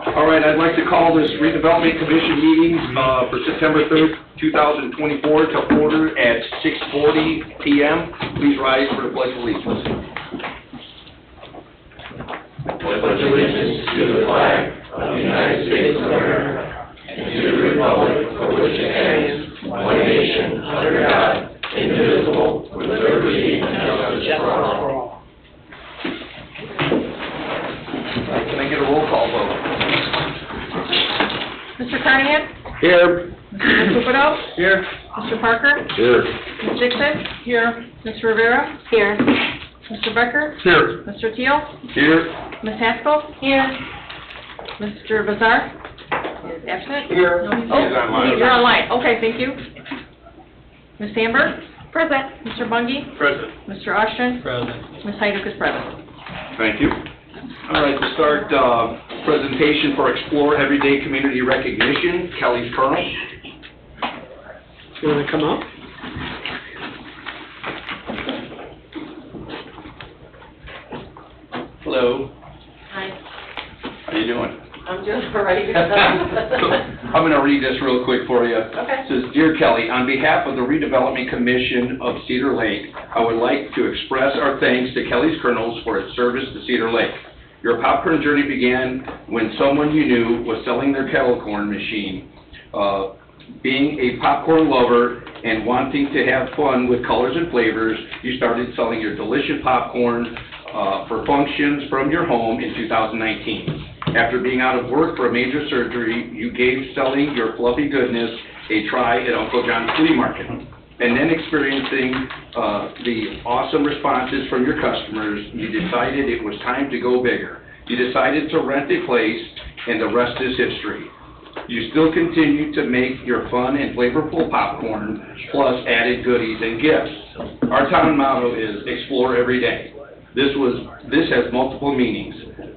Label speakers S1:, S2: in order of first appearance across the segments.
S1: All right, I'd like to call this Redevelopment Commission meeting for September 3rd, 2024 to order at 6:40 p.m. Please rise for the Pledge of Allegiance.
S2: I pledge allegiance to the flag of the United States of America and to the republic for which it stands, one nation, under God, indivisible, with liberty and justice for all.
S1: Can I get a roll call vote?
S3: Mr. Carnahan?
S1: Here.
S3: Mr. Cupido?
S1: Here.
S3: Mr. Parker?
S1: Here.
S3: Ms. Dixon? Here. Ms. Rivera? Here. Mr. Becker?
S1: Here.
S3: Mr. Teal?
S1: Here.
S3: Ms. Haskell? Here. Mr. Bazar? Is absent?
S1: Here.
S3: No,
S1: He's online.
S3: You're online. Okay, thank you. Ms. Sandberg? Present. Mr. Bungie?
S1: Present.
S3: Mr. Austin?
S1: Present.
S3: Ms. Heiduk is present.
S1: Thank you. All right, to start, presentation for Explore Everyday Community Recognition, Kelly's Colonel.
S4: You want to come up?
S1: Hello.
S3: Hi.
S1: How you doing?
S3: I'm doing all right.
S1: I'm going to read this real quick for you.
S3: Okay.
S1: It says, Dear Kelly, on behalf of the Redevelopment Commission of Cedar Lake, I would like to express our thanks to Kelly's Colonels for its service to Cedar Lake. Your popcorn journey began when someone you knew was selling their kettle corn machine. Being a popcorn lover and wanting to have fun with colors and flavors, you started selling your delicious popcorn for functions from your home in 2019. After being out of work for a major surgery, you gave selling your fluffy goodness a try at Uncle John's Flea Market. And then experiencing the awesome responses from your customers, you decided it was time to go bigger. You decided to rent a place, and the rest is history. You still continue to make your fun and flavorful popcorn, plus added goodies and gifts. Our town motto is Explore Every Day. This has multiple meanings,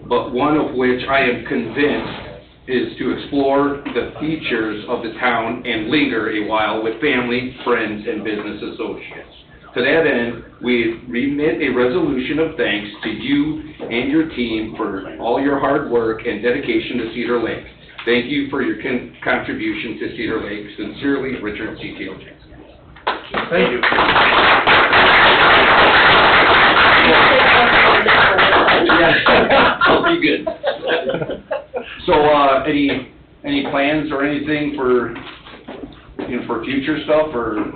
S1: but one of which I am convinced is to explore the features of the town and linger a while with family, friends, and business associates. To that end, we remit a resolution of thanks to you and your team for all your hard work and dedication to Cedar Lake. Thank you for your contribution to Cedar Lake. Sincerely, Richard C. Teal. Thank you. I'll be good. So, any plans or anything for for future stuff, or?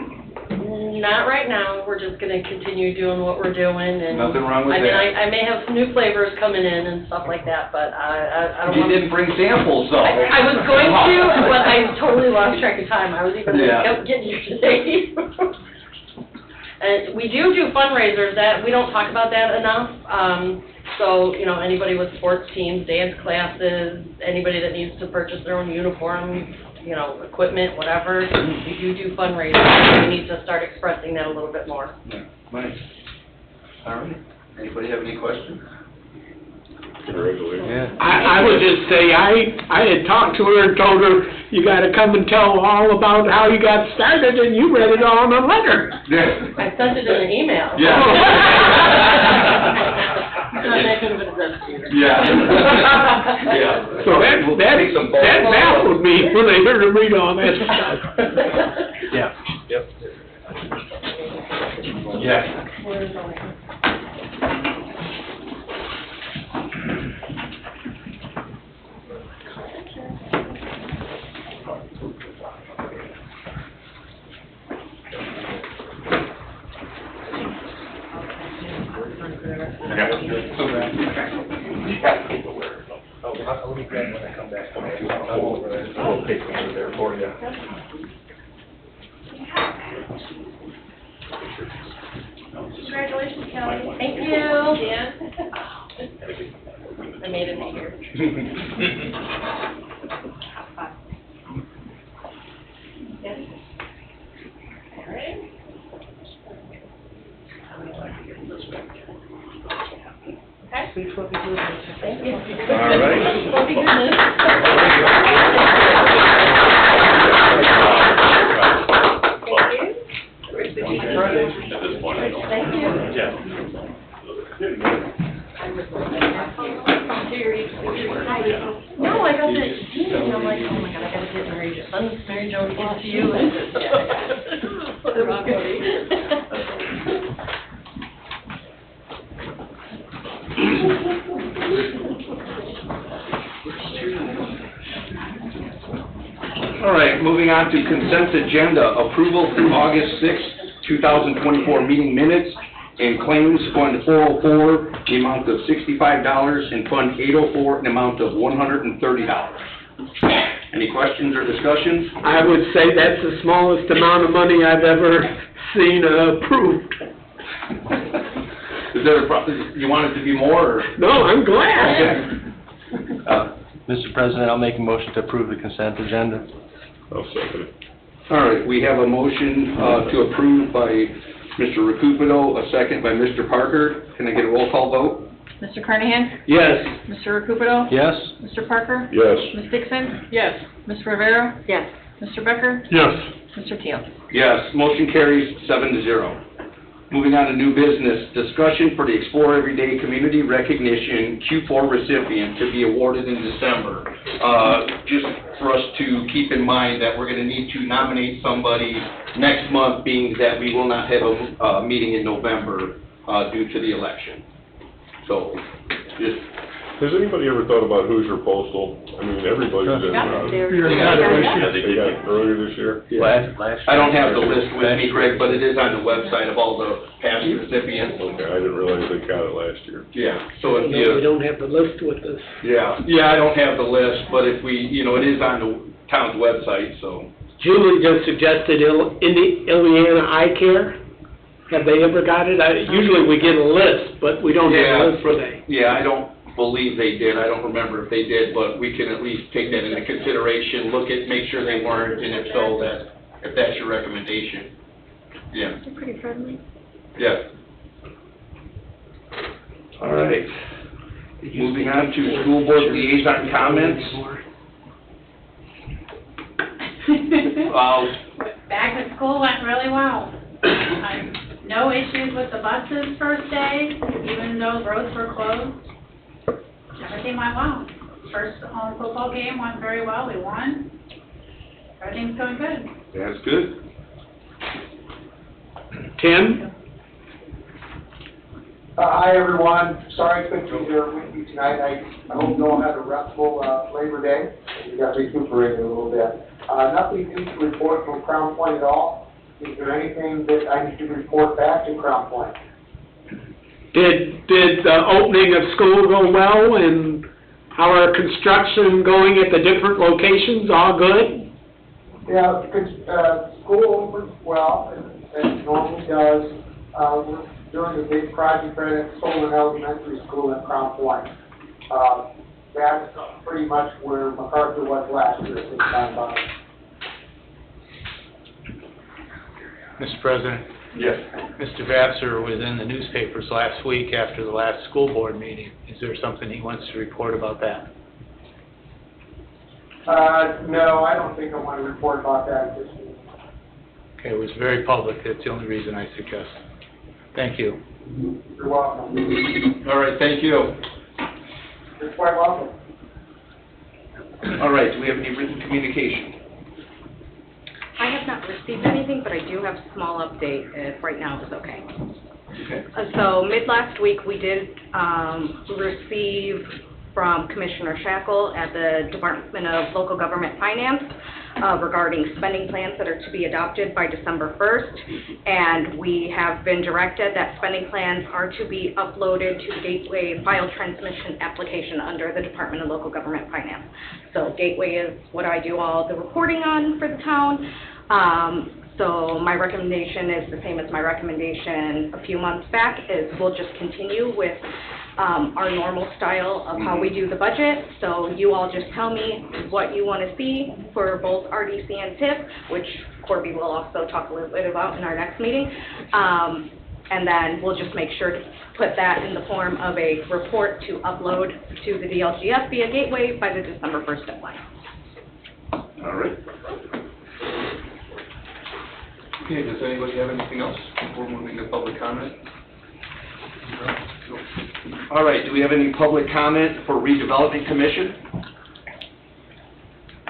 S5: Not right now. We're just going to continue doing what we're doing, and
S1: nothing wrong with that.
S5: I may have some new flavors coming in and stuff like that, but I don't.
S1: You didn't bring samples, though.
S5: I was going to, but I totally lost track of time. I was even getting you today. And we do fundraisers. That we don't talk about that enough. So, anybody with sports teams, dance classes, anybody that needs to purchase their own uniform, equipment, whatever, we do fundraisers. We need to start expressing that a little bit more.
S1: Yeah, nice. All right. Anybody have any questions?
S4: Yeah. I would just say, I had talked to her and told her, you got to come and tell all about how you got started, and you read it all in a letter.
S1: Yeah.
S5: I sent it in an email.
S1: Yeah.
S5: That could have been addressed to you.
S1: Yeah. Yeah.
S4: So that baffled me when I heard her read all that stuff.
S1: Yeah. Yep. Yeah.
S6: I'll be glad when I come back. I'll over there. I'll take one over there for you.
S5: Congratulations, Kelly. Thank you. Yeah. I made it here. All right. Okay. Thank you.
S1: All right.
S5: Fluffy goodness. Thank you.
S6: Yeah.
S5: Thank you. No, I got the email, and I'm like, oh my God, I gotta get Mary Jo. Send Mary Jo to give it to you. And I said, yeah. Put it on
S1: All right, moving on to consent agenda, approval for August 6th, 2024 meeting minutes and claims, Fund 404, the amount of $65, and Fund 804, an amount of $130. Any questions or discussions?
S4: I would say that's the smallest amount of money I've ever seen approved.
S1: Is there you want it to be more, or?
S4: No, I'm glad.
S1: Okay.
S6: Mr. President, I'll make a motion to approve the consent agenda.
S2: I'll second it.
S1: All right, we have a motion to approve by Mr. Recupero, a second by Mr. Parker. Can I get a roll call vote?
S3: Mr. Carnahan?
S4: Yes.
S3: Mr. Recupero?
S6: Yes?
S3: Mr. Parker?
S2: Yes.
S3: Ms. Dixon? Yes. Ms. Rivera?
S5: Yes.
S3: Mr. Becker?
S6: Yes.
S3: Mr. Teal?
S1: Yes, motion carries 7-0. Moving on to new business, discussion for the Explore Everyday Community Recognition Q4 recipient to be awarded in December. Just for us to keep in mind that we're going to need to nominate somebody next month, being that we will not have a meeting in November due to the election. So, just...
S2: Has anybody ever thought about Hoosier Postal? I mean, everybody's in,
S5: Got it there.
S1: They got it.
S2: they got it earlier this year?
S6: Last
S1: I don't have the list with me, Greg, but it is on the website of all the past recipients.
S2: Okay, I didn't realize they got it last year.
S1: Yeah, so if
S4: No,
S1: you...
S4: we don't have the list with us.
S1: Yeah, I don't have the list, but if we, it is on the town's website, so.
S4: Julie just suggested Ileana Eye Care. Have they ever got it? Usually we get a list, but we don't have a list for they.
S1: Yeah, I don't believe they did. I don't remember if they did, but we can at least take that into consideration, make sure they weren't, and if so, if that's your recommendation. Yeah.
S3: They're pretty friendly.
S1: Yeah. All right. Moving on to school board liaison comments.
S7: Back to school went really well. No issues with the buses first day, even though roads were closed. Everything went well. First home football game went very well. We won. Everything's going good.
S1: That's good.
S4: Tim?
S8: Hi, everyone. Sorry I couldn't be here with you tonight. I hope you all had a restful Labor Day. You got recuperated a little bit. Nothing new to report from Crown Point at all. Is there anything that I need to report back to Crown Point?
S4: Did the opening of school go well, and how are construction going at the different locations? All good?
S8: Yeah, school opens well, as it normally does. We're doing a big project right at Solon Elementary School in Crown Point. That's pretty much where MacArthur was last year at this time.
S9: Mr. President,
S1: Yes.
S9: Mr. Vassar was in the newspapers last week after the last school board meeting. Is there something he wants to report about that?
S8: No, I don't think I want to report about that at this meeting.
S9: Okay, it was very public. That's the only reason I suggest. Thank you.
S8: You're welcome.
S1: All right, thank you.
S8: You're quite welcome.
S1: All right, do we have any written communication?
S10: I have not received anything, but I do have a small update, if right now is okay.
S1: Okay.
S10: So mid-last week, we did receive from Commissioner Shackle at the Department of Local Government Finance regarding spending plans that are to be adopted by December 1st. And we have been directed that spending plans are to be uploaded to the Gateway file transmission application under the Department of Local Government Finance. So Gateway is what I do all the reporting on for the town. So my recommendation is the same as my recommendation a few months back, is we'll just continue with our normal style of how we do the budget. So you all just tell me what you want to see for both RDC and TIF, which Corby will also talk a little bit about in our next meeting. And then we'll just make sure to put that in the form of a report to upload to the DLGF via Gateway by the December 1st deadline.
S1: All right. Okay, does anybody have anything else before moving to public comment? No? All right, do we have any public comment for Redevelopment Commission?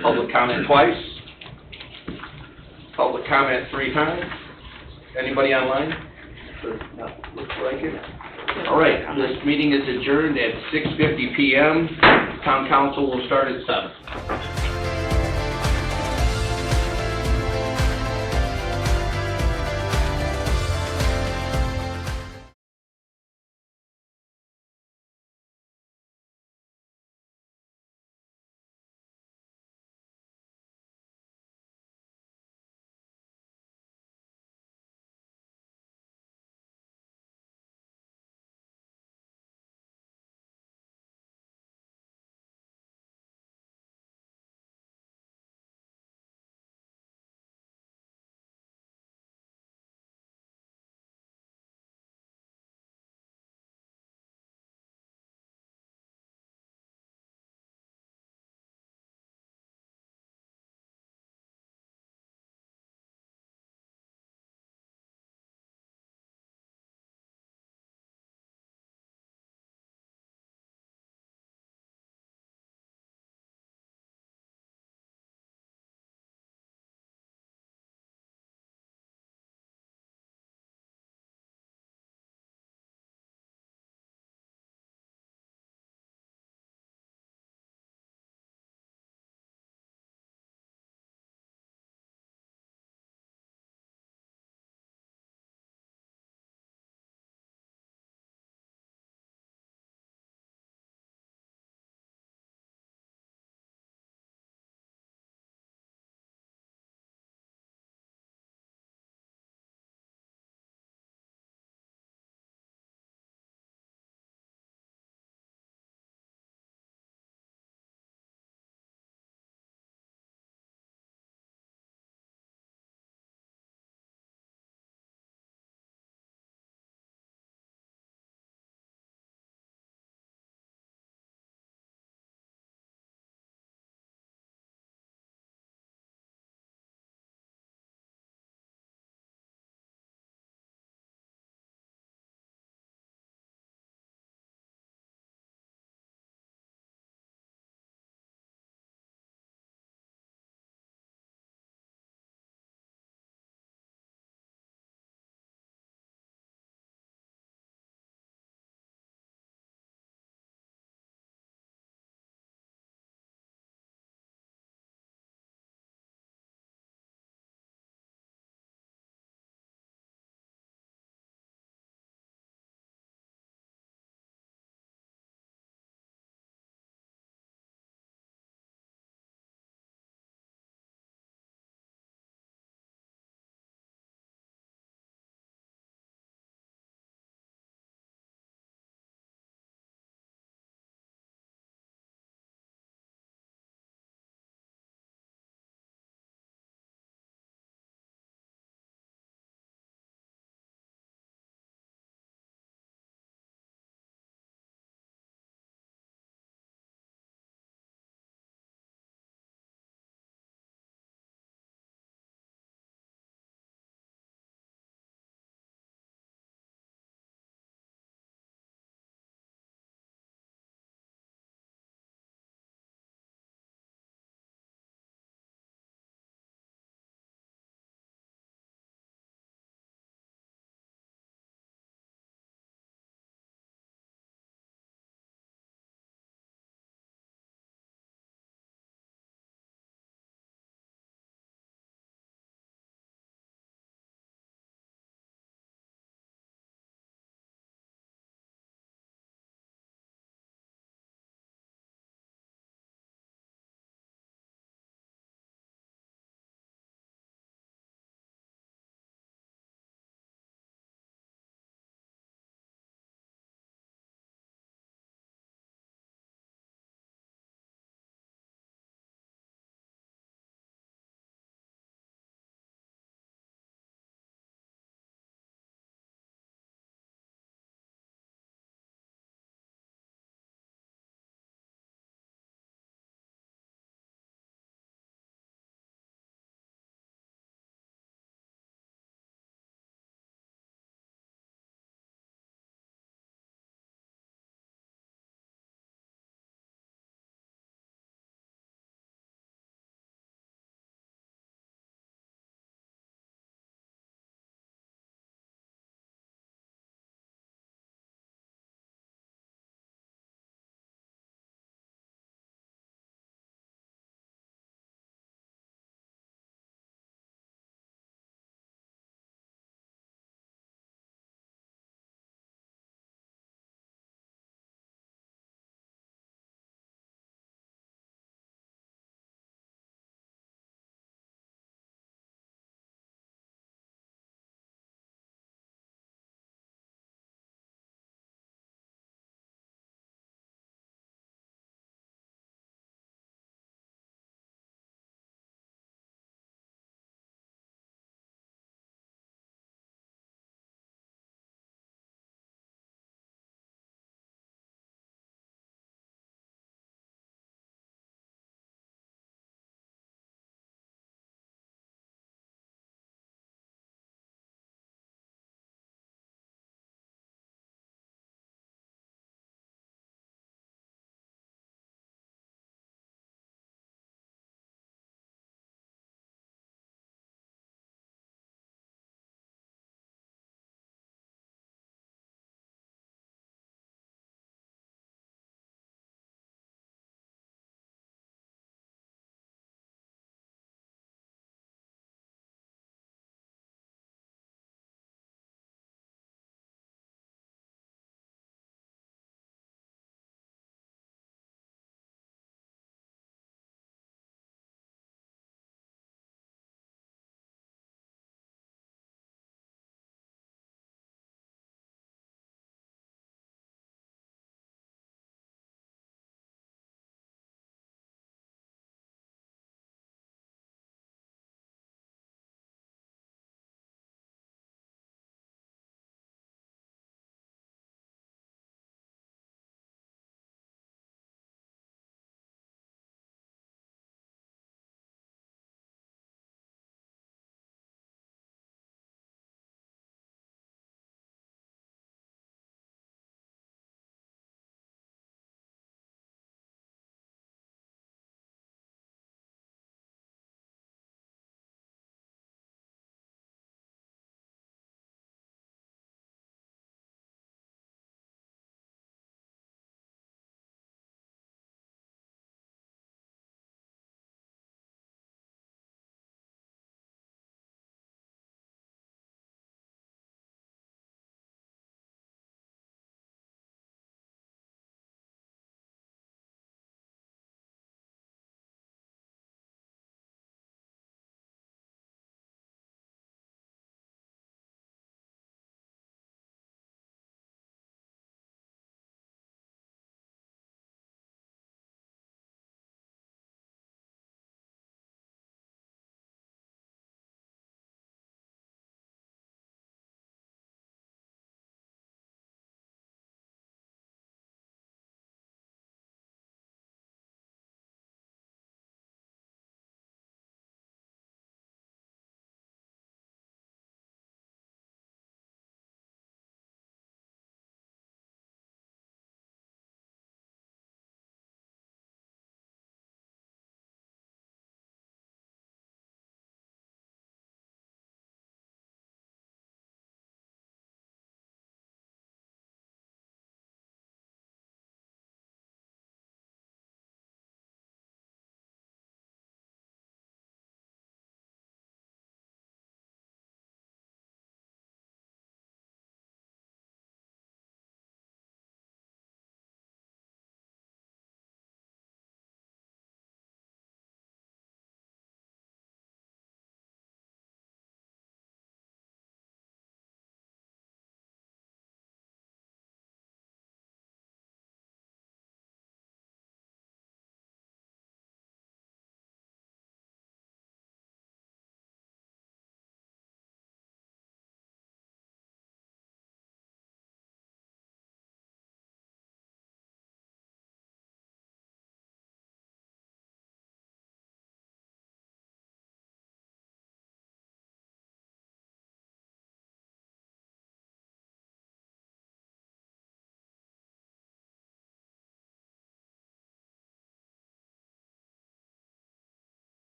S1: Public comment twice? Public comment 3 times? Anybody online? Looks like it. All right, this meeting is adjourned at 6:50 PM. Town council will start at 7.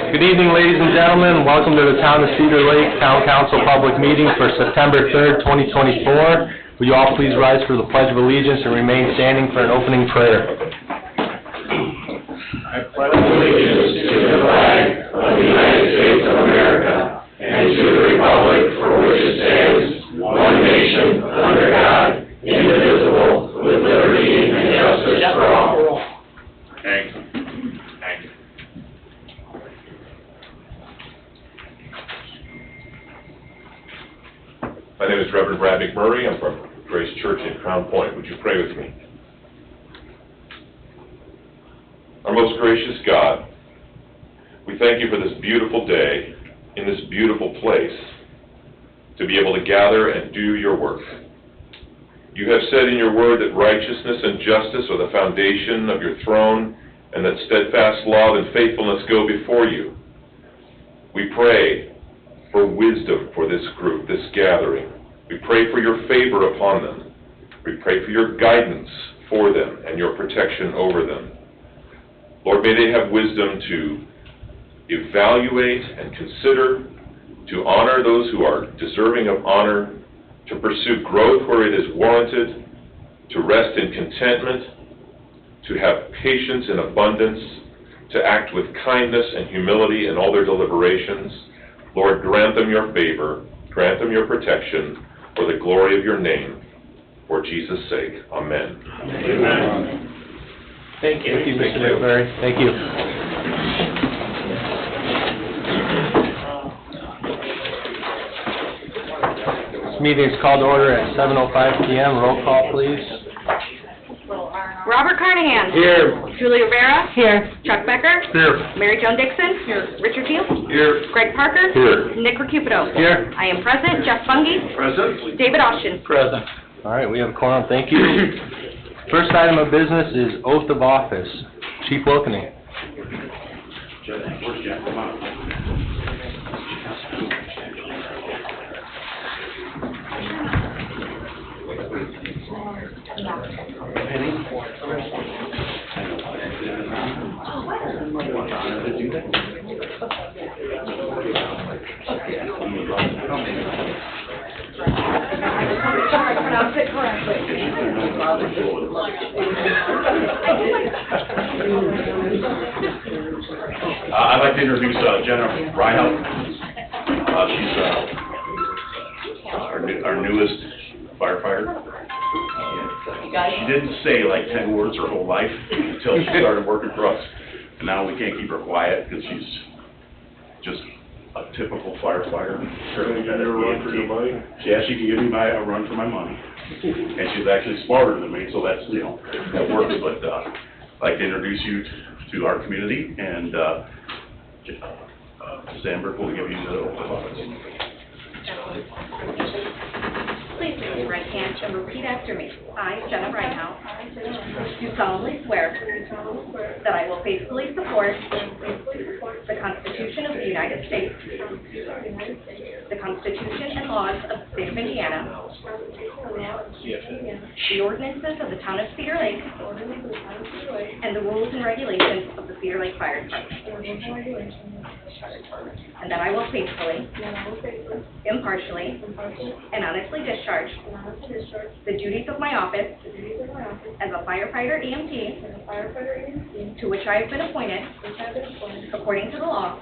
S11: Good evening, ladies and gentlemen. Welcome to the Town of Cedar Lake Town Council public meeting for September 3rd, 2024. Will you all please rise for the Pledge of Allegiance and remain standing for an opening prayer?
S2: I pledge allegiance to the flag of the United States of America and to the republic for which it stands, one nation, under God, indivisible, with liberty and justice for all. Thank you. Thank you.
S12: My name is Reverend Brad McMurray. I'm from Grace Church in Crown Point. Would you pray with me? Our most gracious God, we thank you for this beautiful day in this beautiful place to be able to gather and do your work. You have said in your word that righteousness and justice are the foundation of your throne and that steadfast love and faithfulness go before you. We pray for wisdom for this group, this gathering. We pray for your favor upon them. We pray for your guidance for them and your protection over them. Lord, may they have wisdom to evaluate and consider, to honor those who are deserving of honor, to pursue growth where it is warranted, to rest in contentment, to have patience in abundance, to act with kindness and humility in all their deliberations. Lord, grant them your favor, grant them your protection, for the glory of your name. For Jesus' sake, amen.
S2: Amen.
S11: Thank you. Thank you, Mr. McMurray. Thank you. This meeting is called to order at 7:05 p.m. Roll call, please.
S10: Robert Carnahan.
S4: Here.
S10: Julie Rivera.
S3: Here.
S10: Chuck Becker.
S4: Here.
S10: Mary Jo Dixon. Here. Richard Field.
S4: Here.
S10: Greg Parker.
S11: Here.
S10: Nick Recupido.
S11: Here.
S10: I am present. Jeff Fungi.
S1: Present.
S10: David Austin.
S9: Present.
S11: All right, we have a quorum. Thank you. First item of business is oath of office. Chief Wilkening.
S10: Pronounce it correctly.
S6: I'd like to introduce Jenna Reinhold. She's our newest firefighter. She didn't say like 10 words her whole life until she started working for us. And now we can't keep her quiet because she's just a typical firefighter. Yeah, she can give me a run for my money. And she's actually smarter than me, so that's, that works. But I'd like to introduce you to our community, and Sandberg will give you the oath of office.
S10: Please raise your right hand and repeat after me. I, Jenna Reinhold, do solemnly swear that I will faithfully support the Constitution of the United States, the Constitution and laws of the state of Indiana, the ordinances of the town of Cedar Lake, and the rules and regulations of the Cedar Lake Fire Department. And that I will faithfully, impartially, and honestly discharge the duties of my office as a firefighter EMT to which I have been appointed according to the law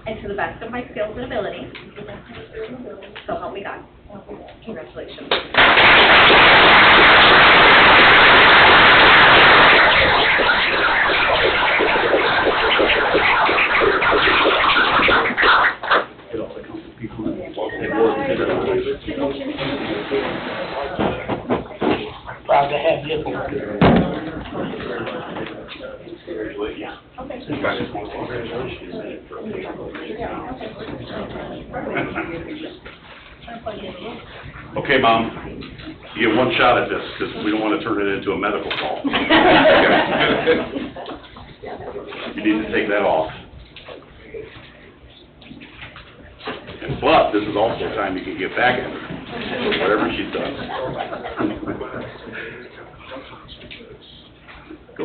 S10: and to the best of my skills and ability. So help me God. Congratulations.
S4: Proud to have you.
S6: Okay, Mom, you get one shot at this because we don't want to turn it into a medical call. You need to take that off. But this is also a time you can get back at her, whatever she's done. Go.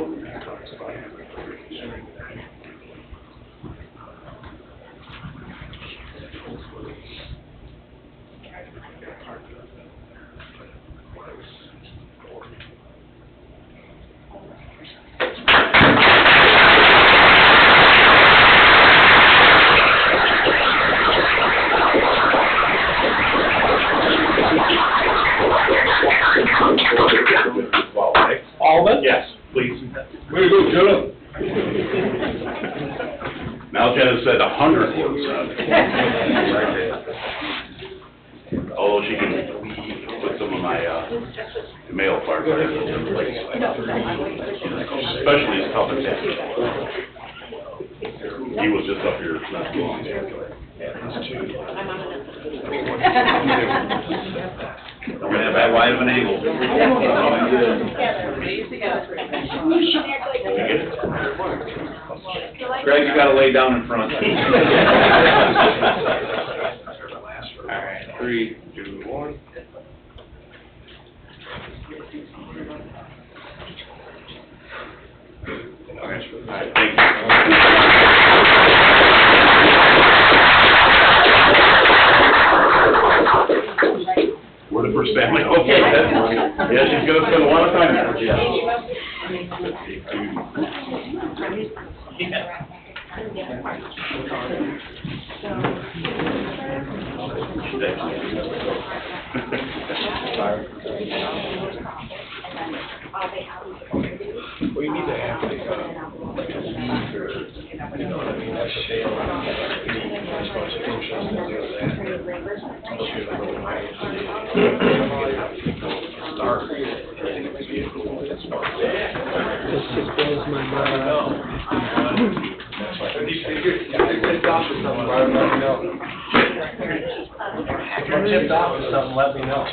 S6: 100 was, although she can put some of my, male firefighters in their place. Especially his tough attack. He was just up here not too long ago. We're gonna have that wide of an angle. Greg, you gotta lay down in front. All right, 3, 2, 1. All right, thank you. We're the first family. Okay, that's, yeah, she's gonna spend a lot of time there.
S11: We need to have like a league or, you know what I mean, that's a day league, start, and it could be a cool start.
S4: This just blows my mind.
S11: If you're tipped off with something, let me know.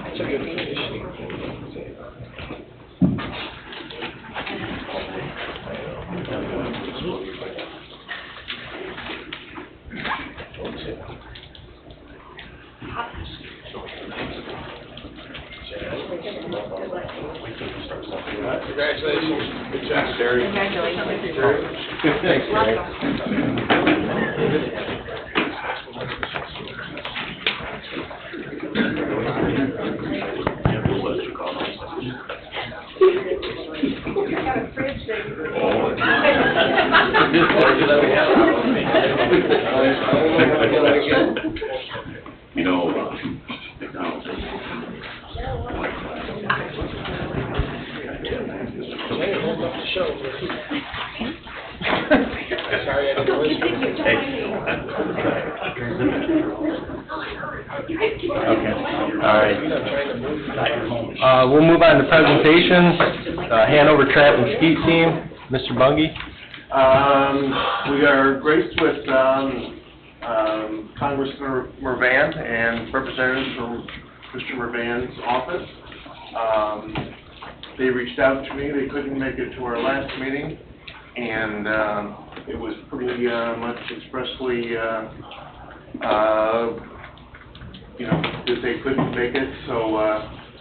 S11: It's a good conditioning. Congratulations. Good job, Terry.
S3: Congratulations.
S11: Thanks, Terry.
S6: You know,
S11: Sorry, I didn't listen.
S2: Okay, all right.
S11: We'll move on to presentations. Hanover Trap and Skeet Team, Mr. Bungie.
S2: We are graced with Congressman Mervan and representatives from Mr. Mervan's office. They reached out to me. They couldn't make it to our last meeting, and it was pretty much expressly, that they couldn't make it, so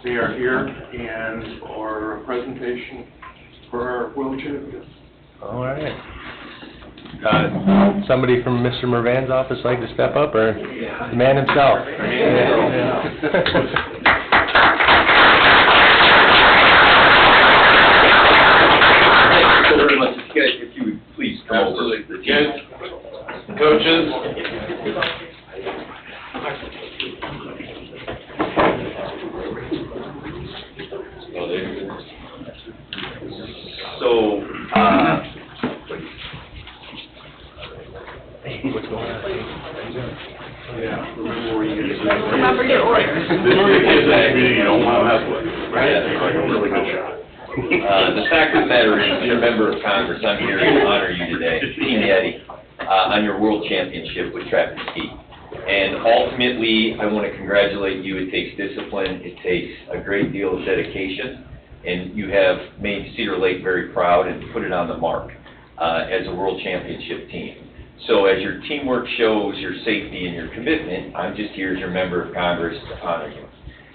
S2: they are here and for a presentation for our world champions.
S11: All right. Somebody from Mr. Mervan's office like to step up, or the man himself?
S1: So very much, if you would please come over. The kids,
S2: Coaches.
S1: So,
S11: What's going on?
S2: Yeah, remember where you get
S3: Remember your order.
S6: this is the kids in the community you don't want to mess with, right? It's like a really good shot.
S13: The fact of the matter is, you're a member of Congress, I'm here to honor you today, Team Yeti, on your world championship with trap and skeet. And ultimately, I want to congratulate you. It takes discipline, it takes a great deal of dedication, and you have made Cedar Lake very proud and put it on the mark as a world championship team. So as your teamwork shows your safety and your commitment, I'm just here as your member of Congress to honor you.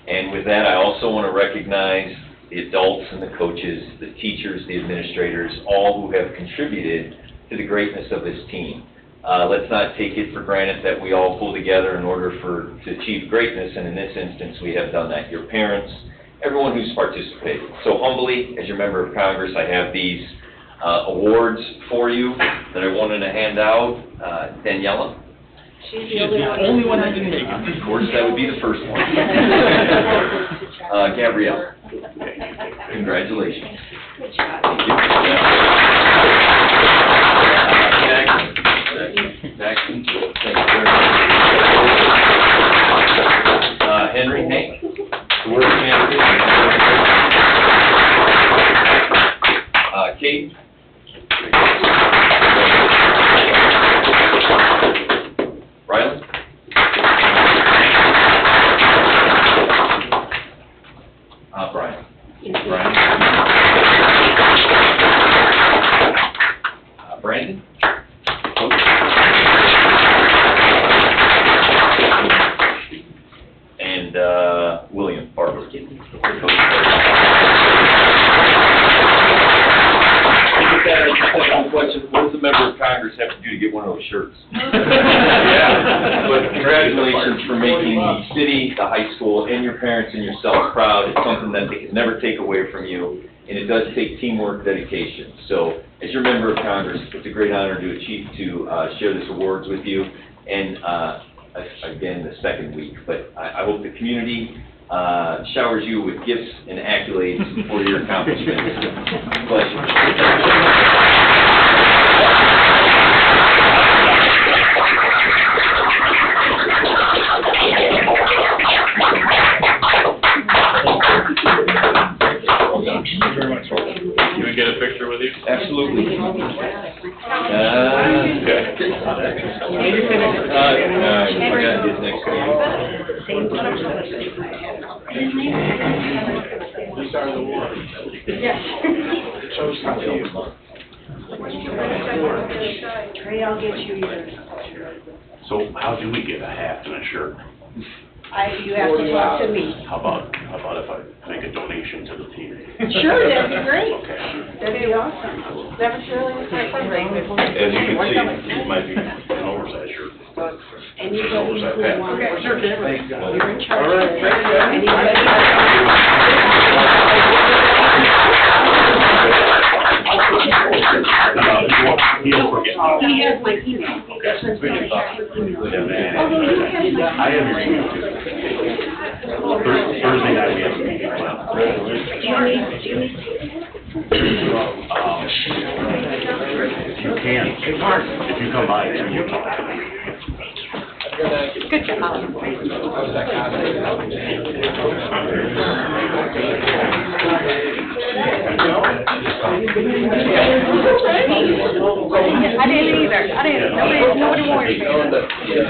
S13: And with that, I also want to recognize the adults and the coaches, the teachers, the administrators, all who have contributed to the greatness of this team. Let's not take it for granted that we all pull together in order to achieve greatness, and in this instance, we have done that. Your parents, everyone who's participated. So humbly, as your member of Congress, I have these awards for you that I wanted to hand out. Daniela?
S3: She's the only one that didn't make it.
S13: Of course, that would be the first one. Gabrielle? Congratulations.
S3: Good job.
S13: Thank you. Thank you very much. Henry, Hank, the world champion. Kate. Rylan. Brian. Brandon. And William Barber. Question, what does a member of Congress have to do to get one of those shirts? Yeah, but congratulations for making the city, the high school, and your parents and yourself proud. It's something that they can never take away from you, and it does take teamwork, dedication. So, as your member of Congress, it's a great honor to share this awards with you, and again, the second week. But I hope the community showers you with gifts and accolades for your accomplishments. Pleasure.
S6: Can we get a picture with you?
S13: Absolutely.
S7: I'll get you yours.
S6: So how do we get a hat and a shirt?
S7: You have to talk to me.
S6: How about if I make a donation to the team?
S7: Sure, that'd be great.
S6: Okay.
S7: That'd be awesome. That was really a great fundraiser.
S6: As you can see, it might be an oversized shirt.
S7: Anybody who
S6: Oversized hat.
S7: wants,
S8: Okay, sure, Kevin.
S7: you're in charge.
S8: All right, thank you.
S7: Anybody.
S6: He'll forget.
S7: He has my email. That's what's going to have his email. Although you have my
S6: I have your email too. Thursday night we have a meeting.
S7: Do you need?
S6: If you can, if you come by, then you talk.
S3: Good job. I didn't either. Nobody warned me.
S6: If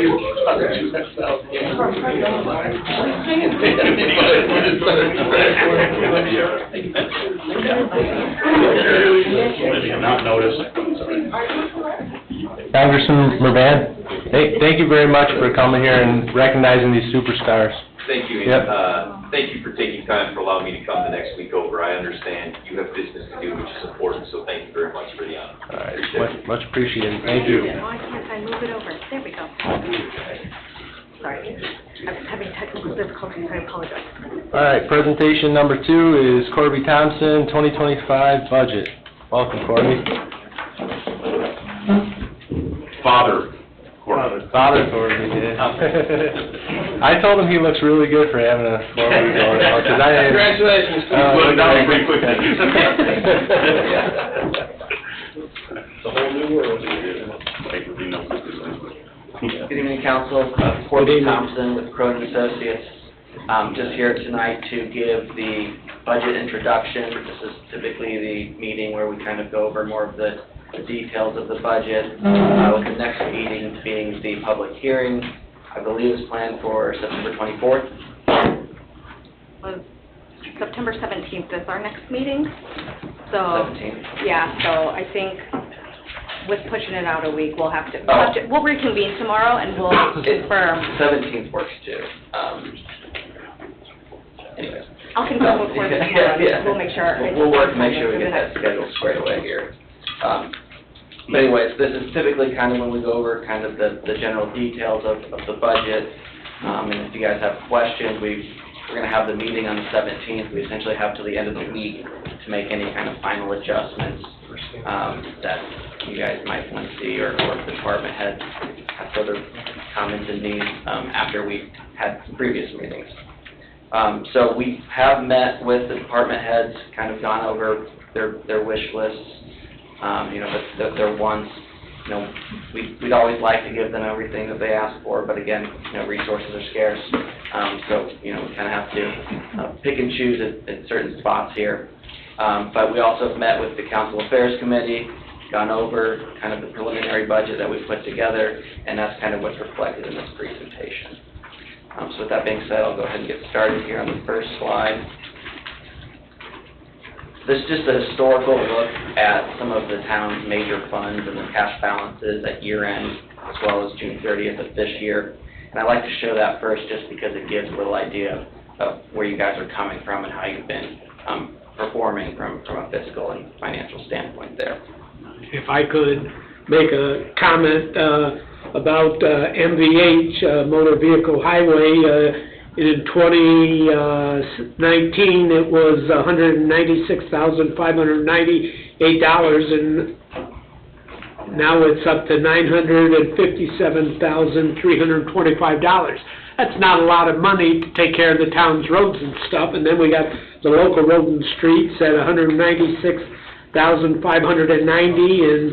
S6: you not notice.
S11: Congressman Mervan, thank you very much for coming here and recognizing these superstars.
S13: Thank you,
S11: Yep.
S13: and thank you for taking time for allowing me to come the next week over. I understand you have business to do, which is important, so thank you very much for the honor.
S11: All right, much appreciated. Thank you.
S3: Why can't I move it over? There we go. Sorry. I was having technical difficulties. I apologize.
S11: All right, presentation number 2 is Corby Thompson, 2025 budget. Welcome, Corby.
S6: Father.
S11: Father Corby, yeah. I told him he looks really good for having a 4-week old.
S8: Congratulations.
S6: Look down pretty quickly.
S8: It's a whole new world.
S14: Good evening, Council. Corby Thompson with Cronin Associates. Just here tonight to give the budget introduction. This is typically the meeting where we kind of go over more of the details of the budget. With the next meeting being the public hearing, I believe is planned for September 24th.
S10: September 17th is our next meeting, so,
S14: 17th.
S10: yeah, so I think with pushing it out a week, we'll reconvene tomorrow and we'll confirm.
S14: 17th works too. Anyways.
S10: I'll confirm with Court tomorrow,
S14: Yeah.
S10: we'll make sure.
S14: We'll work to make sure we get that schedule squared away here. But anyways, this is typically kind of when we go over kind of the general details of the budget. And if you guys have questions, we're going to have the meeting on the 17th. We essentially have till the end of the week to make any kind of final adjustments that you guys might want to see, or if the department heads have further comments and needs after we've had previous meetings. So we have met with the department heads, kind of gone over their wish lists, their wants. we'd always like to give them everything that they ask for, but again, resources are scarce. So, we kind of have to pick and choose at certain spots here. But we also have met with the Council Affairs Committee, gone over kind of the preliminary budget that we've put together, and that's kind of what's reflected in this presentation. So with that being said, I'll go ahead and get started here on the first slide. This is just a historical look at some of the town's major funds and the cash balances at year end, as well as June 30th of this year. And I'd like to show that first just because it gives a little idea of where you guys are coming from and how you've been performing from a fiscal and financial standpoint there.
S4: If I could make a comment about MVH, Motor Vehicle Highway, in 2019, it was $196,598, and now it's up to $957,325. That's not a lot of money to take care of the town's roads and stuff, and then we got the local road and streets at $196,590 in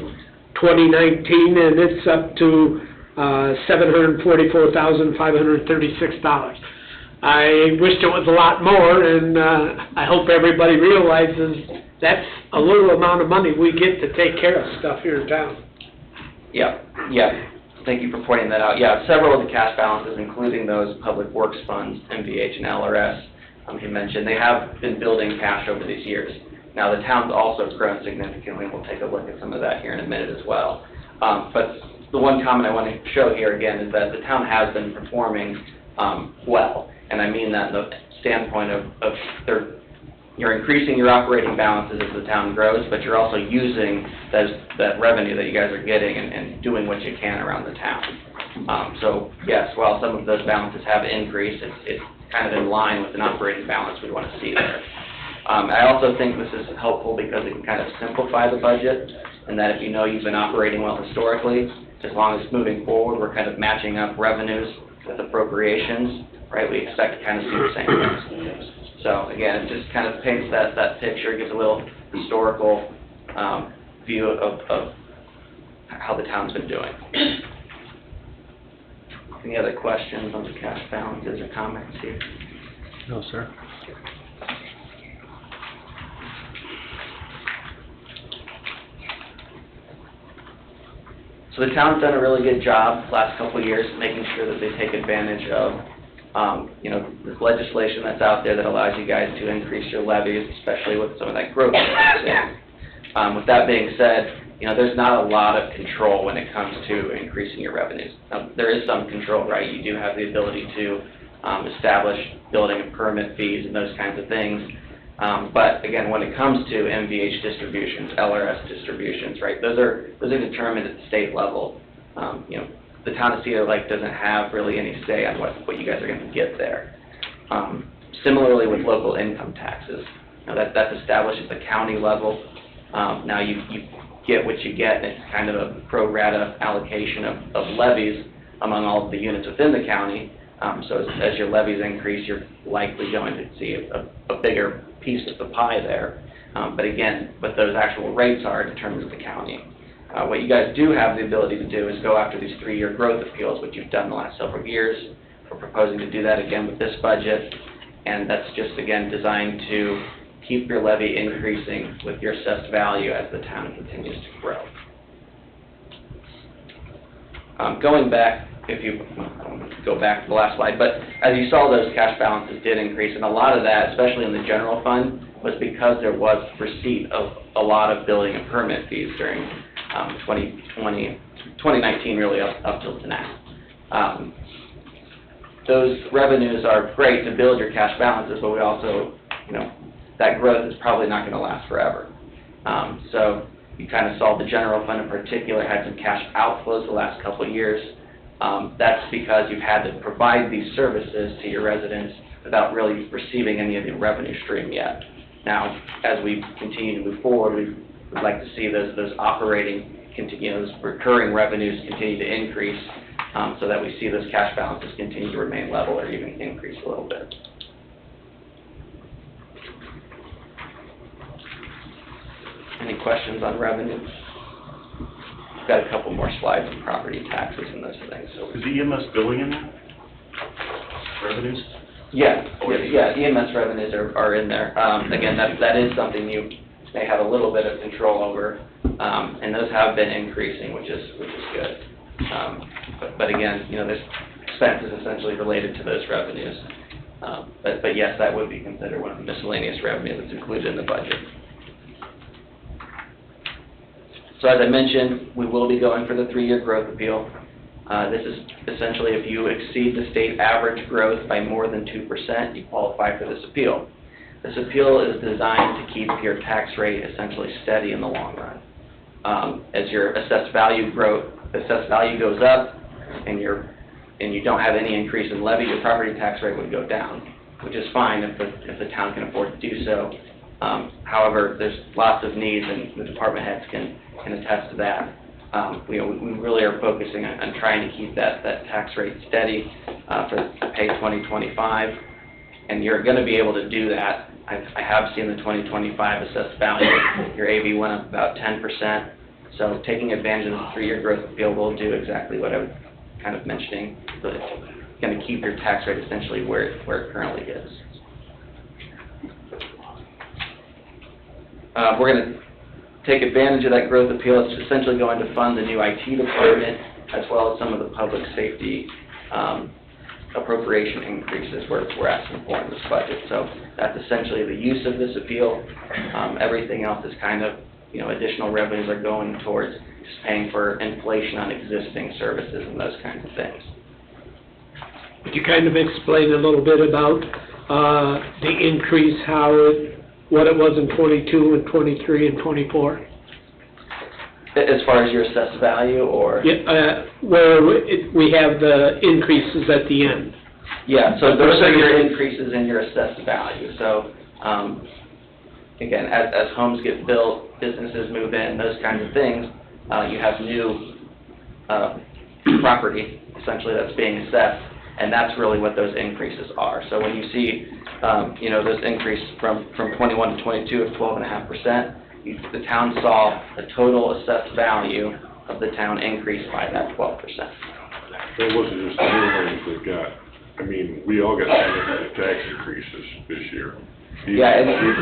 S4: 2019, and it's up to $744,536. I wished it was a lot more, and I hope everybody realizes that's a little amount of money we get to take care of stuff here in town.
S14: Yeah. Thank you for pointing that out. Yeah, several of the cash balances, including those public works funds, MVH and LRS, he mentioned, they have been building cash over these years. Now, the town's also grown significantly. We'll take a look at some of that here in a minute as well. But the one comment I want to show here again is that the town has been performing well. And I mean that in the standpoint of you're increasing your operating balances as the town grows, but you're also using that revenue that you guys are getting and doing what you can around the town. So yes, while some of those balances have increased, it's kind of in line with an operating balance we want to see there. I also think this is helpful because it can kind of simplify the budget, and that if you've been operating well historically, as long as moving forward we're kind of matching up revenues with appropriations, right, we expect to kind of see the same things. So again, it just kind of paints that picture, gives a little historical view of how the town's been doing. Any other questions on the cash balances or comments here?
S11: No, sir.
S14: So the town's done a really good job the last couple of years making sure that they take advantage of this legislation that's out there that allows you guys to increase your levies, especially with some of that growth that you're seeing. With that being said, there's not a lot of control when it comes to increasing your revenues. Now, there is some control, right? You do have the ability to establish building and permit fees and those kinds of things. But again, when it comes to MVH distributions, LRS distributions, right, those are determined at the state level. The town of Cedar Lake doesn't have really any say on what you guys are going to get there. Similarly with local income taxes. Now that's established at the county level. Now you get what you get, and it's kind of a pro rata allocation of levies among all of the units within the county. So as your levies increase, you're likely going to see a bigger piece of the pie there. But again, what those actual rates are determined at the county. What you guys do have the ability to do is go after these 3-year growth appeals, which you've done the last several years. We're proposing to do that again with this budget, and that's just, again, designed to keep your levy increasing with your assessed value as the town continues to grow. Going back, if you go back to the last slide, but as you saw, those cash balances did increase, and a lot of that, especially in the general fund, was because there was receipt of a lot of building and permit fees during 2019, really up till now. Those revenues are great to build your cash balances, but we also, that growth is probably not going to last forever. So you kind of saw the general fund in particular had some cash outflows the last couple of years. That's because you've had to provide these services to your residents without really receiving any of the revenue stream yet. Now, as we continue to move forward, we'd like to see those operating, those recurring revenues continue to increase so that we see those cash balances continue to remain level or even increase a little bit. Any questions on revenue? We've got a couple more slides on property taxes and those things, so.
S6: Is EMS billing in that? Revenues?
S14: Yeah, EMS revenues are in there. Again, that is something you may have a little bit of control over, and those have been increasing, which is good. But again, there's expenses essentially related to those revenues. But yes, that would be considered one of the miscellaneous revenue that's included in the budget. So as I mentioned, we will be going for the 3-year growth appeal. This is essentially if you exceed the state average growth by more than 2%, you qualify for this appeal. This appeal is designed to keep your tax rate essentially steady in the long run. As your assessed value goes up and you don't have any increase in levy, your property tax rate would go down, which is fine if the town can afford to do so. However, there's lots of needs, and the department heads can attest to that. We really are focusing on trying to keep that tax rate steady for pay 2025, and you're going to be able to do that. I have seen the 2025 assessed value. Your AV went up about 10%, so taking advantage of the 3-year growth appeal will do exactly what I was kind of mentioning, but it's going to keep your tax rate essentially where it currently is. We're going to take advantage of that growth appeal. It's essentially going to fund the new IT department as well as some of the public safety appropriation increases we're asking for in this budget. So that's essentially the use of this appeal. Everything else is kind of, additional revenues are going towards just paying for inflation on existing services and those kinds of things.
S4: Could you kind of explain a little bit about the increase, what it was in 22 and 23 and 24?
S14: As far as your assessed value, or?
S4: Yeah, where we have the increases at the end.
S14: Yeah, so those are your increases in your assessed value. So, again, as homes get built, businesses move in, those kinds of things, you have new property, essentially, that's being assessed, and that's really what those increases are. So when you see, those increase from 21 to 22 of 12.5%, the town saw the total assessed value of the town increase by that 12%.
S15: It wasn't just the new homes that got, we all got significant tax increases this year.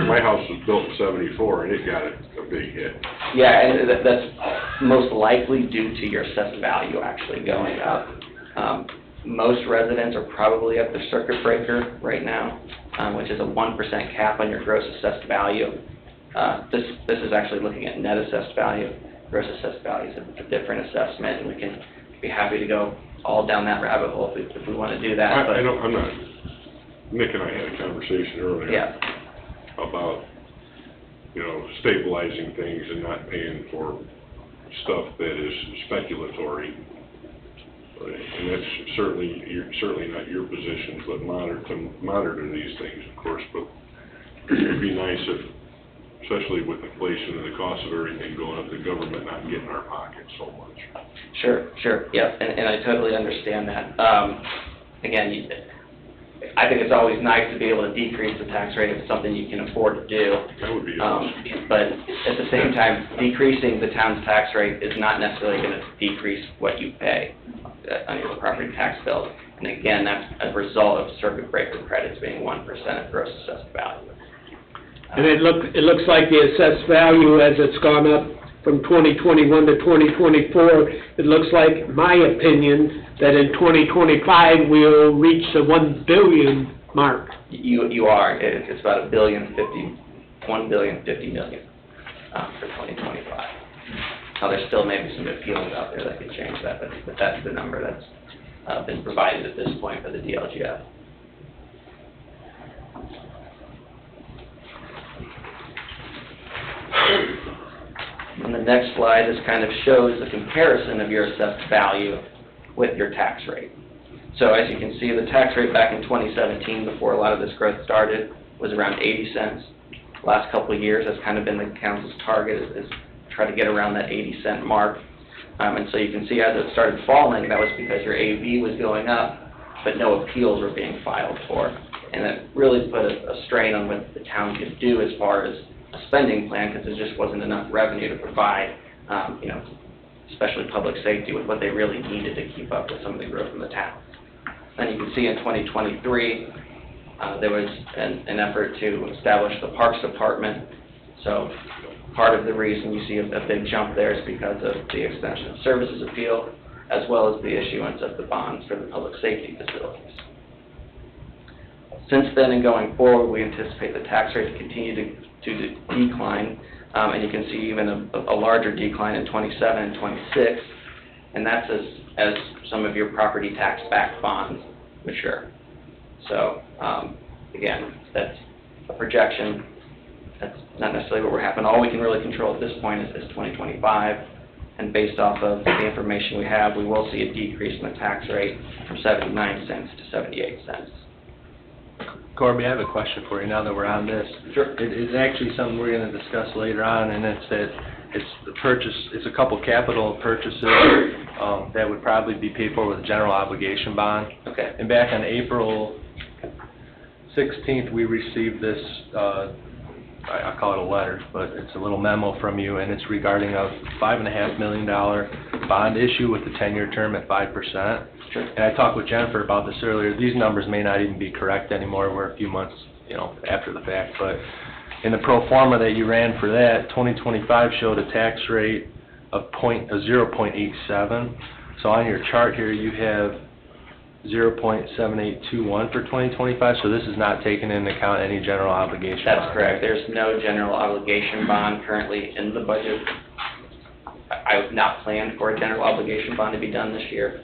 S15: My house was built in '74 and it got a big hit.
S14: Yeah, and that's most likely due to your assessed value actually going up. Most residents are probably at the circuit breaker right now, which is a 1% cap on your gross assessed value. This is actually looking at net assessed value. Gross assessed value is a different assessment, and we can be happy to go all down that rabbit hole if we want to do that.
S15: I know, I'm not. Nick and I had a conversation earlier about, stabilizing things and not paying for stuff that is speculatory. And that's certainly not your position, but monitor these things, of course. But it'd be nice if, especially with inflation and the cost of everything going up, the government not getting our pockets so much.
S14: Sure, yeah, and I totally understand that. Again, I think it's always nice to be able to decrease the tax rate if it's something you can afford to do.
S15: That would be awesome.
S14: But at the same time, decreasing the town's tax rate is not necessarily going to decrease what you pay on your property tax bill. And again, that's a result of circuit breaker credits being 1% of gross assessed value.
S4: And it looks like the assessed value, as it's gone up from 2021 to 2024, it looks like, in my opinion, that in 2025 we'll reach the 1 billion mark.
S14: You are. It's about $1.05 billion for 2025. Now, there still may be some appeals out there that could change that, but that's the number that's been provided at this point for the DLGF. And the next slide kind of shows the comparison of your assessed value with your tax rate. So as you can see, the tax rate back in 2017, before a lot of this growth started, was around 80 cents. Last couple of years, that's kind of been the council's target, is try to get around that 80-cent mark. And so you can see as it started falling, that was because your AV was going up, but no appeals were being filed for. And that really put a strain on what the town could do as far as a spending plan, because there just wasn't enough revenue to provide, especially public safety, with what they really needed to keep up with some of the growth in the town. And you can see in 2023, there was an effort to establish the Parks Department. So part of the reason you see a big jump there is because of the extension of services appeal, as well as the issuance of the bonds for the public safety facilities. Since then and going forward, we anticipate the tax rate to continue to decline, and you can see even a larger decline in 27 and 26, and that's as some of your property tax-backed bonds mature. So, again, that's a projection. That's not necessarily what will happen. All we can really control at this point is 2025, and based off of the information we have, we will see a decrease in the tax rate from 79 cents to 78 cents.
S11: Corby, I have a question for you now that we're on this.
S14: Sure.
S11: It's actually something we're going to discuss later on, and it's a couple capital purchases that would probably be paid for with a general obligation bond.
S14: Okay.
S11: And back on April 16th, we received this, I call it a letter, but it's a little memo from you, and it's regarding a $5.5 million bond issue with a 10-year term at 5%.
S14: Sure.
S11: And I talked with Jennifer about this earlier. These numbers may not even be correct anymore. We're a few months, after the fact. But in the pro forma that you ran for that, 2025 showed a tax rate of 0.87. So on your chart here, you have 0.7821 for 2025. So this is not taking into account any general obligation.
S14: That's correct. There's no general obligation bond currently in the budget. I have not planned for a general obligation bond to be done this year.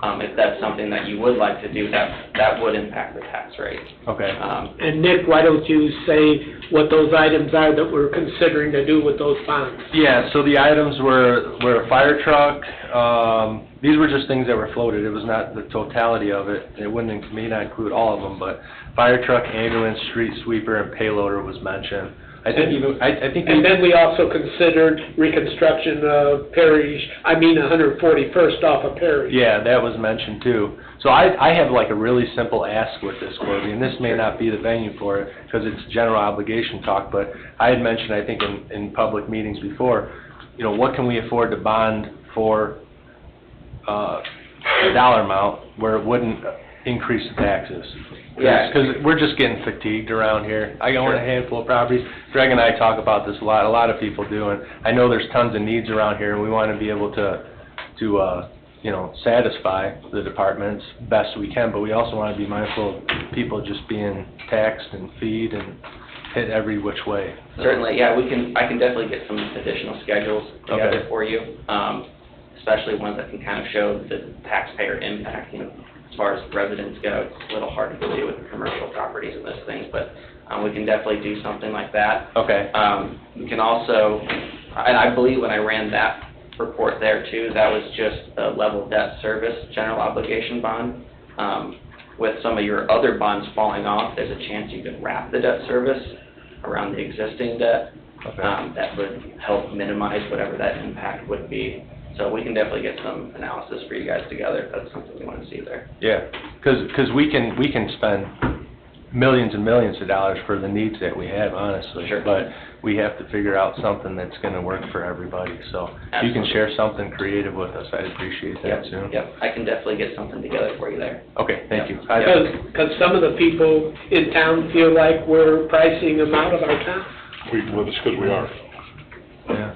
S14: If that's something that you would like to do, that would impact the tax rate.
S11: Okay.
S4: And Nick, why don't you say what those items are that we're considering to do with those bonds?
S11: Yeah, so the items were a fire truck. These were just things that were floated. It was not the totality of it. It may not include all of them, but fire truck, ambulance, street sweeper, and payloader was mentioned. I think
S4: and then we also considered reconstruction of 141st off of Perry.
S11: Yeah, that was mentioned too. So I have like a really simple ask with this, Corby, and this may not be the venue for it because it's general obligation talk, but I had mentioned, I think, in public meetings before, what can we afford to bond for a dollar amount where it wouldn't increase the taxes?
S14: Yeah.
S11: Because we're just getting fatigued around here. I own a handful of properties. Greg and I talk about this a lot of people do, and I know there's tons of needs around here, and we want to be able to satisfy the departments best we can, but we also want to be mindful of people just being taxed and feed and hit every which way.
S14: Certainly, yeah, I can definitely get some additional schedules together for you, especially ones that can kind of show the taxpayer impact. As far as residents go, it's a little hard to do with commercial properties and those things, but we can definitely do something like that.
S11: Okay.
S14: We can also, and I believe when I ran that report there too, that was just a level debt service general obligation bond. With some of your other bonds falling off, there's a chance you could wrap the debt service around the existing debt.
S11: Okay.
S14: That would help minimize whatever that impact would be. So we can definitely get some analysis for you guys together if that's something you want to see there.
S11: Yeah, because we can spend millions and millions of dollars for the needs that we have, honestly.
S14: Sure.
S11: But we have to figure out something that's going to work for everybody. So if you can share something creative with us, I'd appreciate that soon.
S14: Yep, I can definitely get something together for you there.
S11: Okay, thank you.
S4: Because some of the people in town feel like we're pricing them out of our town.
S15: Well, it's because we are.
S11: Yeah.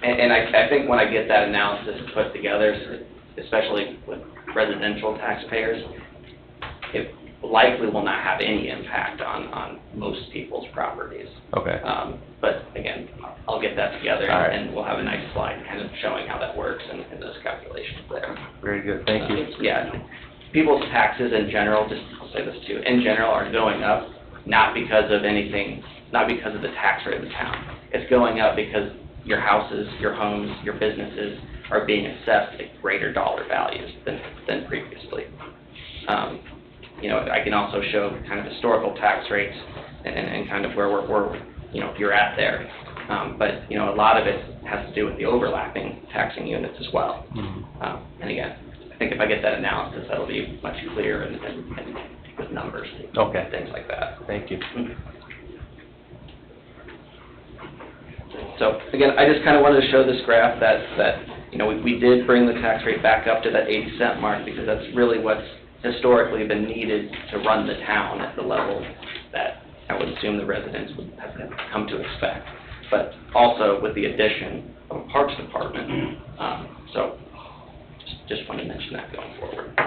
S14: And I think when I get that analysis put together, especially with residential taxpayers, it likely will not have any impact on most people's properties.
S11: Okay.
S14: But again, I'll get that together
S11: All right.
S14: and we'll have a nice slide kind of showing how that works and those calculations there.
S11: Very good, thank you.
S14: Yeah, people's taxes in general, I'll say this too, in general are going up, not because of anything, not because of the tax rate of the town. It's going up because your houses, your homes, your businesses are being assessed at greater dollar values than previously. I can also show kind of historical tax rates and kind of where you're at there. But a lot of it has to do with the overlapping taxing units as well.
S11: Mm-hmm.
S14: And again, I think if I get that analysis, that'll be much clearer and with numbers.
S11: Okay.
S14: Things like that.
S11: Thank you.
S14: So again, I just kind of wanted to show this graph that you know, we did bring the tax rate back up to that 80-cent mark because that's really what's historically been needed to run the town at the level that I would assume the residents would have come to expect. But also with the addition of a Parks Department. So just want to mention that going forward.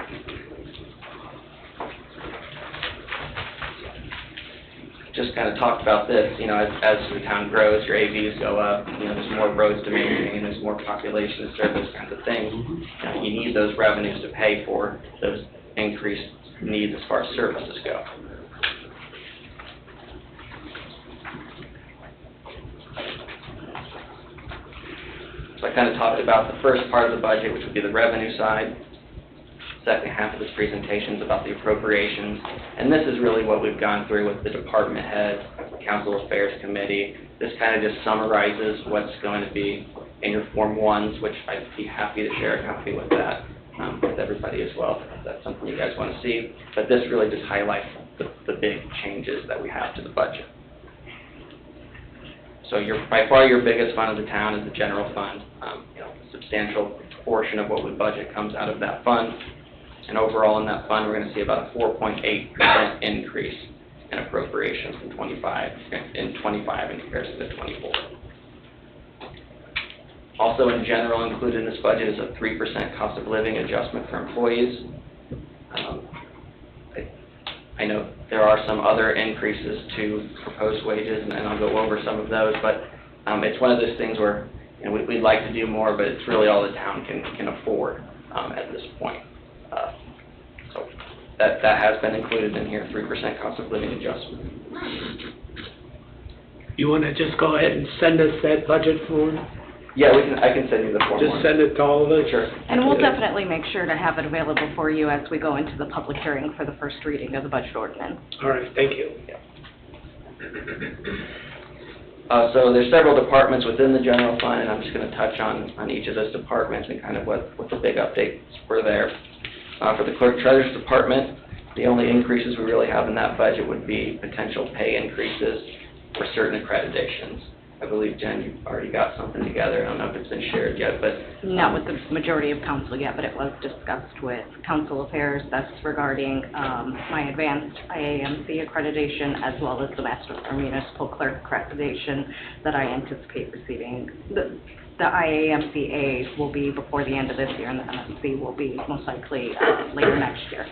S14: Just kind of talked about this, you know, as the town grows, your AVs go up, you know, there's more roads to maintain, there's more population to serve, those kinds of things. You know, you need those revenues to pay for those increased needs as far as services go. So I kind of talked about the first part of the budget, which would be the revenue side. Second half of this presentation is about the appropriations. And this is really what we've gone through with the department heads, council affairs committee. This kind of just summarizes what's going to be in your Form 1s, which I'd be happy to share a copy with that with everybody as well, if that's something you guys want to see. But this really just highlights the big changes that we have to the budget. So by far your biggest fund of the town is the general fund. You know, a substantial portion of what we budget comes out of that fund. And overall in that fund, we're going to see about a 4.8% increase in appropriations in 25 in comparison to 24. Also in general included in this budget is a 3% cost of living adjustment for employees. I know there are some other increases to proposed wages, and I'll go over some of those, but it's one of those things where, you know, we'd like to do more, but it's really all the town can afford at this point. So that has been included in here, 3% cost of living adjustment.
S4: You want to just go ahead and send us that budget form?
S14: Yeah, I can send you the form.
S4: Just send it to all of us?
S14: Sure.
S10: And we'll definitely make sure to have it available for you as we go into the public hearing for the first reading of the budget ordinance.
S4: All right, thank you.
S14: So there's several departments within the general fund, and I'm just going to touch on each of those departments and kind of what the big updates were there. For the clerk treasurer's department, the only increases we really have in that budget would be potential pay increases for certain accreditations. I believe, Jen, you've already got something together. I don't know if it's been shared yet, but...
S10: Not with the majority of council yet, but it was discussed with council affairs. That's regarding my advanced IAMC accreditation as well as the Master or Municipal Clerk accreditation that I anticipate receiving. The IAMC-A will be before the end of this year, and the MSC will be most likely later next year.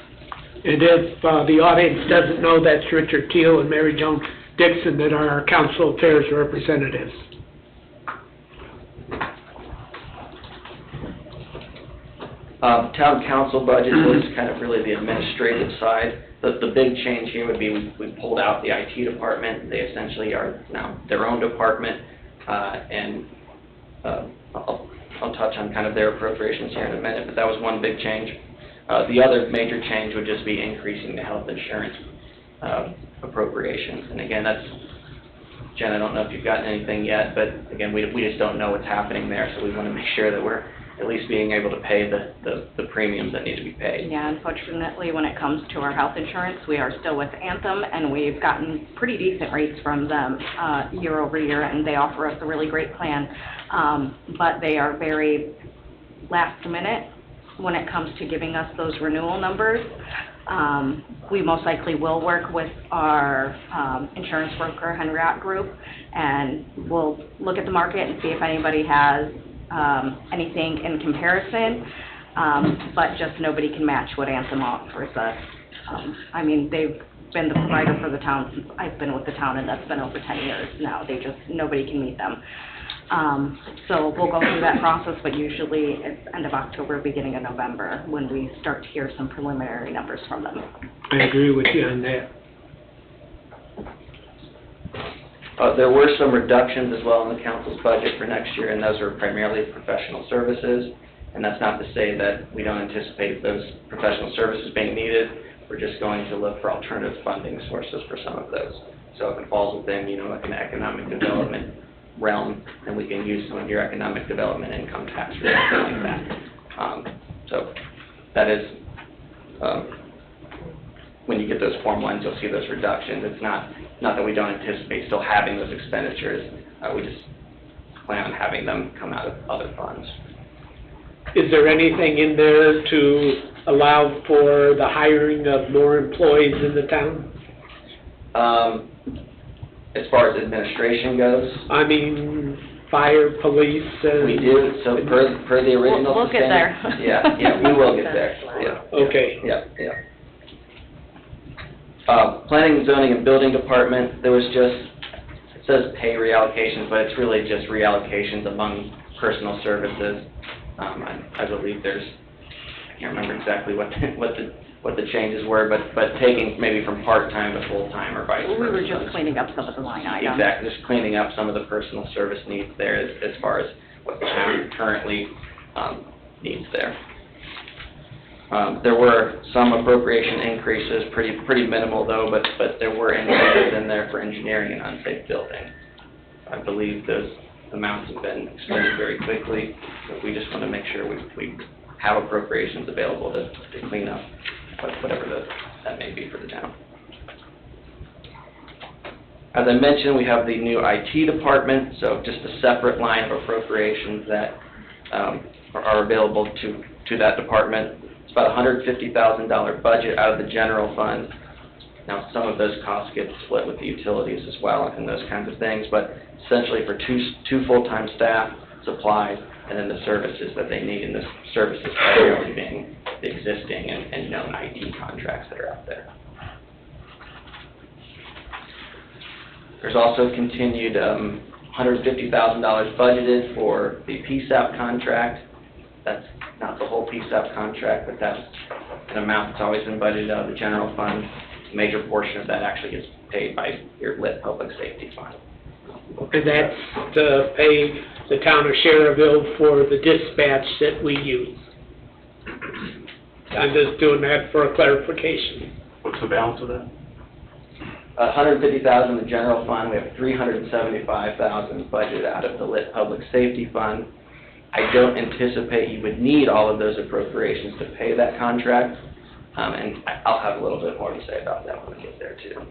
S4: And if the audience doesn't know, that's Richard Teal and Mary Joan Dixon that are our council affairs representatives.
S14: Town council budget was kind of really the administrative side. The big change here would be we pulled out the IT department. They essentially are now their own department, and I'll touch on kind of their appropriations here in a minute, but that was one big change. The other major change would just be increasing the health insurance appropriations. And again, that's, Jen, I don't know if you've gotten anything yet, but again, we just don't know what's happening there, so we want to make sure that we're at least being able to pay the premiums that need to be paid.
S10: Yeah, unfortunately, when it comes to our health insurance, we are still with Anthem, and we've gotten pretty decent rates from them year over year, and they offer us a really great plan, but they are very last minute when it comes to giving us those renewal numbers. We most likely will work with our insurance broker, Henriot Group, and we'll look at the market and see if anybody has anything in comparison, but just nobody can match what Anthem offers us. I mean, they've been the provider for the town since I've been with the town, and that's been over 10 years now. Nobody can meet them. So we'll go through that process, but usually it's end of October, beginning of November, when we start to hear some preliminary numbers from them.
S4: I agree with you on that.
S14: There were some reductions as well in the council's budget for next year, and those are primarily professional services. And that's not to say that we don't anticipate those professional services being needed. We're just going to look for alternative funding sources for some of those. So if it falls within, like an economic development realm, then we can use some of your economic development income tax or something like that. So that is, when you get those Form 1s, you'll see those reductions. It's not that we don't anticipate still having those expenditures. We just plan on having them come out of other funds.
S4: Is there anything in there to allow for the hiring of more employees in the town?
S14: As far as administration goes,
S4: I mean, fire, police,
S14: we do, so per the original.
S10: We'll get there.
S14: Yeah, we will get there, yeah.
S4: Okay.
S14: Yeah. Planning, zoning, and building department, there was just, it says pay reallocations, but it's really just reallocations among personal services. I believe there's, I can't remember exactly what the changes were, but taking maybe from part-time to full-time or vice versa.
S10: We were just cleaning up some of the line items.
S14: Exactly, just cleaning up some of the personal service needs there as far as what the town currently needs there. There were some appropriation increases, pretty minimal though, but there were increases in there for engineering and unsafe building. I believe those amounts have been expended very quickly, so we just want to make sure we have appropriations available to clean up whatever that may be for the town. As I mentioned, we have the new IT department, so just a separate line of appropriations that are available to that department. It's about a $150,000 budget out of the general fund. Now, some of those costs get split with the utilities as well and those kinds of things, but essentially for two full-time staff, supplies, and then the services that they need, and the services primarily being the existing and known IT contracts that are out there. There's also continued $150,000 budgeted for the PSAP contract. That's not the whole PSAP contract, but that's an amount that's always been budgeted out of the general fund. A major portion of that actually gets paid by your lit public safety fund.
S4: And that's to pay the town of Sherrville for the dispatch that we use. I'm just doing that for a clarification.
S6: What's the balance of that?
S14: $150,000 in the general fund. We have $375,000 budgeted out of the lit public safety fund. I don't anticipate you would need all of those appropriations to pay that contract, and I'll have a little bit more to say about that when we get there too.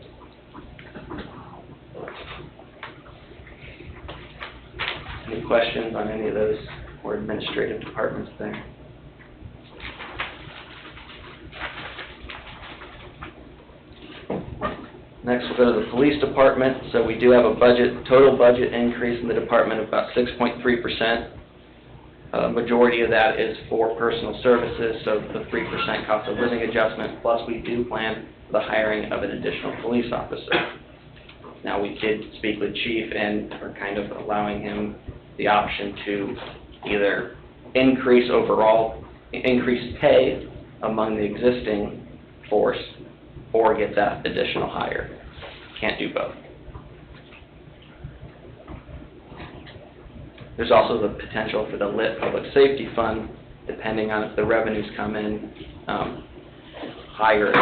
S14: Any questions on any of those more administrative departments there? Next, we'll go to the police department. So we do have a total budget increase in the department of about 6.3%. Majority of that is for personal services, so the 3% cost of living adjustment, plus we do plan the hiring of an additional police officer. Now, we did speak with Chief and are kind of allowing him the option to either increase pay among the existing force or get that additional hire. Can't do both. There's also the potential for the lit public safety fund, depending on if the revenues come in higher.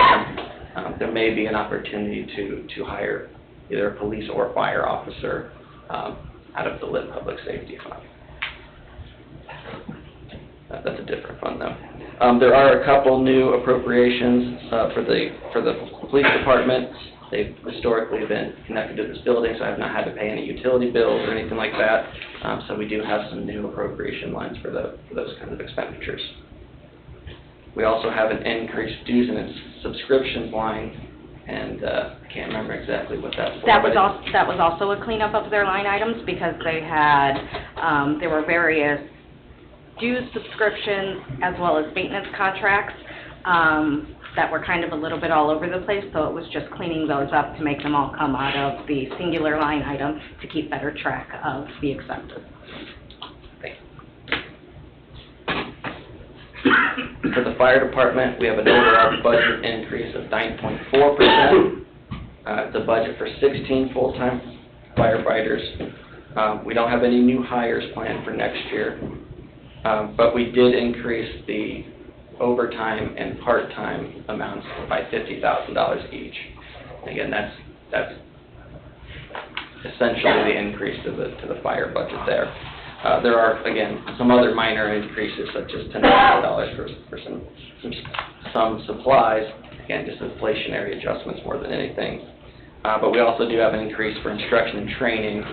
S14: There may be an opportunity to hire either a police or fire officer out of the lit public safety fund. That's a different fund though. There are a couple new appropriations for the police department. They've historically been connected to this building, so I have not had to pay any utility bills or anything like that. So we do have some new appropriation lines for those kinds of expenditures. We also have an increased dues and subscriptions line, and I can't remember exactly what that's for.
S10: That was also a cleanup of their line items because they had, there were various dues subscriptions as well as maintenance contracts that were kind of a little bit all over the place, so it was just cleaning those up to make them all come out of the singular line item to keep better track of the expenses.
S14: For the fire department, we have an overall budget increase of 9.4%. It's a budget for 16 full-time firefighters. We don't have any new hires planned for next year, but we did increase the overtime and part-time amounts by $50,000 each. Again, that's essentially the increase to the fire budget there. There are, again, some other minor increases, such as $10,000 for some supplies. Again, just inflationary adjustments more than anything. But we also do have an increase for instruction and training,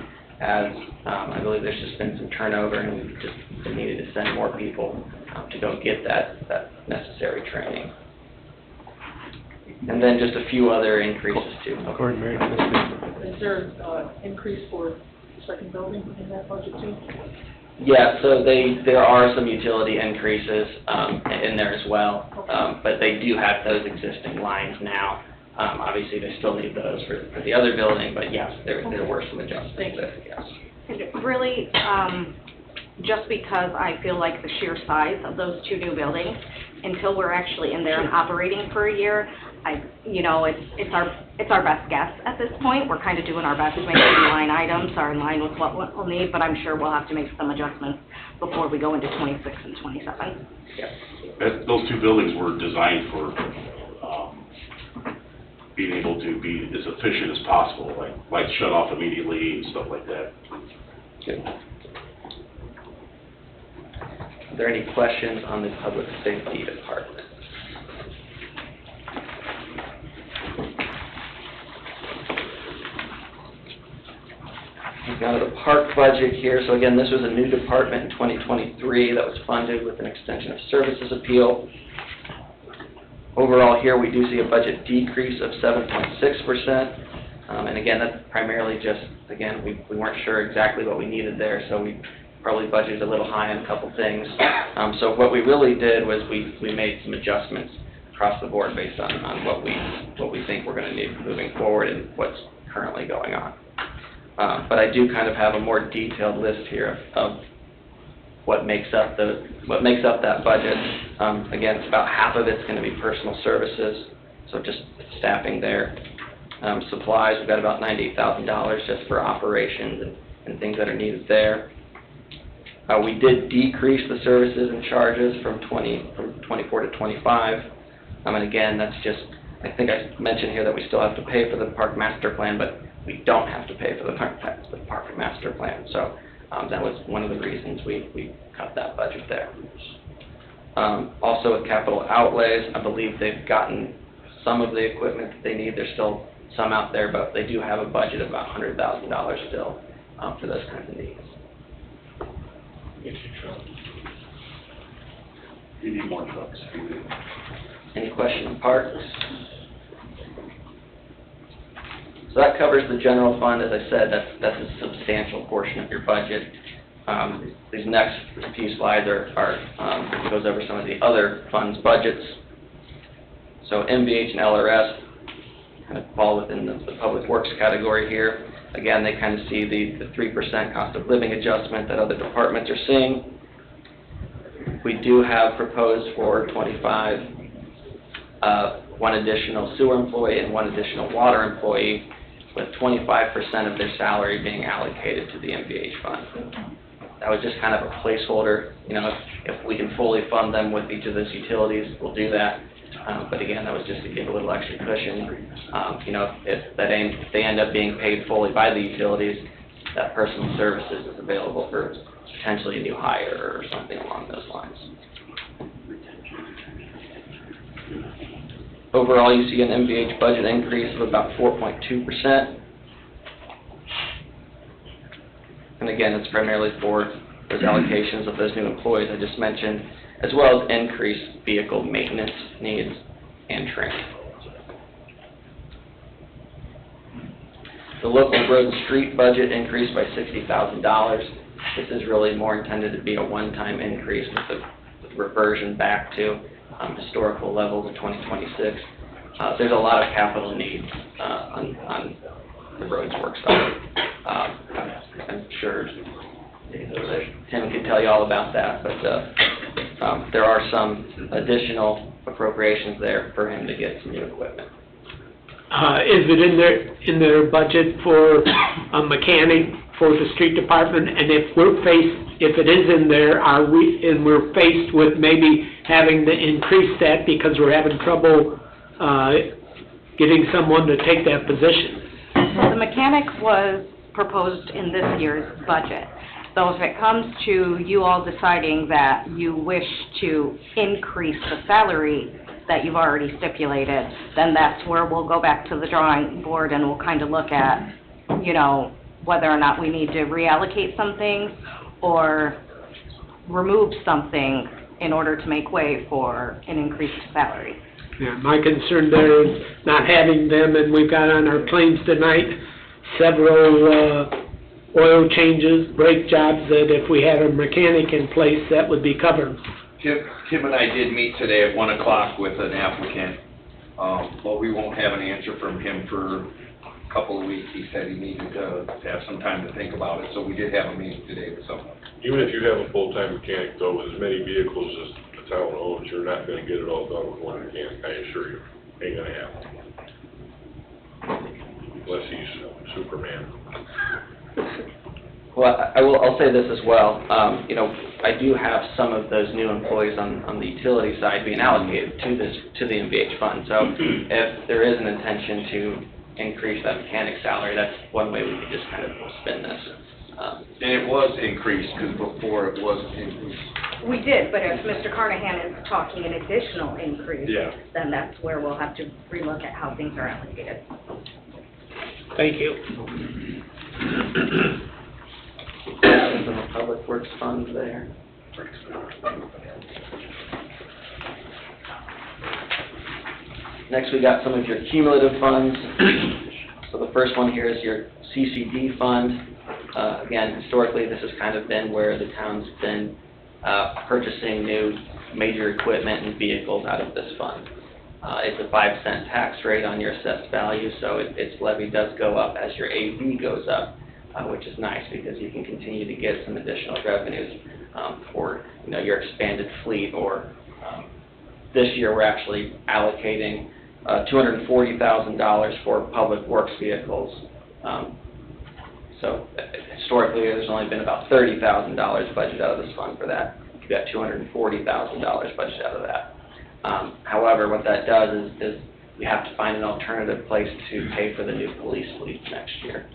S14: as, I believe there's just been some turnover and we just needed to send more people to go get that necessary training. And then just a few other increases too.
S16: Is there increase for the second building in that budget too?
S14: Yeah, so there are some utility increases in there as well, but they do have those existing lines now. Obviously, they still need those for the other building, but yes, there were some adjustments there, yes.
S10: And really, just because I feel like the sheer size of those two new buildings, until we're actually in there and operating for a year, it's our best guess at this point. We're kind of doing our best to make sure the line items are in line with what we'll need, but I'm sure we'll have to make some adjustments before we go into 26 and 27.
S6: Those two buildings were designed for being able to be as efficient as possible, like lights shut off immediately and stuff like that.
S14: Good. Are there any questions on the public safety department? We've got the park budget here. So again, this was a new department in 2023 that was funded with an extension of services appeal. Overall here, we do see a budget decrease of 7.6%. And again, that's primarily just, again, we weren't sure exactly what we needed there, so we probably budgeted a little high on a couple things. So what we really did was we made some adjustments across the board based on what we think we're going to need moving forward and what's currently going on. But I do kind of have a more detailed list here of what makes up that budget. Again, it's about half of it's going to be personal services, so just staffing there. Supplies, we've got about $98,000 just for operations and things that are needed there. We did decrease the services and charges from 24 to 25. And again, that's just, I think I mentioned here that we still have to pay for the park master plan, but we don't have to pay for the park master plan. So that was one of the reasons we cut that budget there. Also with capital outlays, I believe they've gotten some of the equipment that they need. There's still some out there, but they do have a budget of about $100,000 still for those kinds of needs.
S6: You need more trucks.
S14: Any questions on parks? So that covers the general fund. As I said, that's a substantial portion of your budget. These next few slides goes over some of the other funds budgets. So MVH and LRS kind of fall within the public works category here. Again, they kind of see the 3% cost of living adjustment that other departments are seeing. We do have proposed for 25, one additional sewer employee and one additional water employee, with 25% of their salary being allocated to the MVH fund. That was just kind of a placeholder. If we can fully fund them with each of those utilities, we'll do that. But again, that was just to give a little extra cushion. If they end up being paid fully by the utilities, that personal services is available for potentially a new hire or something along those lines. Overall, you see an MVH budget increase of about 4.2%. And again, it's primarily for those allocations of those new employees I just mentioned, as well as increased vehicle maintenance needs and training. The local road and street budget increased by $60,000. This is really more intended to be a one-time increase with reversion back to historical levels of 2026. There's a lot of capital needs on the roads work side. I'm sure Tim can tell you all about that, but there are some additional appropriations there for him to get some new equipment.
S4: Is it in their budget for a mechanic for the street department? And if it is in there, we're faced with maybe having to increase that because we're having trouble getting someone to take that position?
S10: So the mechanic was proposed in this year's budget. So if it comes to you all deciding that you wish to increase the salary that you've already stipulated, then that's where we'll go back to the drawing board and we'll kind of look at, whether or not we need to reallocate some things or remove something in order to make way for an increased salary.
S4: Yeah, my concern there is not having them, and we've got on our claims tonight several oil changes, brake jobs, that if we had a mechanic in place, that would be covered.
S1: Tim and I did meet today at 1 o'clock with an applicant, but we won't have an answer from him for a couple of weeks. He said he needed to have some time to think about it, so we did have a meeting today with someone.
S15: Even if you have a full-time mechanic, though, with as many vehicles as the town owns, you're not gonna get it all done with one mechanic, I assure you. Ain't gonna happen. Unless he's Superman.
S14: Well, I'll say this as well. You know, I do have some of those new employees on the utility side being allocated to the MVH fund. So if there is an intention to increase that mechanic salary, that's one way we could just kind of spin this.
S1: And it was increased, because before it wasn't increased.
S10: We did, but if Mr. Carnahan is talking an additional increase,
S1: Yeah.
S10: then that's where we'll have to relook at how things are allocated.
S4: Thank you.
S14: Questions on the public works fund there? Next, we got some of your cumulative funds. So the first one here is your CCD fund. Again, historically, this has kind of been where the town's been purchasing new major equipment and vehicles out of this fund. It's a 5-cent tax rate on your assessed value, so its levy does go up as your AV goes up, which is nice because you can continue to get some additional revenues for your expanded fleet. Or this year, we're actually allocating $240,000 for public works vehicles. So historically, there's only been about $30,000 budgeted out of this fund for that. You've got $240,000 budgeted out of that. However, what that does is you have to find an alternative place to pay for the new police fleet next year.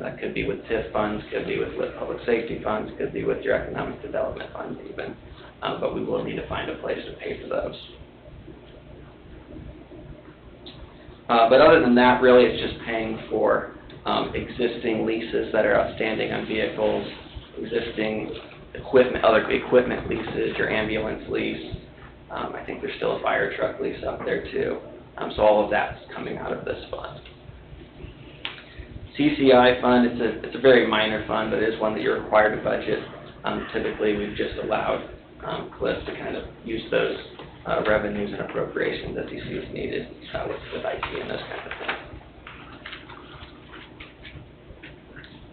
S14: That could be with TIF funds, could be with public safety funds, could be with your economic development funds even. But we will need to find a place to pay for those. But other than that, really, it's just paying for existing leases that are outstanding on vehicles, existing equipment, other equipment leases, your ambulance lease. I think there's still a fire truck lease out there too. So all of that's coming out of this fund. CCI fund, it's a very minor fund, but it is one that you're required to budget. Typically, we've just allowed Cliff to kind of use those revenues and appropriations as he sees needed with IT and those kind of things.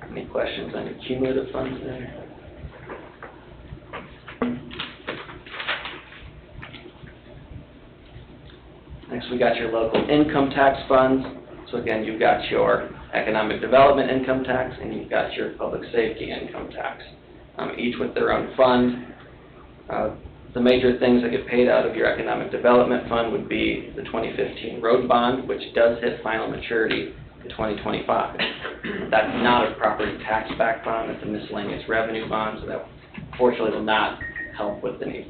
S14: Any questions on your cumulative funds there? Next, we got your local income tax funds. So again, you've got your economic development income tax and you've got your public safety income tax, each with their own fund. The major things that get paid out of your economic development fund would be the 2015 road bond, which does hit final maturity in 2025. That's not a property tax back bond, it's a miscellaneous revenue bond, so that unfortunately will not help with any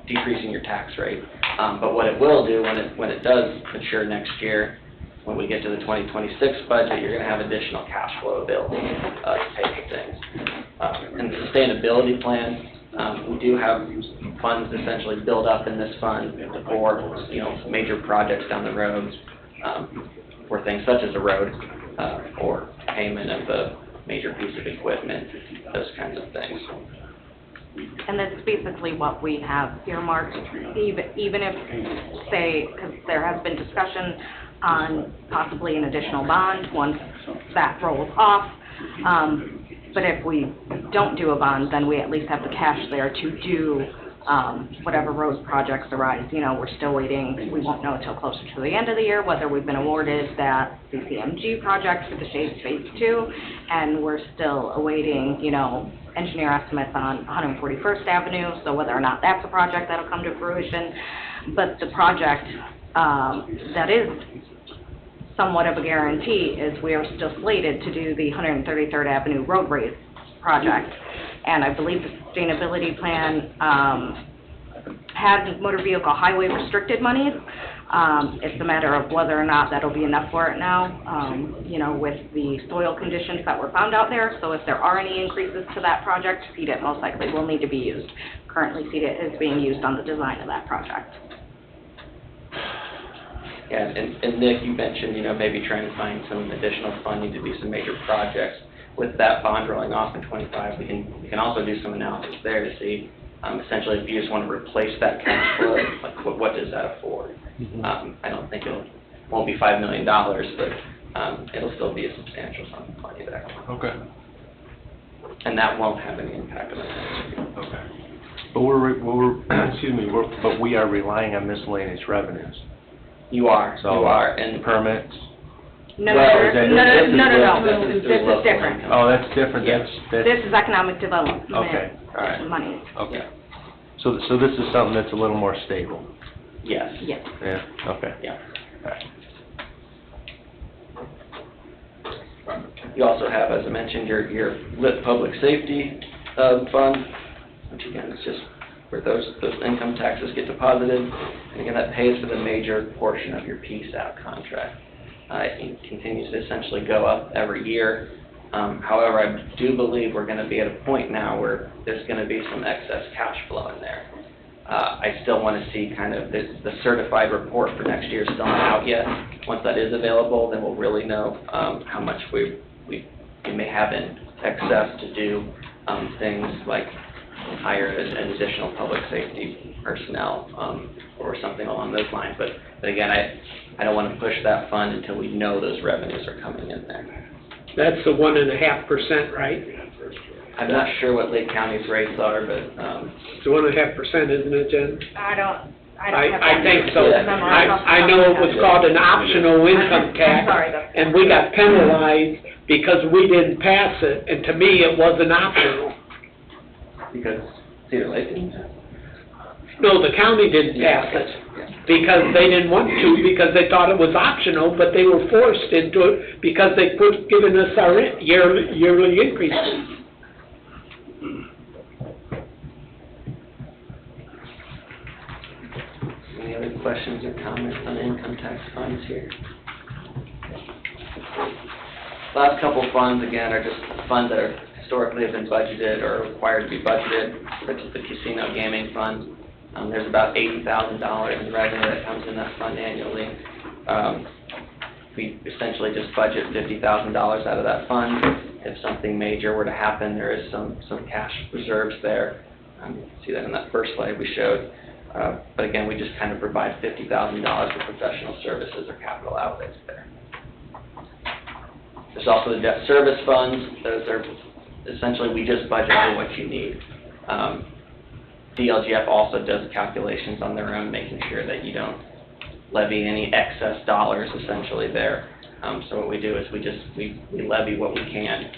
S14: decreasing your tax rate. But what it will do when it does mature next year, when we get to the 2026 budget, you're going to have additional cash flow available to pay for things. In the sustainability plan, we do have funds essentially built up in this fund for major projects down the road, for things such as a road, or payment of a major piece of equipment, those kinds of things.
S10: And that's basically what we have earmarked, even if, say, because there has been discussion on possibly an additional bond once that rolls off. But if we don't do a bond, then we at least have the cash there to do whatever road projects arise. We're still waiting. We won't know until closer to the end of the year whether we've been awarded that CCMG project for the Shades Phase 2, and we're still awaiting, engineer estimates on 141st Avenue, so whether or not that's a project that'll come to fruition. But the project that is somewhat of a guarantee is we are still slated to do the 133rd Avenue road raise project. And I believe the sustainability plan had motor vehicle highway restricted monies, It's a matter of whether or not that'll be enough for it now, you know, with the soil conditions that were found out there. So if there are any increases to that project, CDIT most likely will need to be used. Currently, CDIT is being used on the design of that project.
S14: Yeah, and Nick, you mentioned, you know, maybe trying to find some additional funding to do some major projects. With that bond rolling off in '25, we can also do some analysis there to see, essentially, if you just want to replace that cash flow, like what does that afford? I don't think won't be $5 million, but it'll still be a substantial sum of money there.
S11: Okay.
S14: And that won't have any impact on the tax rate.
S11: Okay. But but we are relying on miscellaneous revenues.
S14: You are,
S11: So,
S14: and
S11: permits.
S10: No,
S14: Well,
S10: no,
S14: is that-
S10: no,
S14: this is
S10: no, no,
S14: local-
S10: no,
S14: this is
S10: this is
S14: local
S10: different.
S14: income.
S11: Oh, that's different,
S14: Yes.
S10: This is economic development.
S11: Okay, all right.
S10: Money.
S11: Okay. So this is something that's a little more stable?
S14: Yes.
S10: Yes.
S11: Yeah, okay.
S14: Yeah.
S11: All right.
S14: You also have, as I mentioned, your lit public safety fund, which again is just where those income taxes get deposited. And again, that pays for the major portion of your PSAP contract. It continues to essentially go up every year. However, I do believe we're going to be at a point now where there's going to be some excess cash flow in there. I still want to see kind of the certified report for next year is still not out yet. Once that is available, then we'll really know how much we may have in excess to do things like hire an additional public safety personnel or something along those lines. But again, I don't want to push that fund until we know those revenues are coming in there.
S4: That's the 1.5%, right?
S14: I'm not sure what Lake County's rates are, but
S4: It's 1.5%, isn't it, Jen?
S10: I don't have
S4: I
S10: that
S4: think so.
S10: memorized off the
S4: I
S10: top
S4: know
S10: of
S4: it
S10: my
S4: was
S10: head.
S4: called an optional income tax,
S10: I'm sorry, that's-
S4: and we got penalized because we didn't pass it, and to me, it wasn't optional.
S14: because Cedar Lake didn't have.
S4: No, the county didn't pass it, because they didn't want to, because they thought it was optional, but they were forced into it because they given us our yearly increases.
S14: Any other questions or comments on income tax funds here? Last couple funds, again, are just funds that are historically have been budgeted or required to be budgeted, such as the casino gaming fund. There's about $80,000 in revenue that comes in that fund annually. We essentially just budget $50,000 out of that fund. If something major were to happen, there is some cash reserves there. You can see that in that first slide we showed. But again, we just kind of provide $50,000 for professional services or capital outlays there. There's also the debt service funds. Those are essentially, we just budget for what you need. DLGF also does calculations on their own, making sure that you don't levy any excess dollars essentially there. So what we do is we levy what we can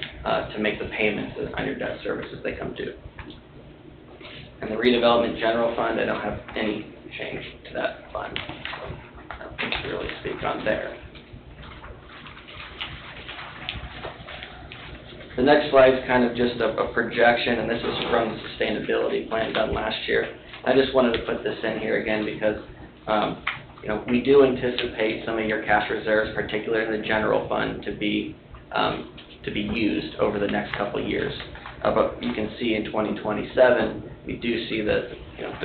S14: to make the payments on your debt service as they come due. And the redevelopment general fund, I don't have any change to that fund. So nothing to really speak on there. The next slide is kind of just a projection, and this is from the sustainability plan done last year. I just wanted to put this in here again because you know, we do anticipate some of your cash reserves, particularly in the general fund, to be used over the next couple of years. But you can see in 2027, we do see the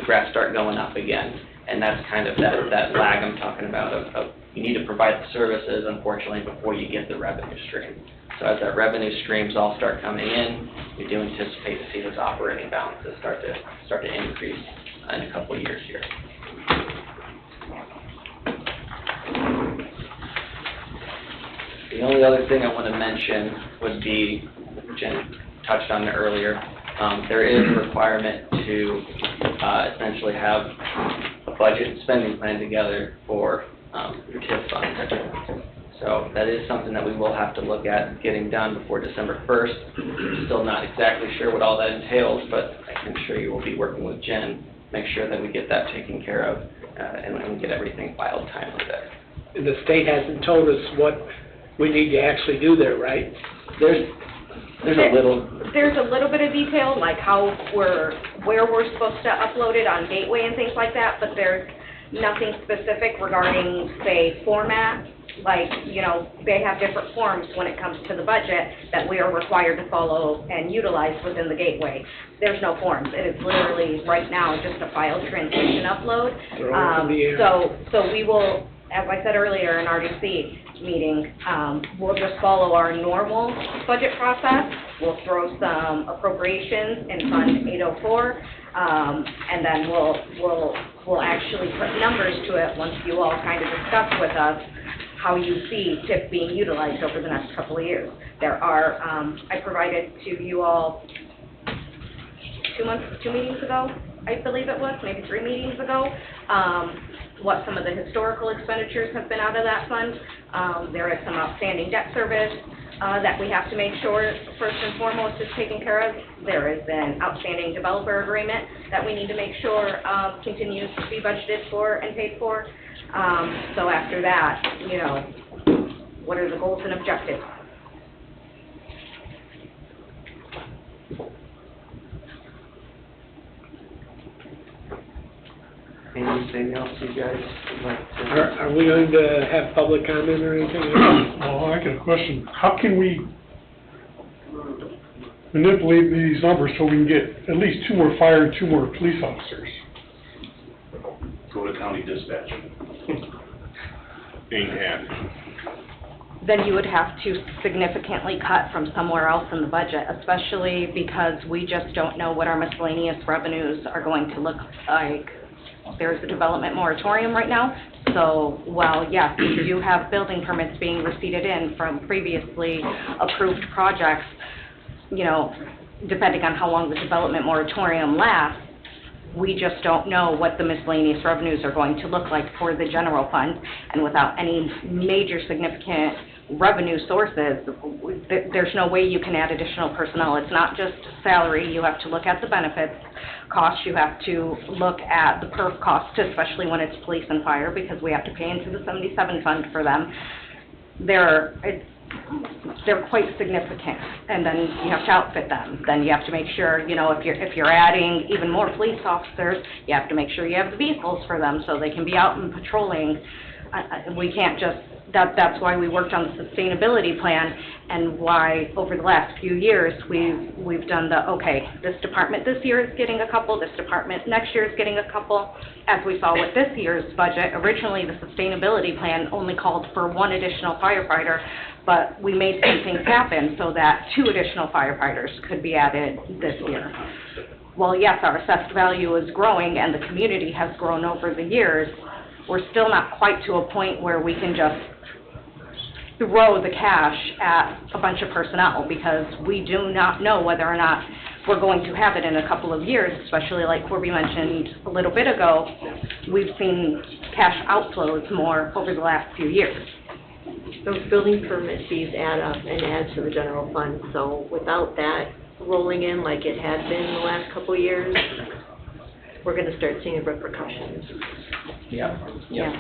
S14: graphs start going up again, and that's kind of that lag I'm talking about of you need to provide the services, unfortunately, before you get the revenue stream. So as that revenue streams all start coming in, we do anticipate to see those operating balances start to increase in a couple of years here. The only other thing I want to mention would be, Jen touched on it earlier, there is a requirement to essentially have a budget and spending plan together for your TIF fund. So that is something that we will have to look at getting done before December 1st. Still not exactly sure what all that entails, but I can assure you we'll be working with Jen, make sure that we get that taken care of and we get everything filed timely there.
S4: And the state hasn't told us what we need to actually do there, right?
S14: There's a little.
S10: There's a little bit of detail, like where we're supposed to upload it on Gateway and things like that, but there's nothing specific regarding, say, format. Like, you know, they have different forms when it comes to the budget that we are required to follow and utilize within the gateway. There's no forms. It is literally, right now, just a file transmission upload.
S4: They're all in the air.
S10: So we will, as I said earlier in RDC meeting, we'll just follow our normal budget process. We'll throw some appropriations in Fund 804, and then we'll actually put numbers to it once you all kind of discuss with us how you see TIP being utilized over the next couple of years. There are, I provided to you all 2 meetings ago, I believe it was, maybe 3 meetings ago, what some of the historical expenditures have been out of that fund. There is some outstanding debt service that we have to make sure, first and foremost, is taken care of. There is an outstanding developer agreement that we need to make sure continues to be budgeted for and paid for. So after that, you know, what are the goals and objectives?
S14: Anything else you guys would like to?
S4: Are we going to have public comment or anything?
S17: Well, I got a question. How can we manipulate these numbers so we can get at least 2 more fire and 2 more police officers?
S6: Go to county dispatch.
S15: Ain't happening.
S10: Then you would have to significantly cut from somewhere else in the budget, especially because we just don't know what our miscellaneous revenues are going to look like. There's a development moratorium right now, so while, yes, you do have building permits being receipted in from previously approved projects, you know, depending on how long the development moratorium lasts, we just don't know what the miscellaneous revenues are going to look like for the general fund, and without any major significant revenue sources, there's no way you can add additional personnel. It's not just salary. You have to look at the benefits costs. You have to look at the perf costs, especially when it's police and fire, because we have to pay into the 77 fund for them. They're quite significant, and then you have to outfit them. Then you have to make sure, you know, if you're adding even more police officers, you have to make sure you have the vehicles for them so they can be out and patrolling. We can't just, that's why we worked on the sustainability plan, and why over the last few years we've done okay, this department this year is getting a couple, this department next year is getting a couple. As we saw with this year's budget, originally the sustainability plan only called for 1 additional firefighter, but we made some things happen so that 2 additional firefighters could be added this year. While yes, our assessed value is growing and the community has grown over the years, we're still not quite to a point where we can just throw the cash at a bunch of personnel, because we do not know whether or not we're going to have it in a couple of years, especially like Corby mentioned a little bit ago. We've seen cash outflows more over the last few years.
S5: Those building permit fees add up and add to the general fund, so without that rolling in like it had been the last couple of years, we're going to start seeing repercussions.
S10: Yeah,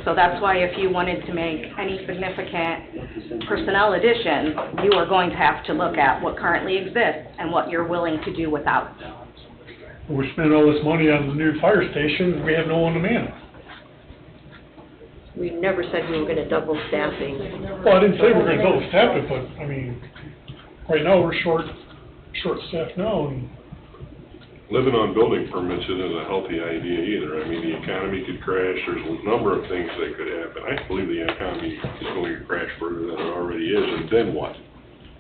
S10: so that's why if you wanted to make any significant personnel addition, you are going to have to look at what currently exists and what you're willing to do without.
S17: We're spending all this money on the new fire station, we have no one to man it.
S5: We never said we were going to double staffing.
S17: Well, I didn't say we're gonna double staff it, but, I mean, right now, we're short-staffed now, and
S15: Living on building permits isn't a healthy idea either. I mean, the economy could crash, there's a number of things that could happen. I believe the economy is going to crash further than it already is, and then what?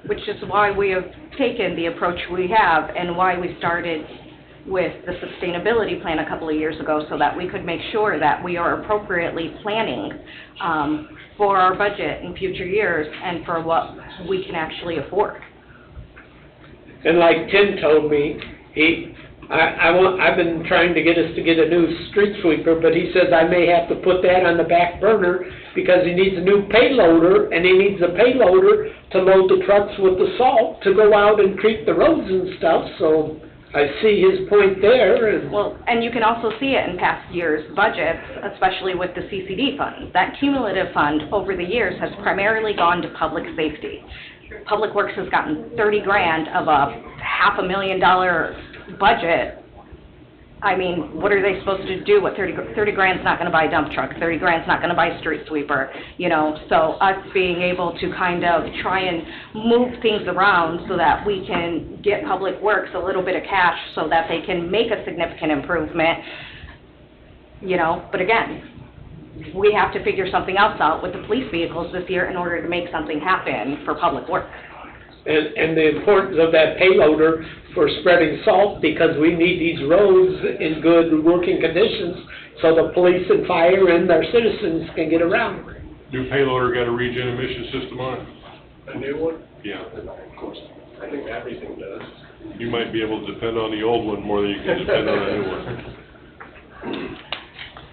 S10: Which is why we have taken the approach we have, and why we started with the sustainability plan a couple of years ago, so that we could make sure that we are appropriately planning for our budget in future years and for what we can actually afford.
S4: And like Tim told me, I've been trying to get us to get a new street sweeper, but he says I may have to put that on the back burner because he needs a new payloader, and he needs a payloader to load the trucks with the salt to go out and treat the roads and stuff, so I see his point there.
S10: Well, and you can also see it in past years' budgets, especially with the CCD fund. That cumulative fund over the years has primarily gone to public safety. Public Works has gotten $30,000 of a $500,000 budget I mean, what are they supposed to do? What, 30 grand's not gonna buy a dump truck, 30 grand's not gonna buy a street sweeper, you know? So us being able to kind of try and move things around so that we can get Public Works a little bit of cash so that they can make a significant improvement, you know? But again, we have to figure something else out with the police vehicles this year in order to make something happen for Public Works.
S4: And the importance of that payloader for spreading salt, because we need these roads in good working conditions so the police and fire and our citizens can get around.
S15: New payloader got a regen emission system on it?
S2: A new one?
S15: Yeah.
S2: Of course. I think everything does.
S15: You might be able to depend on the old one more than you can depend on the new one.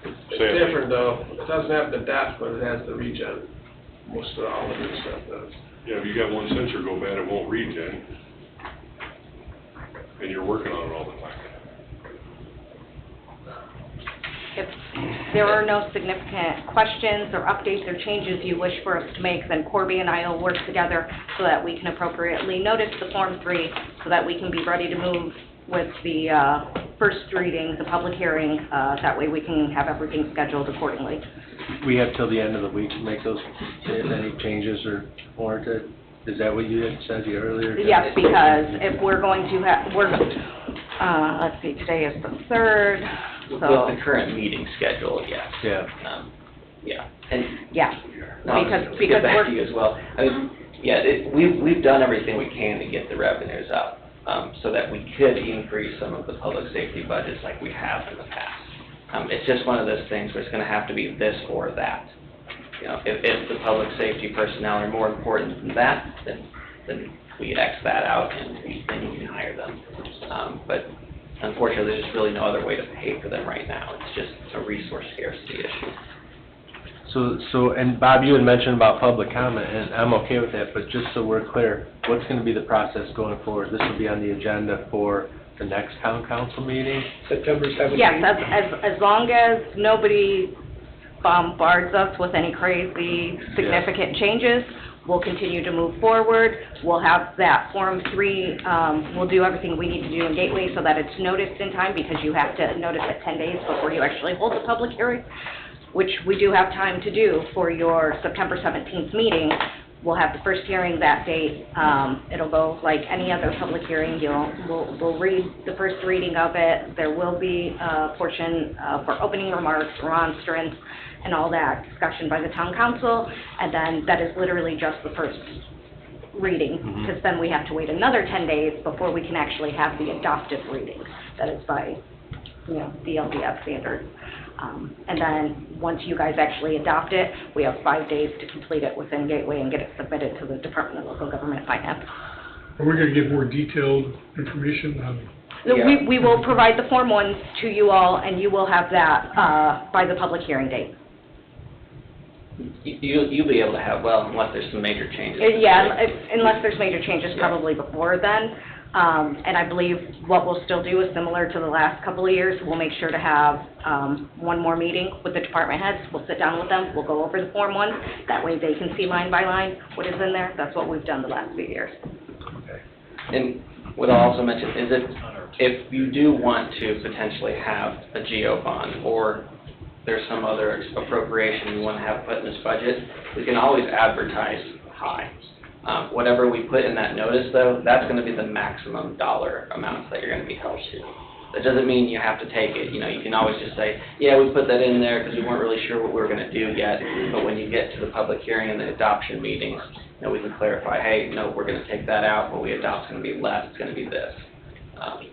S2: It's different though. It doesn't have the depth, but it has the regen. Most of all the new stuff does.
S15: Yeah, if you got one sensor go bad, it won't regen. And you're working on it all the time.
S10: If there are no significant questions or updates or changes you wish for us to make, then Corby and I will work together so that we can appropriately notice the Form 3, so that we can be ready to move with the first reading, the public hearing. That way we can have everything scheduled accordingly.
S11: We have till the end of the week to make those, if any changes are warranted. Is that what you had said earlier?
S10: Yes, because if we're going to have, let's see, today is the 3rd, so.
S14: With the current meeting schedule, yes.
S11: Yeah.
S14: Yeah. And
S10: yeah,
S14: no,
S10: because
S14: get back
S10: we're.
S14: to you as well. I mean, yeah, we've done everything we can to get the revenues up, so that we could increase some of the public safety budgets like we have in the past. It's just one of those things where it's gonna have to be this or that. You know, if the public safety personnel are more important than that, then we X that out and then you can hire them. But unfortunately, there's just really no other way to pay for them right now. It's just a resource scarcity issue.
S11: So, and Bob, you had mentioned about public comment, and I'm okay with that, but just so we're clear, what's gonna be the process going forward? This will be on the agenda for the next town council meeting?
S4: September 17th?
S10: Yes, as long as nobody bombards us with any crazy significant changes, we'll continue to move forward. We'll have that Form 3, we'll do everything we need to do in Gateway so that it's noticed in time, because you have to notice it 10 days before you actually hold the public hearing, which we do have time to do for your September 17th meeting. We'll have the first hearing that date. It'll go like any other public hearing. We'll read the first reading of it. There will be a portion for opening remarks, remonstrance, and all that discussion by the town council. And then that is literally just the first reading, because then we have to wait another 10 days before we can actually have the adopted reading. That is by, you know, the LDF standards. And then, once you guys actually adopt it, we have 5 days to complete it within Gateway and get it submitted to the Department of Local Government Finance.
S17: Are we gonna get more detailed information on?
S14: Yeah.
S10: We will provide the Form 1s to you all, and you will have that by the public hearing date.
S14: You'll be able to have, well, unless there's some major changes.
S10: Yeah, unless there's major changes, probably before then. And I believe what we'll still do is similar to the last couple of years. We'll make sure to have one more meeting with the department heads. We'll sit down with them. We'll go over the Form 1. That way they can see line by line what is in there. That's what we've done the last few years.
S14: And what I'll also mention is if you do want to potentially have a GO bond, or there's some other appropriation you want to have put in this budget, we can always advertise high. Whatever we put in that notice, though, that's going to be the maximum dollar amounts that you're going to be held to. That doesn't mean you have to take it. You know, you can always just say, yeah, we put that in there because we weren't really sure what we were going to do yet. But when you get to the public hearing and the adoption meetings, you know, we can clarify, hey, no, we're going to take that out. What we adopt is going to be less. It's going to be this.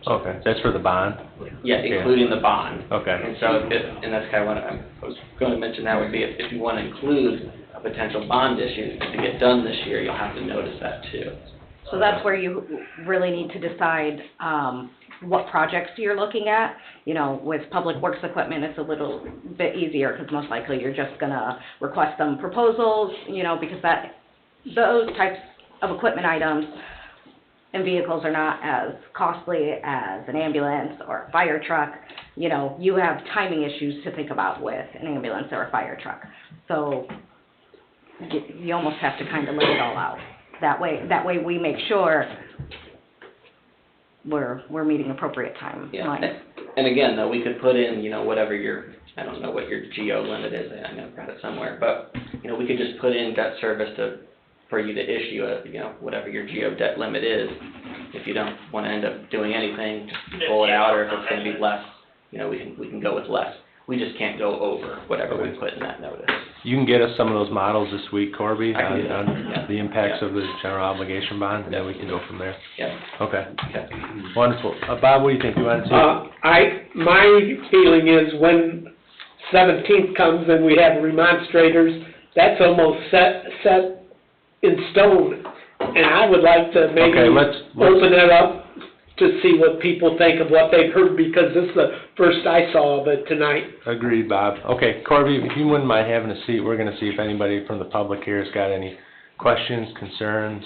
S11: Okay, that's for the bond?
S14: Yeah, including the bond.
S11: Okay.
S14: And so, and that's kind of what I was going to mention, that would be if you want to include a potential bond issue to get done this year, you'll have to notice that too.
S10: So that's where you really need to decide what projects you're looking at. You know, with public works equipment, it's a little bit easier because most likely you're just going to request some proposals, you know, because those types of equipment items and vehicles are not as costly as an ambulance or a fire truck. You know, you have timing issues to think about with an ambulance or a fire truck. So you almost have to kind of lay it all out. That way we make sure we're meeting appropriate timelines.
S14: Yeah. And again, though, we could put in, you know, whatever your, I don't know what your geo limit is, I know I've got it somewhere, but, you know, we could just put in debt service for you to issue a, you know, whatever your geo debt limit is. If you don't want to end up doing anything, just pull it out, or if it's going to be less, you know, we can go with less. We just can't go over whatever we put in that notice.
S11: You can get us some of those models this week, Corby,
S14: I can do that,
S11: on
S14: yeah.
S11: the impacts
S14: Yeah.
S11: of the general obligation bond, and then we can go from there.
S14: Yeah.
S11: Okay,
S14: Okay.
S11: wonderful. Bob, what do you think? You want to see?
S4: My feeling is when 17th comes and we have remonstrators, that's almost set in stone. And I would like to maybe
S11: Okay, let's-
S4: open it up to see what people think of what they've heard, because this is the first I saw of it tonight.
S11: Agreed, Bob. Okay, Corby, if you wouldn't mind having a seat, we're gonna see if anybody from the public here has got any questions, concerns,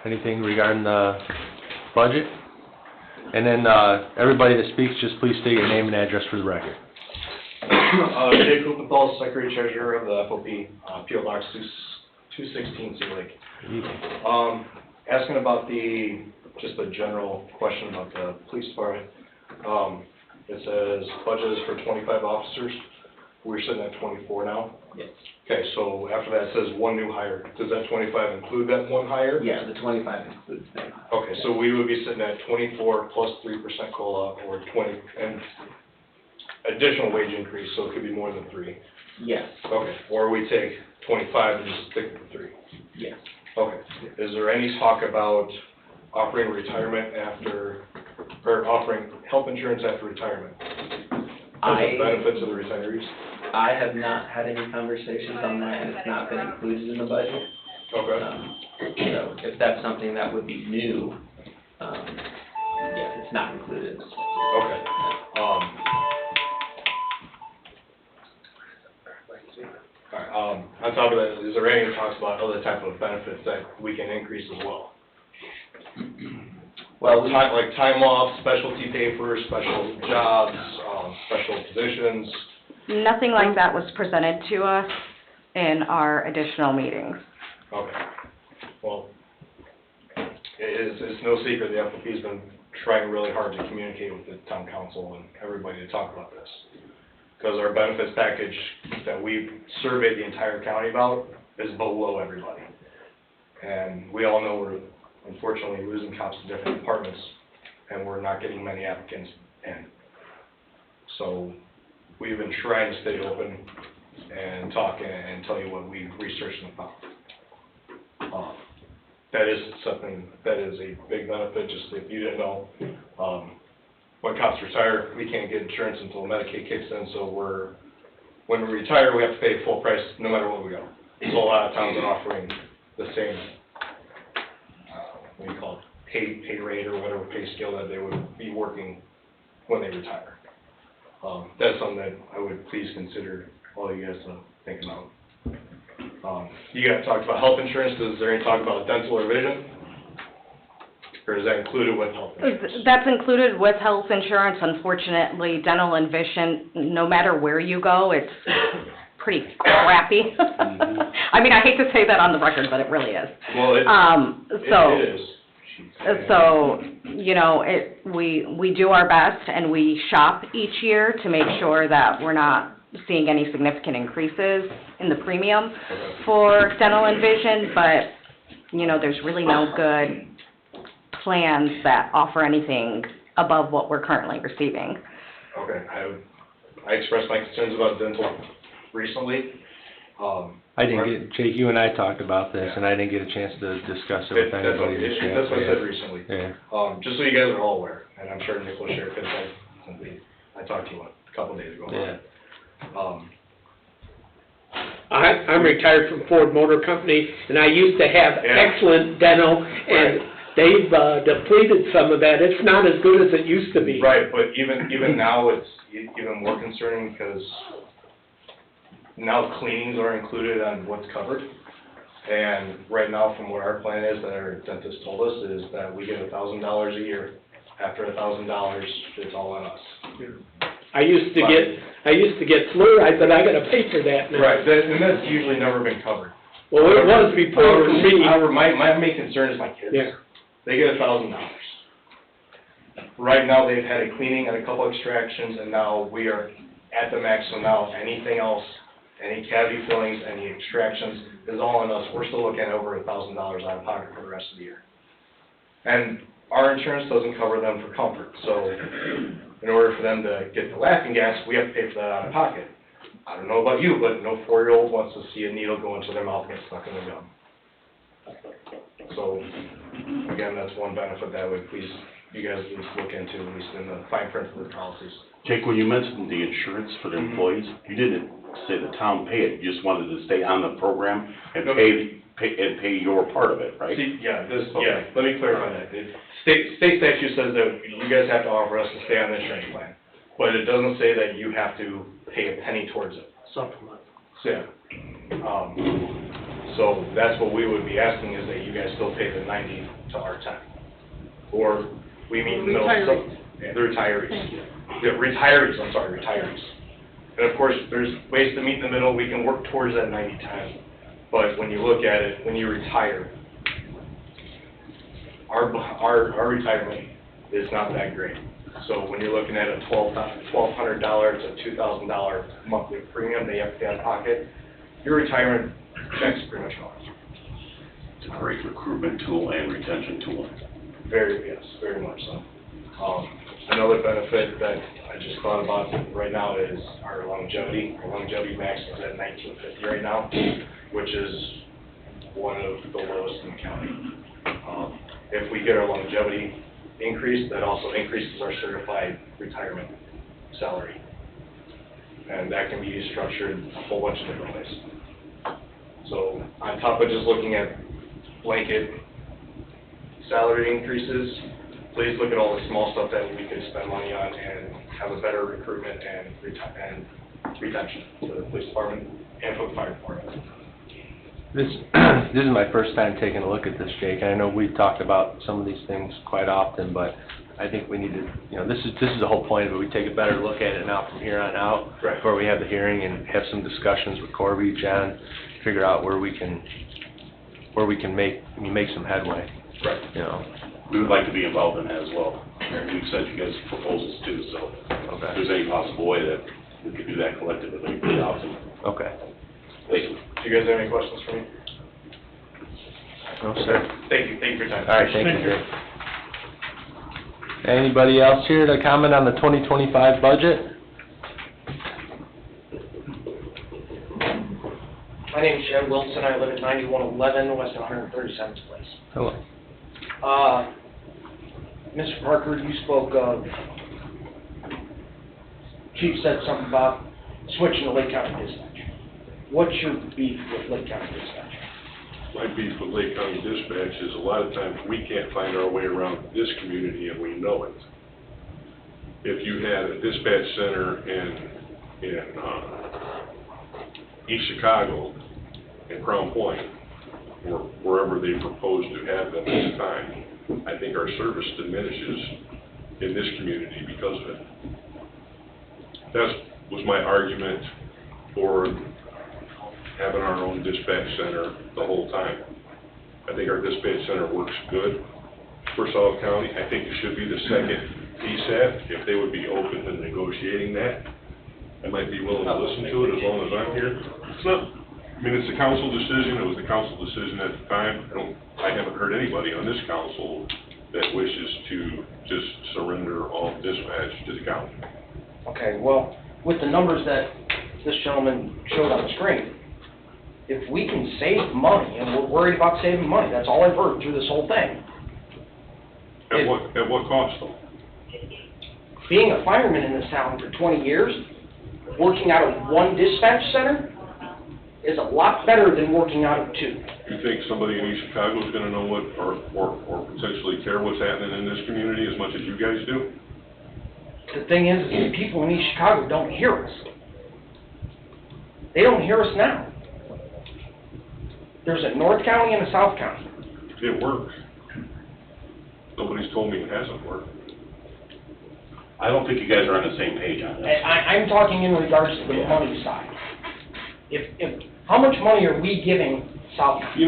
S11: anything regarding the budget. And then, everybody that speaks, just please state your name and address for the record.
S18: Jay Kupenthal, Secretary Treasurer of the FOP, P.O. Box 216 Sea Lake. Asking about just the general question about the police department. It says budget is for 25 officers. We're sitting at 24 now.
S14: Yes.
S18: Okay, so after that it says one new hire. Does that 25 include that one hire?
S14: Yeah, the 25 includes that.
S18: Okay, so we would be sitting at 24 plus 3% COLA, or 20, and additional wage increase, so it could be more than 3.
S14: Yes.
S18: Okay, or we take 25 and just stick with 3.
S14: Yes.
S18: Okay, is there any talk about offering retirement after, or offering health insurance after retirement? As a benefit to the retirees?
S14: I have not had any conversations on that, and it's not been included in the budget.
S18: Okay.
S14: So if that's something that would be new, yes, it's not included.
S18: Okay. Alright, on top of that, is there any talks about other type of benefits that we can increase as well?
S14: Well,
S18: like time off, specialty papers, special jobs, special positions.
S10: Nothing like that was presented to us in our additional meetings.
S18: Okay. Well, it's no secret, the FOP's been trying really hard to communicate with the town council and everybody to talk about this. Because our benefits package that we've surveyed the entire county about is below everybody. And we all know we're unfortunately losing cops to different departments, and we're not getting many applicants in. So we've been trying to stay open and talk and tell you what we've researched and found. That is something that is a big benefit, just if you didn't know. When cops retire, we can't get insurance until Medicaid kicks in, so when we retire, we have to pay full price no matter where we go. So a lot of towns are offering the same, what do you call it, pay rate or whatever pay scale that they would be working when they retire. That's something that I would please consider all you guys to think about. You guys talked about health insurance. Is there any talk about dental or vision? Or is that included with health insurance?
S10: That's included with health insurance. Unfortunately, dental and vision, no matter where you go, it's pretty crappy. I mean, I hate to say that on the record, but it really is.
S18: Well, it is.
S10: So, you know, we do our best, and we shop each year to make sure that we're not seeing any significant increases in the premium for dental and vision, but, you know, there's really no good plans that offer anything above what we're currently receiving.
S18: Okay, I expressed my concerns about dental recently.
S11: I didn't get, Jake, you and I talked about this, and I didn't get a chance to discuss it with anybody this year.
S18: That's what I said recently.
S11: Yeah.
S18: Just so you guys are all aware, and I'm sure Nick will share, because I talked to you a couple days ago.
S11: Yeah.
S4: I'm retired from Ford Motor Company, and I used to have excellent dental, and they've depleted some of that. It's not as good as it used to be.
S18: Right, but even now, it's even more concerning, because now cleanings are included on what's covered. And right now, from what our plan is, that our dentist told us, is that we get $1,000 a year. After $1,000, it's all on us.
S4: I used to get fluoride, but I gotta pay for that now.
S18: Right, and that's usually never been covered.
S4: Well, it was before for me.
S18: However, my main concern is my kids.
S4: Yeah.
S18: They get $1,000. Right now, they've had a cleaning and a couple extractions, and now we are at the max, so now anything else, any cavity fillings, any extractions, is all on us. We're still looking at over $1,000 out of pocket for the rest of the year. And our insurance doesn't cover them for comfort, so in order for them to get the laughing gas, we have to pay for that out of pocket. I don't know about you, but no 4-year-old wants to see a needle go into their mouth and get stuck in the gum. So, again, that's one benefit that would please you guys at least look into, at least in the fine print of the policies.
S6: Jake, when you mentioned the insurance for the employees, you didn't say the town pay it, you just wanted to stay on the program and pay your part of it, right?
S18: See, yeah, let me clarify that. State statute says that you guys have to offer us to stay on the insurance plan, but it doesn't say that you have to pay a penny towards it.
S4: Supplement.
S18: So, yeah. So that's what we would be asking, is that you guys still pay the 90 to our 10. Or we meet in the middle of the retirees. Yeah, retirees, I'm sorry, retirees. And of course, there's ways to meet in the middle, we can work towards that 90-10. But when you look at it, when you retire, our retirement is not that great. So when you're looking at a $1,200 to $2,000 monthly premium that you have to pay out of pocket, your retirement check's pretty much gone.
S6: It's a great recruitment tool and retention tool.
S18: Yes, very much so. Another benefit that I just thought about right now is our longevity. Our longevity max is at $1,950 right now, which is one of the lowest in the county. If we get our longevity increased, that also increases our certified retirement salary. And that can be structured a whole bunch of different ways. So on top of just looking at blanket salary increases, please look at all the small stuff that we could spend money on and have a better recruitment and retention for the police department and for the fire department.
S11: This is my first time taking a look at this, Jake. I know we've talked about some of these things quite often, but I think we need to, this is the whole point of it. We take a better look at it now from here on out,
S18: right,
S11: before we have the hearing, and have some discussions with Corby, John, figure out where we can make some headway.
S18: Right.
S6: We would like to be involved in that as well. We've sent you guys proposals too, so if there's any possible way that we could do that collectively, that'd be awesome.
S11: Okay.
S18: Thank you. Do you guys have any questions for me?
S11: No, sir.
S18: Thank you for your time.
S11: All right, thank you, Jake. Anybody else here to comment on the 2025 budget?
S19: My name's Jed Wilson. I live at 9111 West 137th Place.
S11: Hello.
S19: Mr. Parker, you spoke of, Chief said something about switching to Lake County Dispatch. What's your beef with Lake County Dispatch?
S15: My beef with Lake County Dispatch is a lot of times we can't find our way around this community and we know it. If you had a dispatch center in East Chicago, in Crown Point, or wherever they propose to have them this time, I think our service diminishes in this community because of it. That was my argument for having our own dispatch center the whole time. I think our dispatch center works good for South County. I think it should be the second PSAT. If they would be open to negotiating that, I might be willing to listen to it as long as I'm here. It's a council decision. It was the council decision at the time. I haven't heard anybody on this council that wishes to just surrender all dispatch to the county.
S19: Okay, well, with the numbers that this gentleman showed on the screen, if we can save money, and we're worried about saving money, that's all I've heard through this whole thing.
S15: At what cost, though?
S19: Being a fireman in this town for 20 years, working out of one dispatch center is a lot better than working out of two.
S15: You think somebody in East Chicago is going to know what, or potentially care what's happening in this community as much as you guys do?
S19: The thing is the people in East Chicago don't hear us. They don't hear us now. There's a North County and a South County.
S15: It works. Nobody's told me it hasn't worked.
S6: I don't think you guys are on the same page on this.
S19: I'm talking in regards to the money side. If how much money are we giving South County?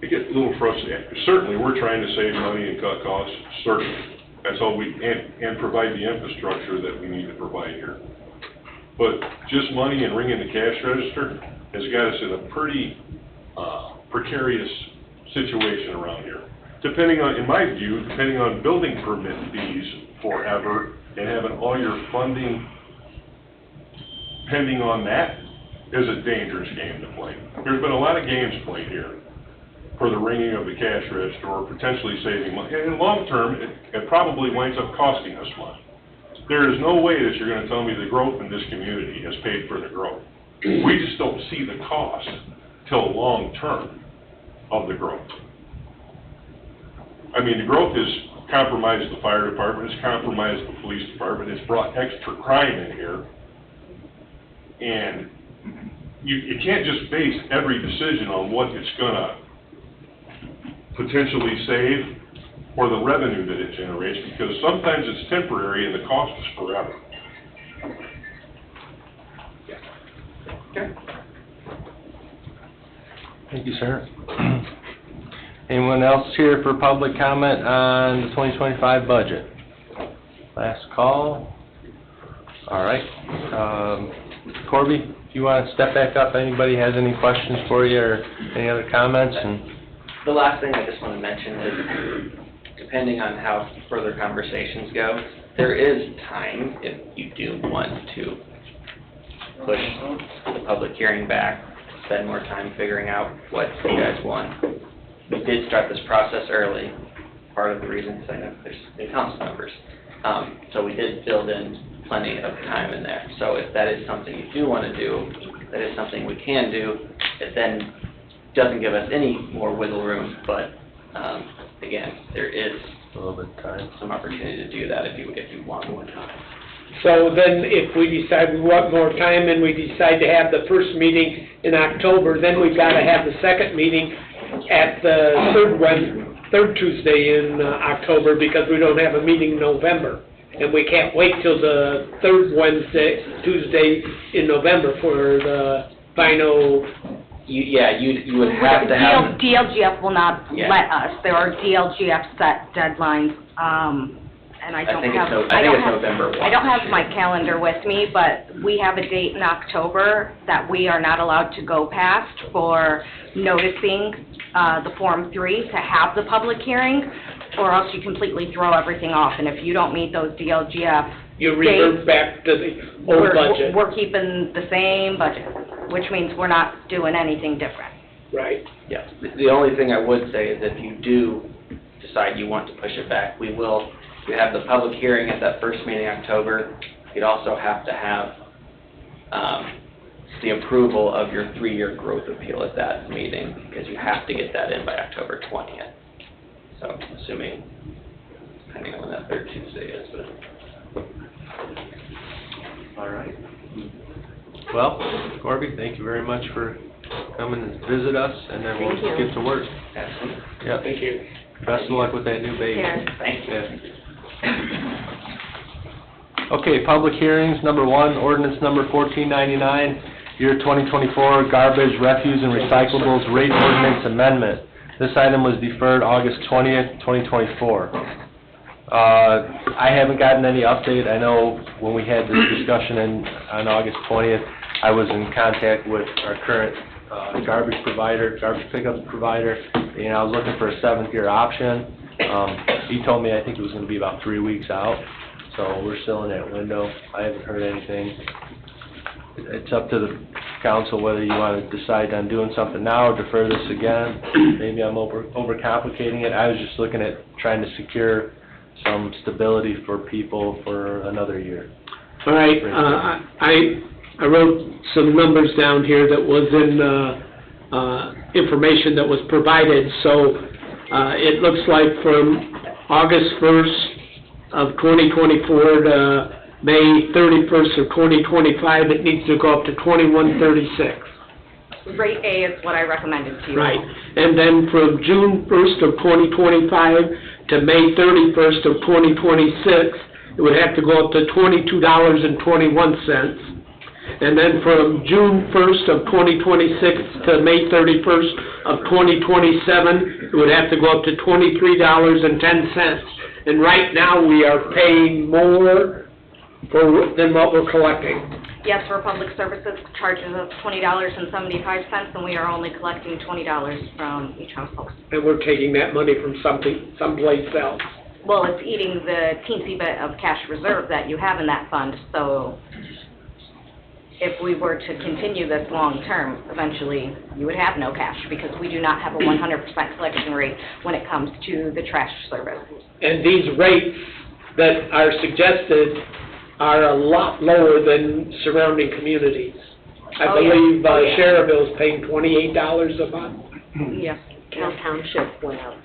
S15: I get a little frustrated. Certainly, we're trying to save money and cut costs, certainly. That's all and provide the infrastructure that we need to provide here. But just money and ringing the cash register has got us in a pretty precarious situation around here. Depending on, in my view, depending on building permit fees forever and having all your funding pending on that is a dangerous game to play. There's been a lot of games played here for the ringing of the cash register or potentially saving money. And in long term, it probably winds up costing us money. There is no way that you're going to tell me the growth in this community has paid for the growth. We just don't see the cost till long term of the growth. I mean, the growth has compromised the fire department, it's compromised the police department, it's brought extra crime in here. And you can't just base every decision on what it's gonna potentially save or the revenue that it generates, because sometimes it's temporary and the cost is forever.
S14: Okay.
S11: Thank you, sir. Anyone else here for public comment on the 2025 budget? Last call. All right. Corby, if you want to step back up, anybody has any questions for you or any other comments? And
S14: the last thing I just want to mention is, depending on how further conversations go, there is time if you do want to push the public hearing back, spend more time figuring out what you guys want. We did start this process early, part of the reason is I know there's new council members. So we did build in plenty of time in there. So if that is something you do want to do, that is something we can do. It then doesn't give us any more wiggle room, but again, there is
S11: a little bit of time,
S14: some opportunity to do that if you want more time.
S4: So then if we decide we want more time and we decide to have the first meeting in October, then we've got to have the second meeting at the third Tuesday in October, because we don't have a meeting in November. And we can't wait till the third Tuesday in November for the final.
S14: You would have to have.
S10: DLGF will not
S14: Yeah.
S10: let us. There are DLGF set deadlines, and I don't
S14: think
S10: have.
S14: it's November 1.
S10: I don't have my calendar with me, but we have a date in October that we are not allowed to go past for noticing the Form 3 to have the public hearing, or else you completely throw everything off. And if you don't meet those DLGF
S4: You revert
S10: dates,
S4: back to the old budget.
S10: we're keeping the same budget, which means we're not doing anything different.
S4: Right.
S14: Yeah. The only thing I would say is if you do decide you want to push it back, we have the public hearing at that first meeting in October. You'd also have to have the approval of your 3-year growth appeal at that meeting, because you have to get that in by October 20th. So assuming, depending on when that third Tuesday is, but.
S11: all right. Well, Corby, thank you very much for coming to visit us, and then we'll
S10: Thank you.
S11: get to work.
S14: Absolutely.
S11: Yep.
S4: Thank you.
S11: Best of luck with that new baby.
S10: Yeah.
S14: Thank you.
S11: Yeah. Okay, public hearings, number 1, ordinance number 1499, year 2024 garbage, refuse, and recyclables rate ordinance amendment. This item was deferred August 20th, 2024. I haven't gotten any update. I know when we had this discussion on August 20th, I was in contact with our current garbage pickup provider, and I was looking for a 7th-year option. He told me I think it was going to be about 3 weeks out, so we're still in that window. I haven't heard anything. It's up to the council whether you want to decide on doing something now or defer this again. Maybe I'm overcomplicating it. I was just looking at trying to secure some stability for people for another year.
S4: All right, I wrote some numbers down here that was in information that was provided. So it looks like from August 1st of 2024 to May 31st of 2025, it needs to go up to 2136.
S10: Rate A is what I recommended to you.
S4: Right, and then from June 1st of 2025 to May 31st of 2026, it would have to go up to $22.21. And then from June 1st of 2026 to May 31st of 2027, it would have to go up to $23.10. And right now, we are paying more than what we're collecting.
S10: Yes, for public services, charges us $20.75, and we are only collecting $20 from each household.
S4: And we're taking that money from someplace else.
S10: Well, it's eating the teensy bit of cash reserve that you have in that fund, so if we were to continue this long-term, eventually you would have no cash, because we do not have a 100% collection rate when it comes to the trash service.
S4: And these rates that are suggested are a lot lower than surrounding communities. I believe Cherville's paying $28 a month.
S10: Yes.
S3: Cal Township went up,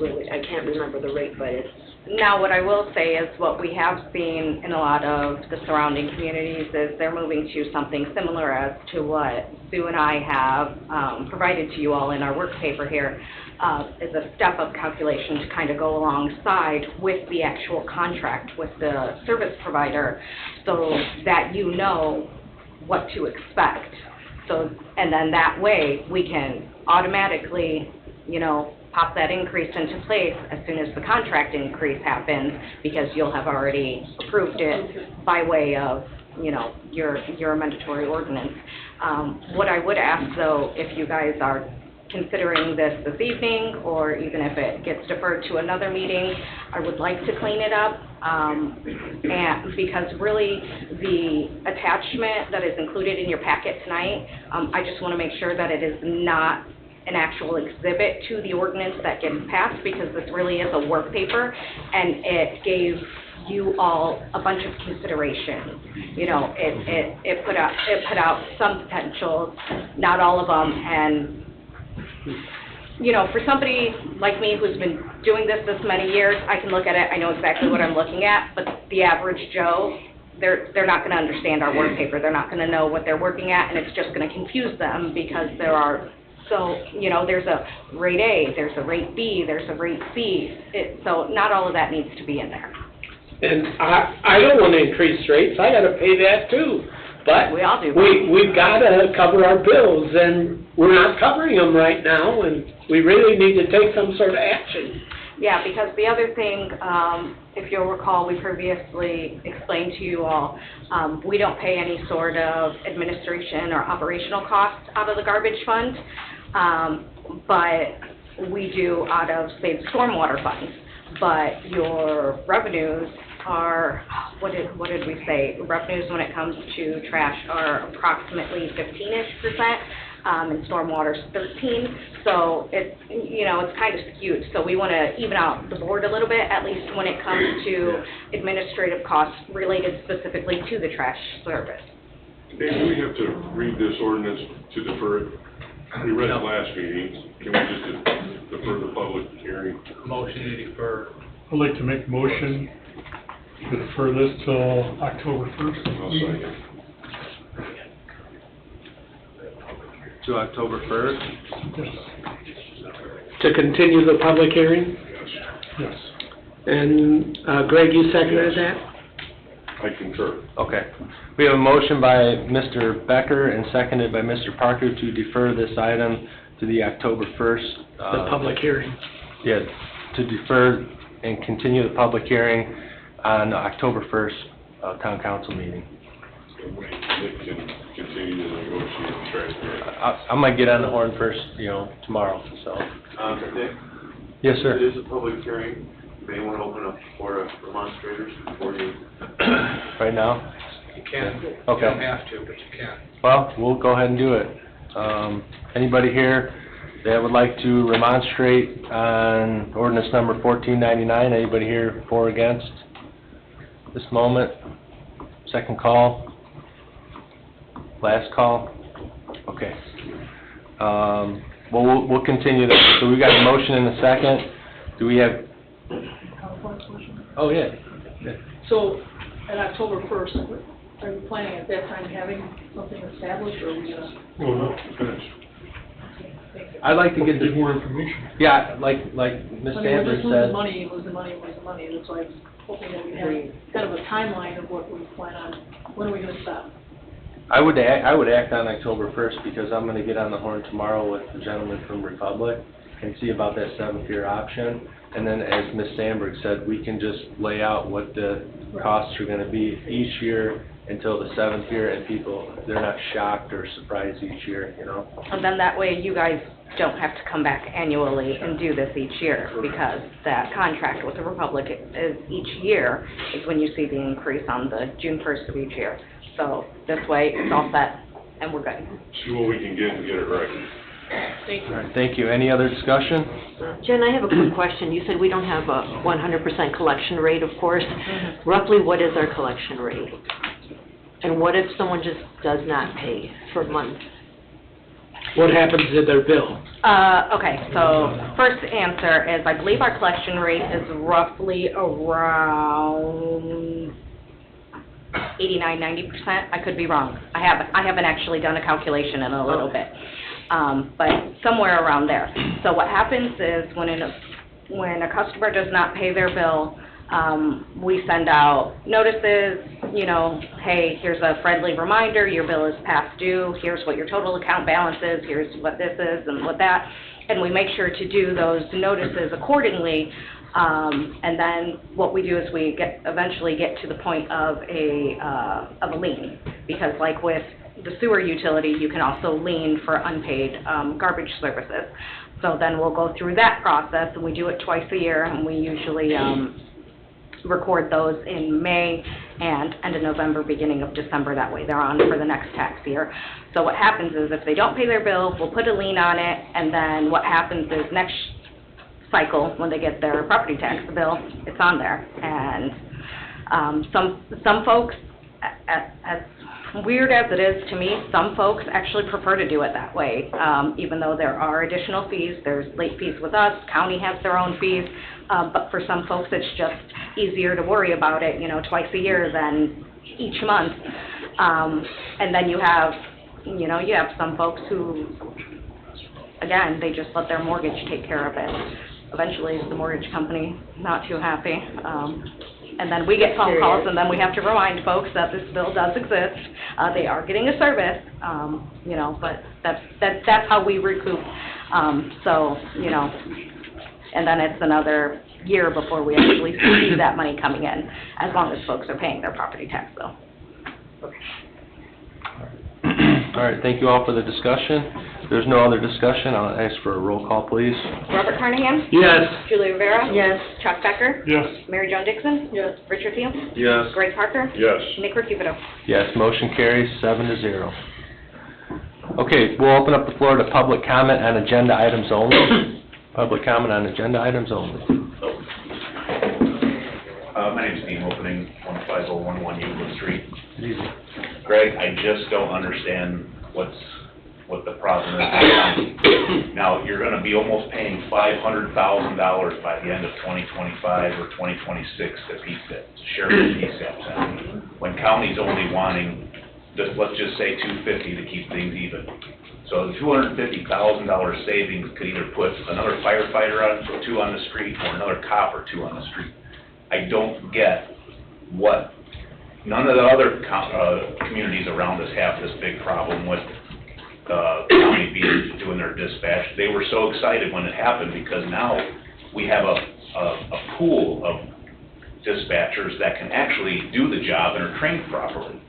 S3: really, I can't remember the rate, but it's...
S10: Now, what I will say is what we have seen in a lot of the surrounding communities is they're moving to something similar as to what Sue and I have provided to you all in our work paper here, is a step-up calculation to kind of go alongside with the actual contract with the service provider so that you know what to expect. So, and then that way we can automatically, you know, pop that increase into place as soon as the contract increase happens, because you'll have already approved it by way of, you know, your mandatory ordinance. What I would ask, though, if you guys are considering this evening, or even if it gets deferred to another meeting, I would like to clean it up, and because really the attachment that is included in your packet tonight, I just want to make sure that it is not an actual exhibit to the ordinance that gets passed, because this really is a work paper, and it gave you all a bunch of consideration. You know, it put out some potentials, not all of them, and you know, for somebody like me who's been doing this many years, I can look at it, I know exactly what I'm looking at, but the average Joe, they're not going to understand our work paper. They're not going to know what they're working at, and it's just going to confuse them, because there are, so, you know, there's a rate A, there's a rate B, there's a rate C, so not all of that needs to be in there.
S4: And I don't want to increase rates, I got to pay that too. But
S10: we all do.
S4: We've got to cover our bills, and we're not covering them right now, and we really need to take some sort of action.
S10: Yeah, because the other thing, if you'll recall, we previously explained to you all, we don't pay any sort of administration or operational costs out of the garbage fund, but we do out of, say, the stormwater funds. But your revenues are, what did we say? Revenues when it comes to trash are approximately 15-ish%. And stormwater's 13, so it's, you know, it's kind of skewed. So we want to even out the board a little bit, at least when it comes to administrative costs related specifically to the trash service.
S15: Dave, do we have to read this ordinance to defer it? We read it last meeting. Can we just defer the public hearing?
S9: Motion to defer.
S17: I'd like to make a motion to defer this till October 1st.
S15: I'll second.
S11: To October 1st?
S17: Yes.
S4: To continue the public hearing?
S17: Yes.
S4: And Greg, you seconded that?
S15: I concur.
S11: Okay. We have a motion by Mr. Becker and seconded by Mr. Parker to defer this item to the October 1st.
S4: The public hearing.
S11: Yeah, to defer and continue the public hearing on October 1st town council meeting.
S15: Nick can continue to negotiate and try to...
S11: I might get on the horn first, you know, tomorrow, so.
S20: Nick?
S11: Yes, sir.
S20: It is a public hearing. You may want to open up for demonstrators before you...
S11: Right now?
S9: You can.
S11: Okay.
S9: You don't have to, but you can.
S11: Well, we'll go ahead and do it. Anybody here that would like to remonstrate on ordinance number 1499? Anybody here for or against this moment? Second call? Last call? Okay. Well, we'll continue that. So we got a motion and a second. Do we have? Oh, yeah.
S16: So, at October 1st, are you planning at that time having something established, or are we gonna?
S15: Well, no, finished.
S11: I'd like to get
S17: more information.
S11: Yeah, like Ms.
S16: I mean,
S11: Sanders
S16: we're just
S11: said.
S16: losing money. That's why I was hoping that we had kind of a timeline of what we plan on, when are we gonna stop?
S11: I would act on October 1st, because I'm gonna get on the horn tomorrow with the gentleman from Republic and see about that 7th-year option. And then, as Ms. Sandberg said, we can just lay out what the costs are gonna be each year until the 7th year, and people, they're not shocked or surprised each year, you know?
S10: And then that way you guys don't have to come back annually and do this each year, because that contract with the Republic is each year is when you see the increase on the June 1st of each year. So this way, it's all set, and we're good.
S15: See what we can get and get it right.
S16: Thank you.
S11: All right, thank you. Any other discussion?
S21: Jen, I have a quick question. You said we don't have a 100% collection rate, of course. Roughly, what is our collection rate? And what if someone just does not pay for months?
S4: What happens to their bill?
S10: Okay, so first answer is, I believe our collection rate is roughly around 89–90%. I could be wrong. I haven't actually done a calculation in a little bit, but somewhere around there. So what happens is when a customer does not pay their bill, we send out notices, you know, hey, here's a friendly reminder, your bill is past due, here's what your total account balance is, here's what this is and what that, and we make sure to do those notices accordingly. And then what we do is we eventually get to the point of a lien, because like with the sewer utility, you can also lien for unpaid garbage services. So then we'll go through that process, and we do it twice a year, and we usually record those in May and end of November, beginning of December. That way they're on for the next tax year. So what happens is, if they don't pay their bill, we'll put a lien on it, and then what happens is next cycle, when they get their property tax bill, it's on there. And some folks, as weird as it is to me, some folks actually prefer to do it that way, even though there are additional fees. There's late fees with us, county has their own fees, but for some folks it's just easier to worry about it, you know, twice a year than each month. And then you have some folks who, again, they just let their mortgage take care of it. Eventually, the mortgage company not too happy. And then we get phone calls, and then we have to remind folks that this bill does exist. They are getting a service, you know, but that's how we recoup. So, you know, and then it's another year before we actually see that money coming in, as long as folks are paying their property tax bill.
S11: All right, thank you all for the discussion. If there's no other discussion, I'll ask for a roll call, please.
S10: Robert Carnahan?
S4: Yes.
S10: Julie Rivera?
S21: Yes.
S10: Chuck Becker?
S17: Yes.
S10: Mary Jo Dixon?
S16: Yes.
S10: Richard Field?
S20: Yes.
S10: Greg Parker?
S15: Yes.
S10: Nick Recupero?
S11: Yes, motion carries 7-0. Okay, we'll open up the floor to public comment on agenda items only. Public comment on agenda items only.
S6: My name's Dean Opening, 15011 Euclid Street.
S11: Easy.
S6: Greg, I just don't understand what the problem is. Now, you're gonna be almost paying $500,000 by the end of 2025 or 2026 to share the PSAP center, when county's only wanting, let's just say $250 to keep things even. So the $250,000 savings could either put another firefighter on, 2 on the street, or another cop or 2 on the street. I don't get what, none of the other communities around us have this big problem with county doing their dispatch. They were so excited when it happened, because now we have a pool of dispatchers that can actually do the job and are trained properly.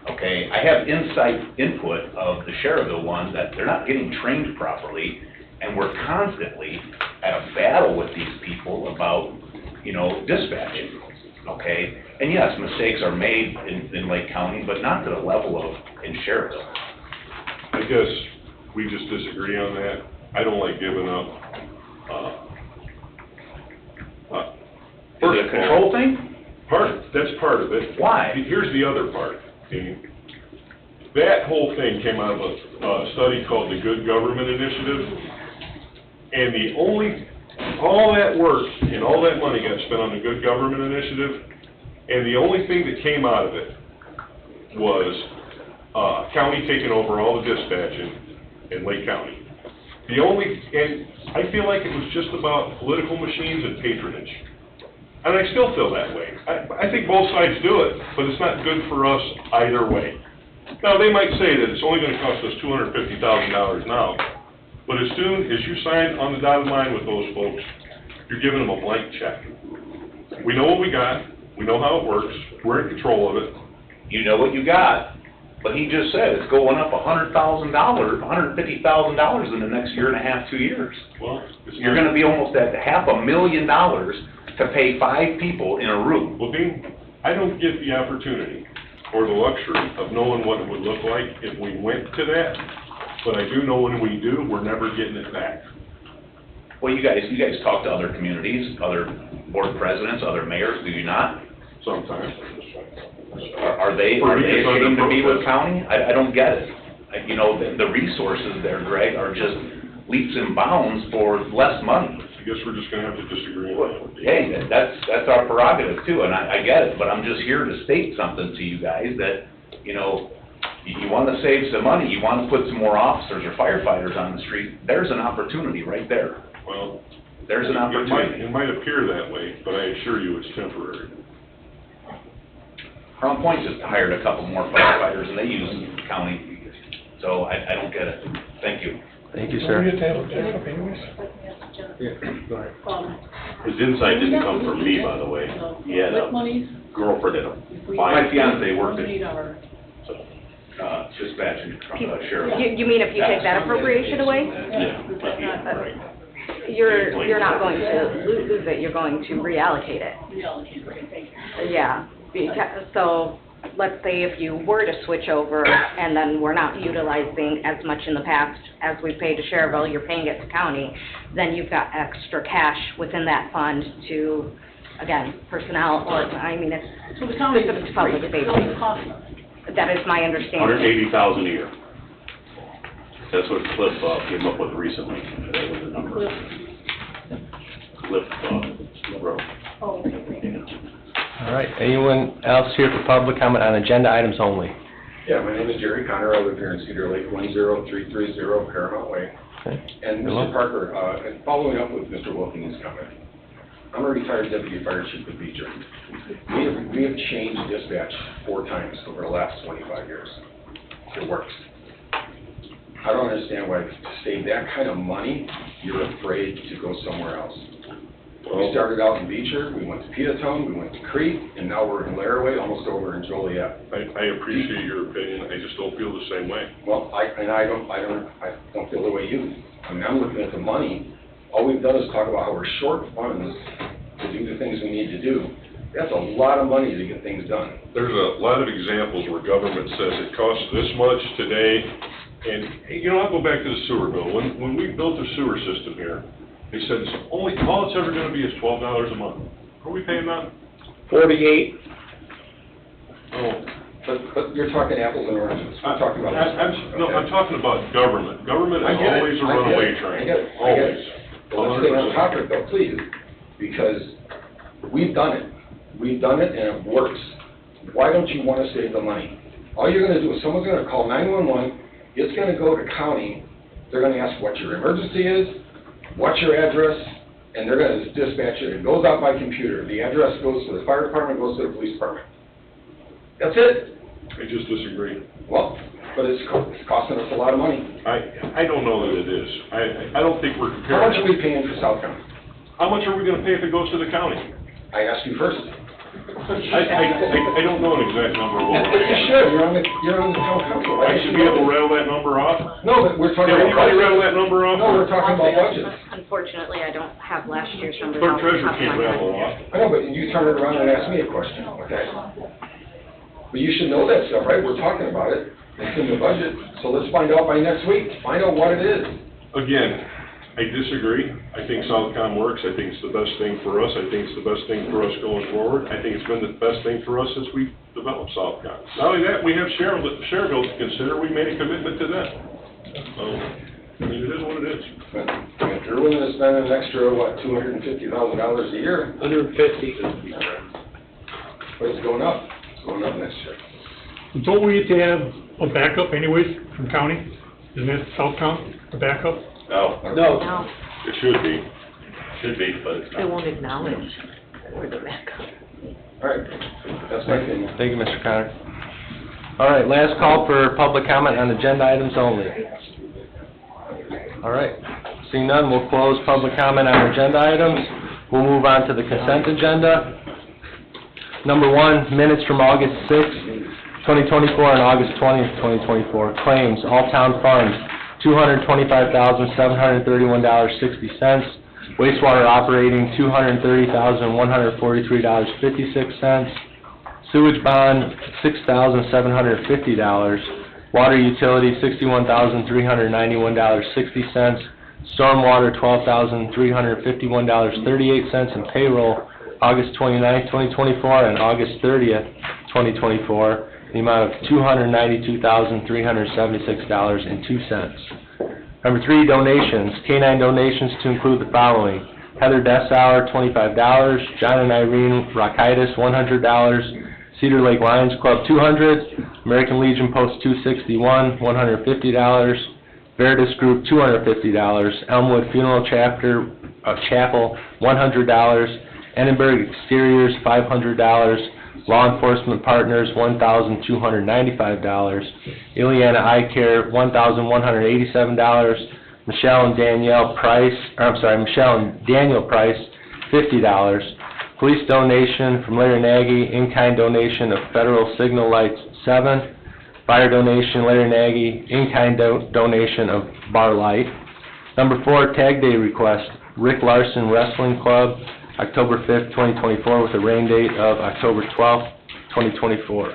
S6: Okay, I have input of the Cherville one that they're not getting trained properly, and we're constantly at a battle with these people about, you know, dispatching, okay? And yes, mistakes are made in Lake County, but not to the level of in Cherville.
S15: I guess we just disagree on that. I don't like giving up.
S6: Is it a control thing?
S15: That's part of it.
S6: Why?
S15: Here's the other part. That whole thing came out of a study called the Good Government Initiative, and all that work and all that money got spent on the Good Government Initiative, and the only thing that came out of it was county taking over all the dispatching in Lake County. And I feel like it was just about political machines and patronage. And I still feel that way. I think both sides do it, but it's not good for us either way. Now, they might say that it's only gonna cost us $250,000 now, but as soon as you sign on the dotted line with those folks, you're giving them a blank check. We know what we got, we know how it works, we're in control of it.
S6: You know what you got, but he just said it's going up $100,000, $150,000 in the next year and a half, 2 years.
S15: Well,
S6: You're gonna be almost at $500,000 to pay 5 people in a room.
S15: Well, Dean, I don't get the opportunity or the luxury of knowing what it would look like if we went to that, but I do know when we do, we're never getting it back.
S6: Well, you guys talk to other communities, other board presidents, other mayors, do you not?
S15: Sometimes.
S6: Are they ashamed to be with county? I don't get it. You know, the resources there, Greg, are just leaps and bounds for less money.
S15: I guess we're just gonna have to disagree on that.
S6: Hey, that's our prerogative too, and I get it, but I'm just here to state something to you guys that, you know, you wanna save some money, you wanna put some more officers or firefighters on the street, there's an opportunity right there.
S15: Well,
S6: There's an opportunity.
S15: It might appear that way, but I assure you it's temporary.
S6: Crown Point just hired a couple more firefighters and they use the county, so I don't get it. Thank you.
S11: Thank you, sir.
S20: His insight didn't come from me, by the way. He had a girlfriend and a
S6: My fiance worked it.
S20: dispatch and sheriff.
S10: You mean if you take that appropriation away?
S20: Yeah, right.
S10: You're not going to lose it, you're going to reallocate it. Yeah, so let's say if you were to switch over and then we're not utilizing as much in the past as we paid to Cherville, you're paying it to county, then you've got extra cash within that fund to, again, personnel, or, I mean, it's specific to public safety. That is my understanding.
S20: $180,000 a year. That's what Cliff came up with recently. That was the number. Cliff wrote.
S11: All right, anyone else here for public comment on agenda items only?
S12: Yeah, my name is Jerry Connor, I live here in Cedar Lake, 10330 Paramount Way.
S11: Okay.
S12: And
S11: Hello.
S12: Mr. Parker, following up with Mr. Wilkins' comment, I'm a retired deputy fire chief with Beecher. We have changed dispatch 4 times over the last 25 years. It works. I don't understand why to save that kind of money, you're afraid to go somewhere else. We started out in Beecher, we went to Peatone, we went to Crete, and now we're in Laraway, almost over in Joliet.
S15: I appreciate your opinion, I just don't feel the same way.
S12: Well, I don't feel the way you do. I mean, I'm looking at the money, all we've done is talk about how we're short funds to do the things we need to do. That's a lot of money to get things done.
S15: There's a lot of examples where government says it costs this much today, and, you know, I'll go back to the sewer bill. When we built the sewer system here, they said all it's ever gonna be is $12 a month. What are we paying now?
S4: 48.
S12: Oh, but you're talking apples and oranges. I'm talking about this.
S15: No, I'm talking about government. Government is always a runaway train. Always.
S12: But let's stay on topic though, please, because we've done it. We've done it and it works. Why don't you wanna save the money? All you're gonna do is someone's gonna call 911, it's gonna go to county, they're gonna ask what your emergency is, what's your address, and they're gonna dispatch it. It goes out by computer. The address goes to the fire department, goes to the police department. That's it.
S15: I just disagree.
S12: Well, but it's costing us a lot of money.
S15: I don't know that it is. I don't think we're
S12: How
S15: comparing.
S12: much are we paying for South County?
S15: How much are we gonna pay if it goes to the county?
S12: I asked you first.
S15: I don't know an exact number of what we're
S12: You
S15: paying.
S12: should, you're on the town council.
S15: I should be able to rattle that number off?
S12: No, but we're talking
S15: Can
S12: about
S15: anybody rattle
S12: budget.
S15: that number off?
S12: No, we're talking about budget.
S10: Unfortunately, I don't have last year's numbers.
S15: Clerk
S10: off the
S15: treasurer
S10: top of
S15: can't
S10: my head.
S15: rattle it off.
S12: I know, but you turn it around and ask me a question, okay? But you should know that stuff, right? We're talking about it. It's in the budget, so let's find out by next week. Find out what it is.
S15: Again, I disagree. I think Southcom works. I think it's the best thing for us. I think it's the best thing for us going forward. I think it's been the best thing for us since we developed Southcom. Not only that, we have Cherville to consider. We made a commitment to them. So, I mean, it is what it is.
S12: But if you're willing to spend an extra, what, $250,000 a year?
S4: 150.
S12: But it's going up. It's going up next year.
S17: Don't we have to have a backup anyways from county? Isn't that Southcom, a backup?
S20: No.
S10: No.
S15: It should be.
S20: Should be, but it's
S21: They
S20: not.
S21: won't acknowledge we're the backup.
S12: All right, that's my opinion.
S11: Thank you, Mr. Connor. All right, last call for public comment on agenda items only. All right, seeing none, we'll close public comment on agenda items. We'll move on to the consent agenda. Number 1, minutes from August 6th, 2024 and August 20th, 2024. Claims, all town funds, $225,731.60. Wastewater operating, $230,143.56. Sewage bond, $6,750. Water utility, $61,391.60. Stormwater, $12,351.38. And payroll, August 29th, 2024 and August 30th, 2024, the amount of $292,376.02. Number 3, donations. K-9 donations to include the following: Heather Dessauer, $25. John and Irene Rockaitis, $100. Cedar Lake Lions Club, $200. American Legion Post 261, $150. Veritas Group, $250. Elmwood Funeral Chapter Chapel, $100. Edinburgh Exteriors, $500. Law Enforcement Partners, $1,295. Ileana Eye Care, $1,187. Michelle and Daniel Price, $50. Police donation from Larry Nagy, in-kind donation of federal signal lights, 7. Fire donation, Larry Nagy, in-kind donation of bar light. Number 4, tag day request, Rick Larson Wrestling Club, October 5th, 2024, with a rain date of October 12th, 2024.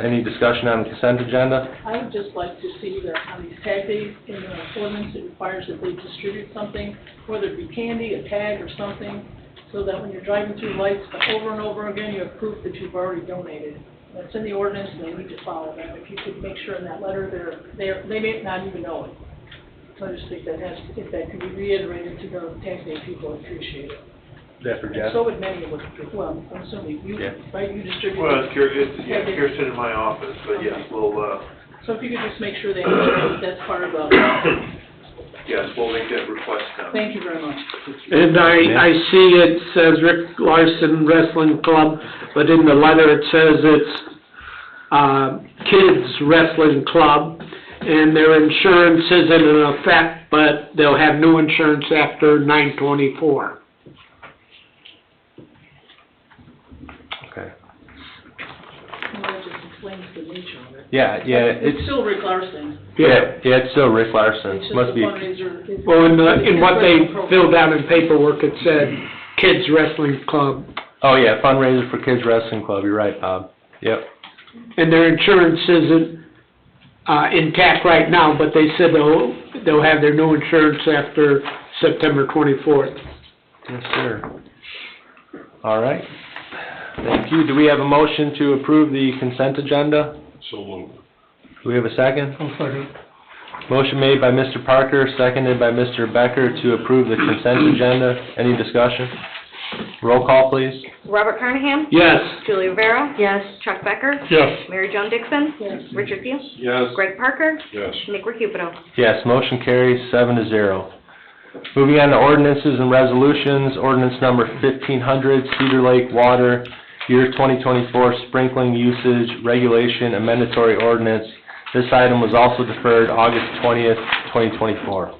S11: Any discussion on the consent agenda?
S16: I would just like to see that on these tag days in the ordinance, it requires that they distribute something, whether it be candy, a tag, or something, so that when you're driving through lights over and over again, you have proof that you've already donated. That's in the ordinance, and they need to follow that. If you could make sure in that letter, they may not even know it. So I just think that if that could be reiterated to the tag day people, I'd appreciate it.
S11: That for Jeff?
S16: And so would many of us, well, I'm assuming you, right, you distribute.
S2: Well, it's Kirsten in my office, but yes, we'll,
S16: So if you could just make sure they understand that that's part of the,
S2: yes, we'll make that request now.
S16: thank you very much.
S4: And I see it says Rick Larson Wrestling Club, but in the letter it says it's, Kids Wrestling Club, and their insurance isn't in effect, but they'll have new insurance after 9/24.
S11: Okay.
S16: Well, that just explains the nature of it.
S11: Yeah,
S16: It's still Rick Larson.
S11: Yeah, it's still Rick Larson.
S16: It's just
S11: Must
S16: a
S11: be.
S16: fundraiser.
S4: Well, in what they filled out in paperwork, it said Kids Wrestling Club.
S11: Oh, yeah, fundraiser for Kids Wrestling Club, you're right, Bob. Yep.
S4: And their insurance isn't intact right now, but they said they'll have their new insurance after September 24th.
S11: Yes, sir. All right. Thank you. Do we have a motion to approve the consent agenda?
S15: So moved.
S11: Do we have a second?
S17: I'll second.
S11: Motion made by Mr. Parker, seconded by Mr. Becker to approve the consent agenda. Any discussion? Roll call, please.
S10: Robert Carnahan?
S4: Yes.
S10: Julie Rivera?
S21: Yes.
S10: Chuck Becker?
S17: Yes.
S10: Mary Jo Dixon?
S16: Yes.
S10: Richard Seal?
S15: Yes.
S10: Greg Parker?
S15: Yes.
S10: Nick Recupero?
S11: Yes, motion carries 7-0. Moving on to ordinances and resolutions, ordinance number 1500, Cedar Lake Water, year 2024 sprinkling usage regulation and mandatory ordinance. This item was also deferred August 20th, 2024.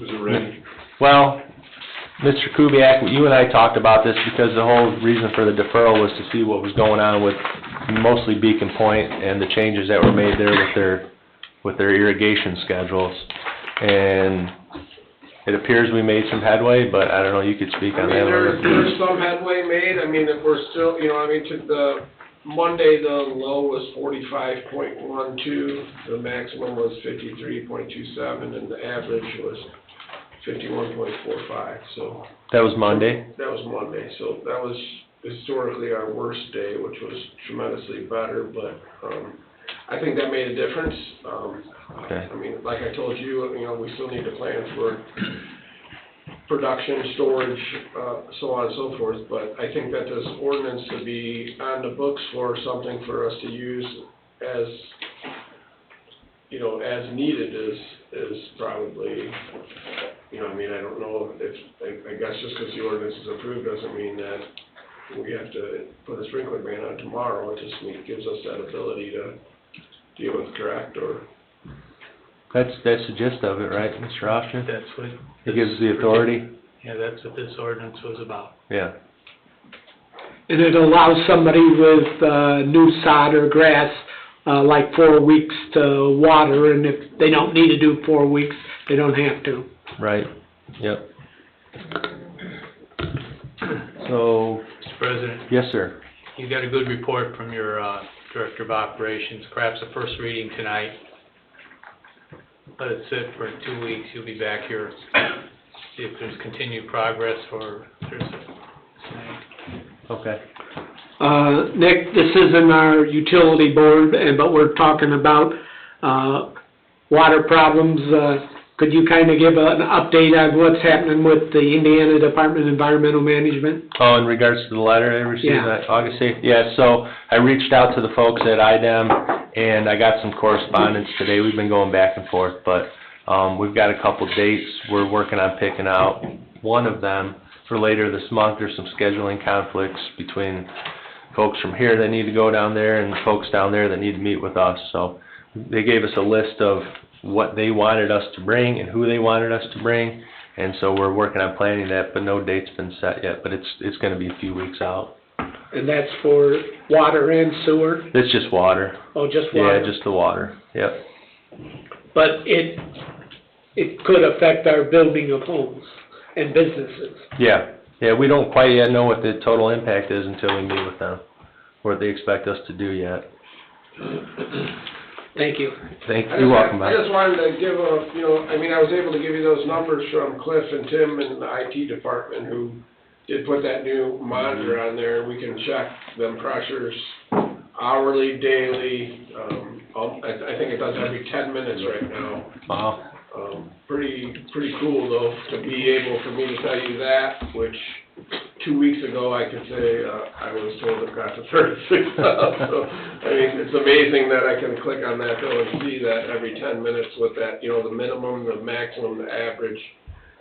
S15: Is it ready?
S11: Well, Mr. Kubiak, you and I talked about this because the whole reason for the deferral was to see what was going on with mostly Beacon Point and the changes that were made there with their irrigation schedules. And it appears we made some headway, but I don't know, you could speak on that a little bit.
S8: There's some headway made. I mean, if we're still, to the Monday, the low was 45.12, the maximum was 53.27, and the average was 51.45, so.
S11: That was Monday?
S8: That was Monday, so that was historically our worst day, which was tremendously better, but, I think that made a difference.
S11: Okay.
S8: I mean, like I told you, we still need to plan for production, storage, so on and so forth, but I think that this ordinance to be on the books for something for us to use as, as needed is probably, I don't know if, I guess just because the ordinance is approved doesn't mean that
S2: we have to put a sprinkler ban on tomorrow. It just gives us that ability to deal with, correct, or?
S11: That's the gist of it, right, Mr. Oster?
S9: That's what.
S11: It gives the authority?
S9: Yeah, that's what this ordinance was about.
S11: Yeah.
S4: And it allows somebody with, new sod or grass, like 4 weeks to water, and if they don't need to do 4 weeks, they don't have to.
S11: Right, yep. So.
S9: Mr. President?
S11: Yes, sir.
S9: You got a good report from your, Director of Operations, perhaps a first reading tonight. Let it sit for 2 weeks, you'll be back here, see if there's continued progress or if there's a snag.
S11: Okay.
S4: Nick, this isn't our utility board, but we're talking about, water problems. Could you kind of give an update on what's happening with the Indiana Department of Environmental Management?
S11: Oh, in regards to the letter I received,
S4: Yeah.
S11: that August 8th? Yeah, so I reached out to the folks at IDEM, and I got some correspondence today. We've been going back and forth, but we've got a couple dates we're working on picking out. One of them for later this month. There's some scheduling conflicts between folks from here that need to go down there and folks down there that need to meet with us. So they gave us a list of what they wanted us to bring and who they wanted us to bring, and so we're working on planning that, but no date's been set yet, but it's going to be a few weeks out.
S4: And that's for water and sewer?
S11: It's just water.
S4: Oh, just water?
S11: Yeah, just the water, yep.
S4: But it could affect our building of homes and businesses.
S11: Yeah, we don't quite yet know what the total impact is until we meet with them, what they expect us to do yet.
S4: Thank you.
S11: You're welcome,
S2: I
S11: Bob.
S2: just wanted to give I was able to give you those numbers from Cliff and Tim in the IT department who did put that new monitor on there, and we can check them pressures hourly, daily. I think it does every 10 minutes right now.
S11: Wow.
S2: Pretty cool though, to be able for me to tell you that, which 2 weeks ago I could say, I was told it got to 36 now. So, I mean, it's amazing that I can click on that though and see that every 10 minutes with that, the minimum, the maximum, the average.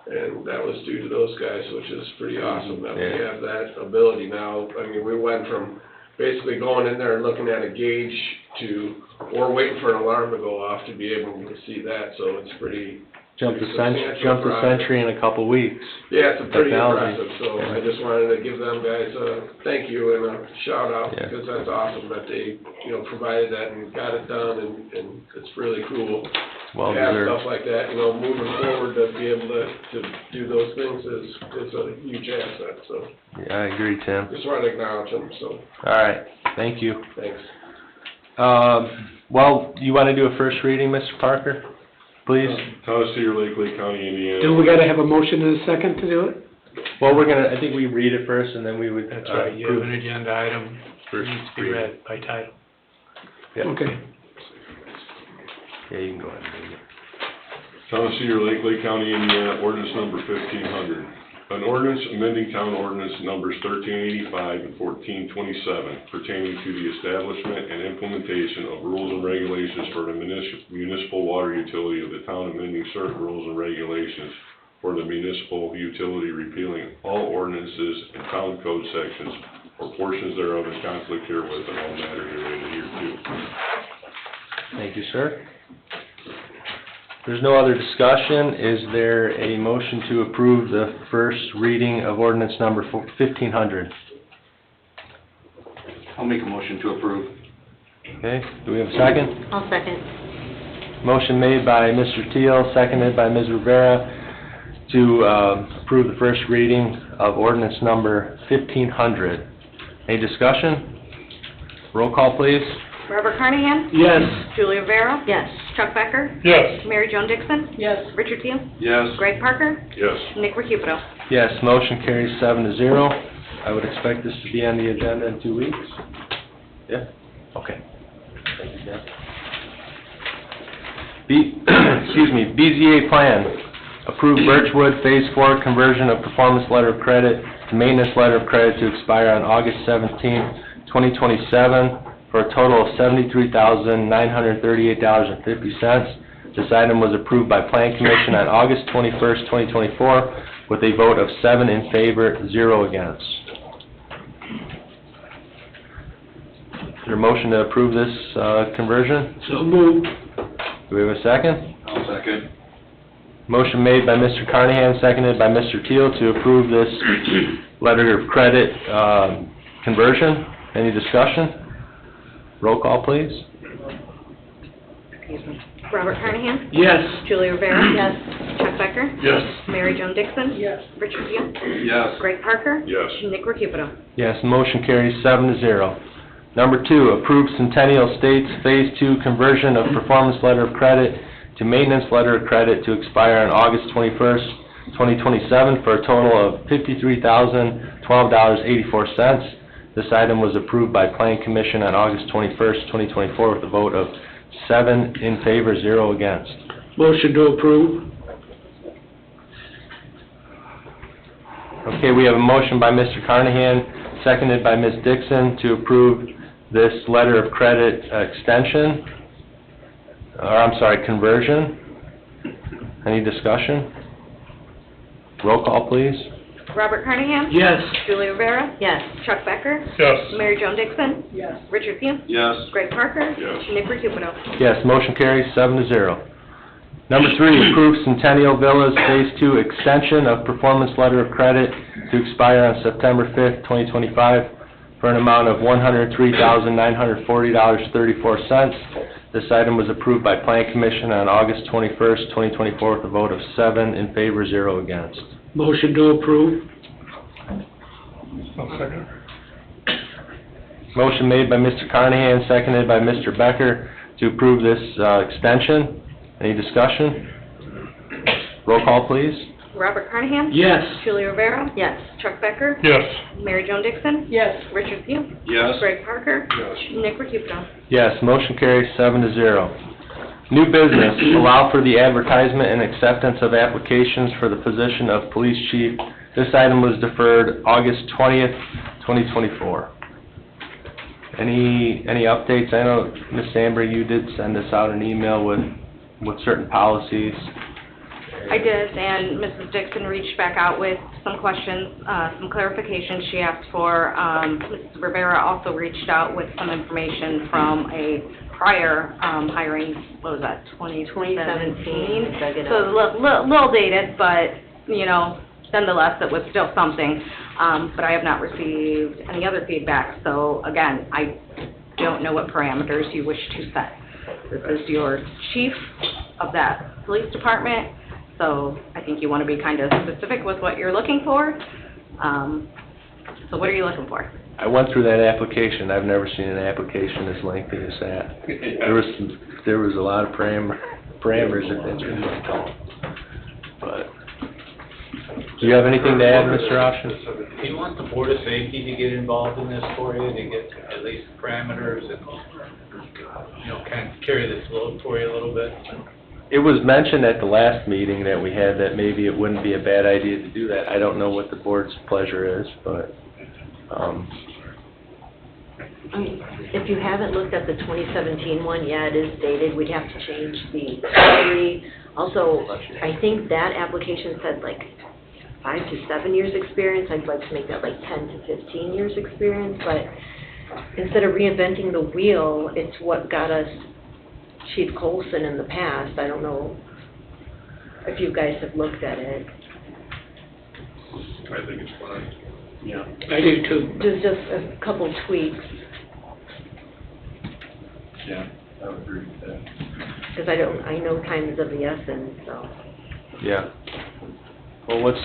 S2: And that was due to those guys, which is pretty awesome that we have that ability now. I mean, we went from basically going in there and looking at a gauge to, or waiting for an alarm to go off to be able to see that, so it's pretty.
S11: Jumped a century in a couple weeks.
S2: Yeah, it's pretty
S11: Technology.
S2: impressive, so I just wanted to give them guys a thank you and a shout out, because that's awesome that they, provided that and got it done, and it's really cool.
S11: Well
S2: to have
S11: deserved.
S2: stuff like that, moving forward, to be able to do those things is a huge asset, so.
S11: Yeah, I agree, Tim.
S2: Just wanted to acknowledge them, so,
S11: All right, thank you.
S2: thanks.
S11: Well, you want to do a first reading, Mr. Parker? Please?
S15: Town of Cedar Lake, Lake County, Indiana.
S4: Do we gotta have a motion and a second to do it?
S11: Well, I think we read it first, and then we would.
S9: That's right, you have an agenda item,
S11: First
S9: needs to be
S11: reading.
S9: read by title.
S11: Yep.
S4: Okay.
S11: Yeah, you can go ahead and read it.
S15: Town of Cedar Lake, Lake County, Indiana, ordinance number 1500. An ordinance amending town ordinance numbers 1385 and 1427 pertaining to the establishment and implementation of rules and regulations for the municipal water utility of the town, amending certain rules and regulations for the municipal utility, repealing all ordinances and town code sections or portions thereof in conflict herewith, and all matters related hereto.
S11: Thank you, sir. There's no other discussion. Is there a motion to approve the first reading of ordinance number 1500?
S1: I'll make a motion to approve.
S11: Okay, do we have a second?
S21: I'll second.
S11: Motion made by Mr. Teal, seconded by Ms. Rivera to approve the first reading of ordinance number 1500. Any discussion? Roll call, please.
S10: Robert Carnahan?
S4: Yes.
S10: Julie Rivera?
S21: Yes.
S10: Chuck Becker?
S17: Yes.
S10: Mary Jo Dixon?
S16: Yes.
S10: Richard Teal?
S1: Yes.
S10: Greg Parker?
S15: Yes.
S10: Nick Recupero?
S11: Yes, motion carries 7-0. I would expect this to be on the agenda in 2 weeks. Yeah? Okay. Thank you, Jeff. BZA plan. Approve Birchwood Phase 4 conversion of performance letter of credit to maintenance letter of credit to expire on August 17, 2027 for a total of $73,938.50. This item was approved by Plan Commission on August 21st, 2024 with a vote of 7 in favor, 0 against. Is there a motion to approve this, conversion?
S4: So moved.
S11: Do we have a second?
S1: I'll second.
S11: Motion made by Mr. Carnahan, seconded by Mr. Teal to approve this letter of credit, conversion. Any discussion? Roll call, please.
S10: Robert Carnahan?
S4: Yes.
S10: Julie Rivera? Yes. Chuck Becker?
S15: Yes.
S10: Mary Jo Dixon?
S16: Yes.
S10: Richard Hill?
S1: Yes.
S10: Greg Parker?
S15: Yes.
S10: Nick Recupero?
S11: Yes, motion carries 7-0. Number 2, approve Centennial States Phase 2 conversion of performance letter of credit to maintenance letter of credit to expire on August 21st, 2027 for a total of $53,012.84. This item was approved by Planning Commission on August 21st, 2024 with a vote of 7 in favor, 0 against.
S4: Motion to approve.
S11: Okay, we have a motion by Mr. Carnahan, seconded by Ms. Dixon to approve this letter of credit extension, conversion. Any discussion? Roll call, please.
S10: Robert Carnahan?
S4: Yes.
S10: Julie Rivera?
S21: Yes.
S10: Chuck Becker?
S15: Yes.
S10: Mary Jo Dixon?
S16: Yes.
S10: Richard Hill?
S1: Yes.
S10: Greg Parker?
S15: Yes.
S10: Nick Recupero?
S11: Yes, motion carries 7-0. Number 3, approve Centennial Villas Phase 2 extension of performance letter of credit to expire on September 5th, 2025 for an amount of $103,940.34. This item was approved by Planning Commission on August 21st, 2024 with a vote of 7 in favor, 0 against.
S4: Motion to approve.
S17: I'll second.
S11: Motion made by Mr. Carnahan, seconded by Mr. Becker to approve this extension. Any discussion? Roll call, please.
S10: Robert Carnahan?
S4: Yes.
S10: Julie Rivera?
S21: Yes.
S10: Chuck Becker?
S17: Yes.
S10: Mary Jo Dixon?
S16: Yes.
S10: Richard Hill?
S1: Yes.
S10: Greg Parker?
S15: Yes.
S10: Nick Recupero?
S11: Yes, motion carries 7-0. New business, allow for the advertisement and acceptance of applications for the position of police chief. This item was deferred August 20th, 2024. Any updates? I know, Ms. Amber, you did send us out an email with certain policies.
S10: I did, and Mrs. Dixon reached back out with some questions, some clarifications she asked for. Mrs. Rivera also reached out with some information from a prior hiring, what was that, 2017? So a little dated, but, you know, nonetheless, it was still something. But I have not received any other feedback, so again, I don't know what parameters you wish to set. This is your chief of that police department, so I think you want to be kind of specific with what you're looking for. So what are you looking for?
S11: I went through that application. I've never seen an application as lengthy as that. There was a lot of parameters that they didn't tell. But, do you have anything to add, Mr. Option?
S9: Do you want the Board of Safety to get involved in this for you, to get at least parameters and, you know, kind of carry this load for you a little bit?
S11: It was mentioned at the last meeting that we had that maybe it wouldn't be a bad idea to do that. I don't know what the board's pleasure is, but,
S21: If you haven't looked at the 2017 one, yeah, it is dated, we'd have to change the salary. Also, I think that application said like 5 to 7 years experience. I'd like to make that like 10 to 15 years experience, but instead of reinventing the wheel, it's what got us Chief Colson in the past. I don't know if you guys have looked at it.
S15: I think it's fine.
S4: Yeah, I do too.
S21: There's just a couple tweaks,
S1: Yeah, I would agree with that.
S21: because I know time is of the essence, so.
S11: yeah. Well, what's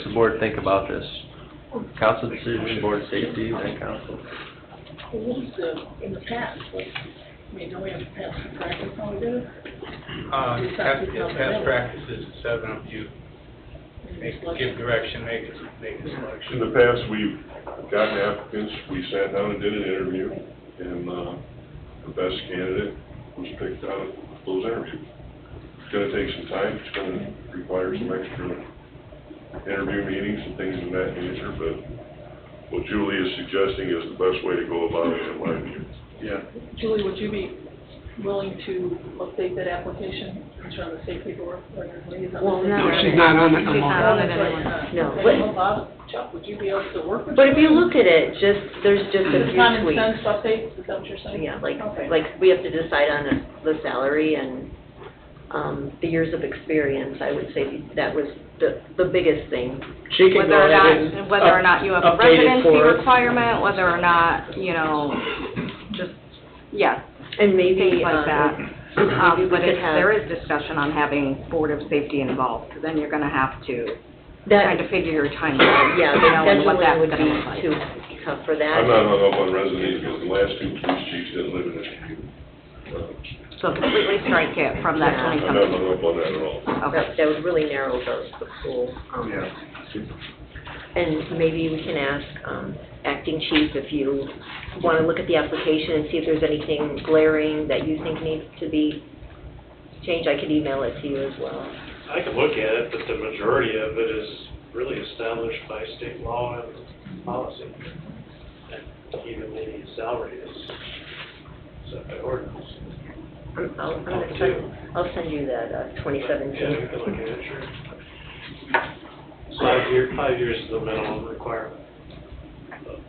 S11: the board think about this? Council decision, board of safety, then council?
S16: Well, what was in the past, I mean, don't we have past practice how we do it?
S9: Past practice is 7 of you give direction, make a selection.
S15: In the past, we've gotten applicants, we sat down and did an interview, and the best candidate was picked out of those interviews. It's gonna take some time, it's gonna require some extra interview meetings and things of that nature, but what Julie is suggesting is the best way to go about it, in my view.
S1: Yeah.
S16: Julie, would you be willing to update that application and turn the safety board or your liaison?
S21: Well, no.
S4: No, she's not on it no more.
S21: No.
S16: What about Chuck, would you be able to work with?
S21: But if you look at it, there's just a
S16: The
S21: few
S16: common
S21: tweaks.
S16: sense updates, is that what you're saying?
S21: Yeah,
S16: Okay.
S21: like we have to decide on the salary and, the years of experience, I would say that was the biggest thing.
S4: She can go
S10: Whether or
S4: ahead
S10: not,
S4: and
S10: whether or not you have a
S4: update it
S10: residency
S4: for us.
S10: requirement, whether or not, you know, just, yeah,
S21: And maybe,
S10: things like that.
S21: maybe we
S10: But
S21: could
S10: if
S21: have.
S10: there is discussion on having Board of Safety involved, then you're gonna have to
S21: That-
S10: kind of figure your timeline.
S21: Yeah,
S10: you know, and what
S21: the
S10: that's
S21: scheduling would
S10: gonna
S21: be
S10: look like.
S21: too tough for that.
S15: I'm not hung up on residency because the last two police chiefs didn't live in this community.
S10: So completely strike it from that
S21: Yeah.
S15: I'm not
S10: 2017.
S15: hung up on that at all.
S10: Okay.
S21: That would really narrow the pool. And maybe we can ask, acting chief if you wanna look at the application and see if there's anything glaring that you think needs to be changed. I could email it to you as well.
S7: I could look at it, but the majority of it is really established by state law and policy. And even the salary is set by ordinance.
S21: I'll send you that, 2017.
S7: Yeah, we can look at it, sure. 5 years is the minimum requirement. But,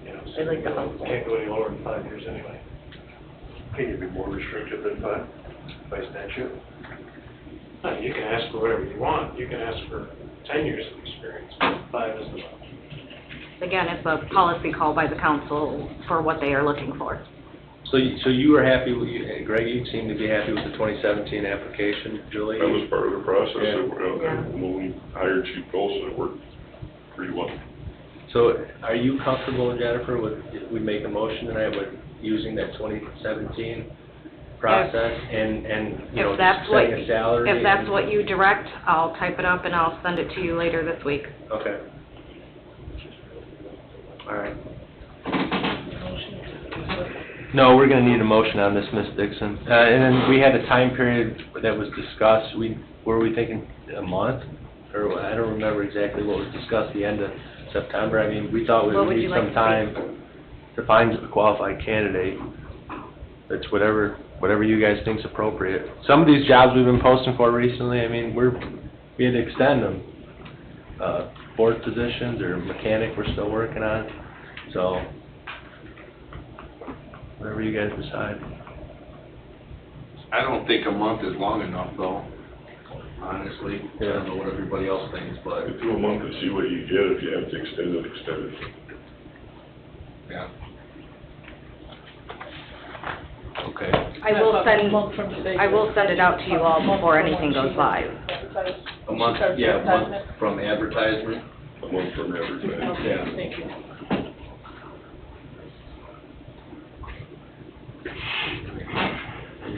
S7: you know,
S21: I'd like to
S7: can't go any lower than 5 years anyway.
S20: Can you be more restrictive than 5 by statute?
S7: No, you can ask for whatever you want. You can ask for 10 years of experience, but 5 is the
S10: Again, it's a policy call by the council for what they are looking for.
S11: So you were happy with, Greg, you seem to be happy with the 2017 application, Julie?
S15: That was part of the process.
S21: Yeah.
S15: When we hired Chief Colson, it worked pretty well.
S11: So are you comfortable, Jennifer, with, if we make a motion tonight with using that 2017 process and, you know,
S10: If that's what,
S11: setting a salary?
S10: if that's
S11: and-
S10: what you direct, I'll type it up and I'll send it to you later this week.
S11: Okay. All right. No, we're gonna need a motion on this, Ms. Dixon. And then we had a time period that was discussed, were we thinking a month? Or, I don't remember exactly what was discussed, the end of September. I mean, we thought we
S10: What
S11: would
S10: would
S11: need
S10: you like
S11: some
S10: to
S11: time to find a qualified candidate. It's whatever you guys think's appropriate. Some of these jobs we've been posting for recently, I mean, we had to extend them. Board positions or mechanic we're still working on, so whatever you guys decide.
S1: I don't think a month is long enough, though, honestly. I don't know what everybody else thinks, but,
S15: Do a month and see what you get. If you have to extend it, extend it.
S1: yeah.
S11: Okay.
S10: I will
S16: About a
S10: send,
S16: month from today.
S10: I will send it out to you all before anything goes live.
S1: A month, yeah, a month from advertisement.
S15: A month from advertising.
S16: Okay, thank you.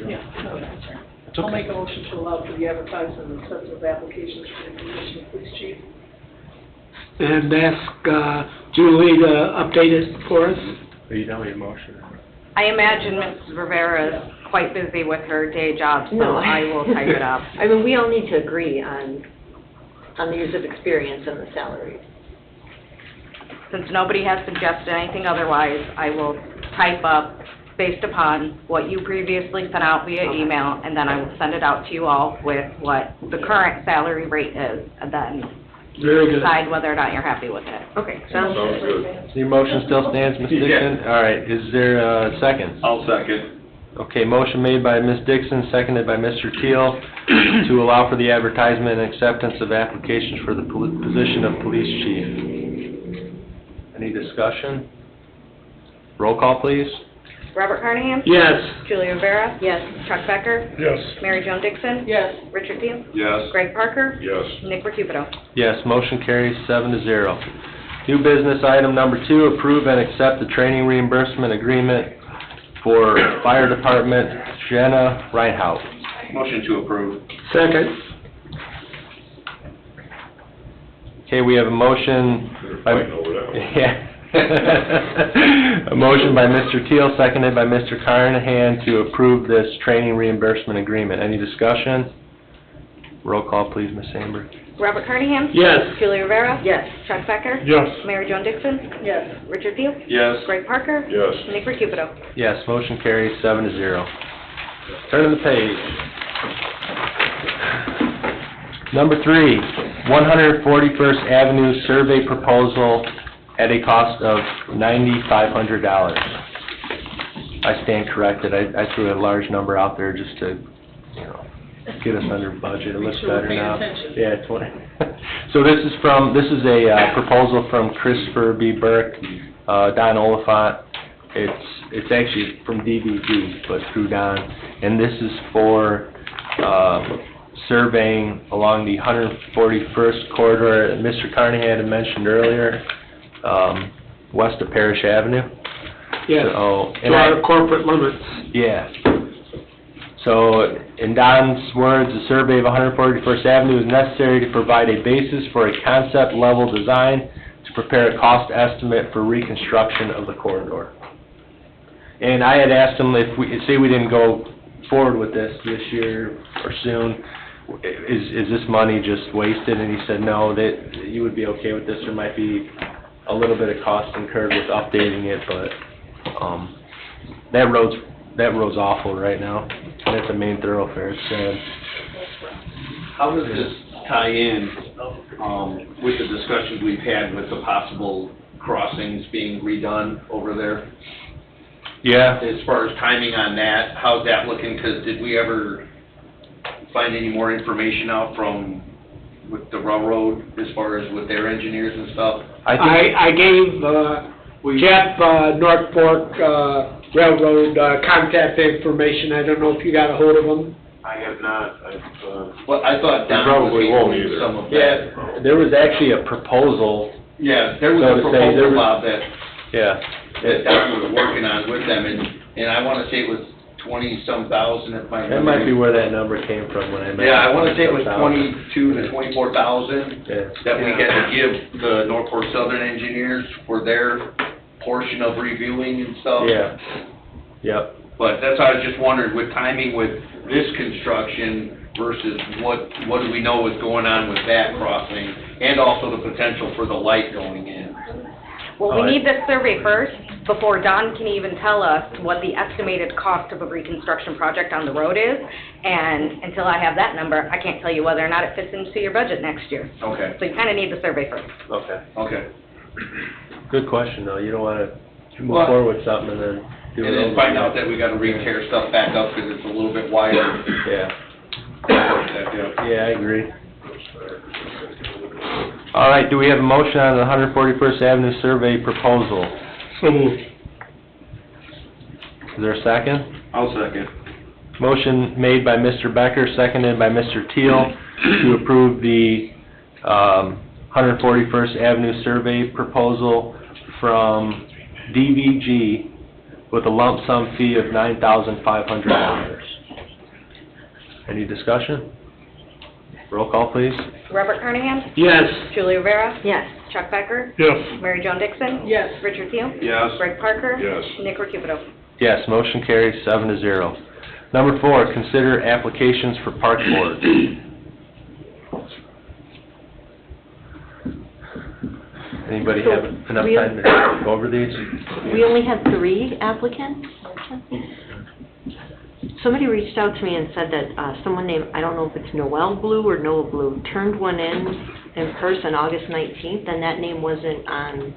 S16: Yeah, no, that's all right. I'll make a motion to allow for the advertisement and acceptance of applications for the position of police chief.
S4: And ask, Julie to update it for us.
S11: Are you done with your motion?
S10: I imagine Mrs. Rivera is quite busy with her day job, so
S21: No.
S10: I will type it up.
S21: I mean, we all need to agree on the years of experience and the salary.
S10: Since nobody has suggested anything otherwise, I will type up based upon what you previously sent out via email, and then I will send it out to you all with what the current salary rate is, and then
S4: Very good.
S10: decide whether or not you're happy with it.
S21: Okay,
S15: Sounds good.
S11: Your motion still stands, Ms. Dixon? All right, is there a second?
S1: I'll second.
S11: Okay, motion made by Ms. Dixon, seconded by Mr. Teal, to allow for the advertisement and acceptance of applications for the position of police chief. Any discussion? Roll call, please.
S10: Robert Carnahan?
S4: Yes.
S10: Julie Rivera?
S21: Yes.
S10: Chuck Becker?
S15: Yes.
S10: Mary Jo Dixon?
S16: Yes.
S10: Richard Teal?
S1: Yes.
S10: Greg Parker?
S15: Yes.
S10: Nick Recupero?
S11: Yes, motion carries 7-0. New business item number 2, approve and accept the training reimbursement agreement for Fire Department Jenna Reinhout.
S1: Motion to approve.
S4: Second.
S11: Okay, we have a motion
S15: They're
S11: by...
S15: fighting over that one.
S11: Yeah. A motion by Mr. Teal, seconded by Mr. Carnahan to approve this training reimbursement agreement. Any discussion? Roll call, please, Ms. Amber.
S10: Robert Carnahan?
S4: Yes.
S10: Julie Rivera?
S21: Yes.
S10: Chuck Becker?
S15: Yes.
S10: Mary Jo Dixon?
S16: Yes.
S10: Richard Teal?
S1: Yes.
S10: Greg Parker?
S15: Yes.
S10: Nick Recupero?
S11: Yes, motion carries 7-0. Turn to the page. Number 3, 141st Avenue survey proposal at a cost of $9,500. I stand corrected. I threw a large number out there just to, get us under budget. It looks better now. Yeah, 20. So this is a proposal from Christopher B. Burke, Don Oliphant. It's actually from DVG, but through Don. And this is for surveying along the 141st corridor that Mr. Carnahan had mentioned earlier, west of Parish Avenue.
S4: Yes,
S11: So,
S4: to our corporate limits.
S11: Yeah. So, in Don's words, the survey of 141st Avenue is necessary to provide a basis for a concept-level design to prepare a cost estimate for reconstruction of the corridor. And I had asked him if say we didn't go forward with this year or soon, is this money just wasted? And he said, no, that you would be okay with this. There might be a little bit of cost incurred with updating it, but that road's awful right now. That's a main thoroughfare. It's sad.
S1: How does this tie in with the discussions we've had with the possible crossings being redone over there?
S11: Yeah.
S1: As far as timing on that, how's that looking? Because did we ever find any more information out with the railroad as far as with their engineers and stuff?
S4: I gave Jeff North Fork Railroad contact information. I don't know if you got a hold of them.
S20: I have not,
S1: Well, I thought Don
S15: probably won't
S1: was
S15: either.
S1: some of that.
S11: Yeah, there was actually a proposal.
S1: Yeah, there was
S11: So
S1: a
S11: to say,
S1: proposal, Bob, that Don was working on with them, and I want to say it was 20-some thousand, if my
S11: That might be where that number came from when I met.
S1: Yeah, I want to say it was 22 to 24,000 that we had to give the Norfolk Southern engineers for their portion of reviewing and stuff.
S11: Yeah. Yep.
S1: But that's why I was just wondering, with timing with this construction versus what do we know is going on with that crossing, and also the potential for the light going in.
S10: Well, we need this survey first, before Don can even tell us what the estimated cost of a reconstruction project on the road is, and until I have that number, I can't tell you whether or not it fits into your budget next year.
S1: Okay.
S10: So you kind of need the survey first.
S11: Okay.
S1: Okay.
S11: Good question, though. You don't want to move
S1: Well,
S11: forward with something and then do it
S1: And then
S11: over
S1: find
S11: again.
S1: out that we got to re-tear stuff back up because it's a little bit wider.
S11: Yeah.
S1: Yeah.
S11: Yeah, I agree. All right, do we have a motion on the 141st Avenue survey proposal?
S17: So moved.
S11: Is there a second?
S1: I'll second.
S11: Motion made by Mr. Becker, seconded by Mr. Teal to approve the 141st Avenue survey proposal from DVG with a lump sum fee of $9,500. Any discussion? Roll call, please.
S10: Robert Carnahan?
S4: Yes.
S10: Julie Rivera?
S21: Yes.
S10: Chuck Becker?
S17: Yes.
S10: Mary Jo Dixon?
S16: Yes.
S10: Richard Thiel?
S1: Yes.
S10: Greg Parker?
S15: Yes.
S10: Nick Recupido?
S11: Yes, motion carries 7-0. Number 4, consider applications for park board. Anybody have enough time to go over these?
S21: We only had 3 applicants. Somebody reached out to me and said that someone named, I don't know if it's Noel Blue or Noah Blue, turned one in person August 19th, and that name wasn't on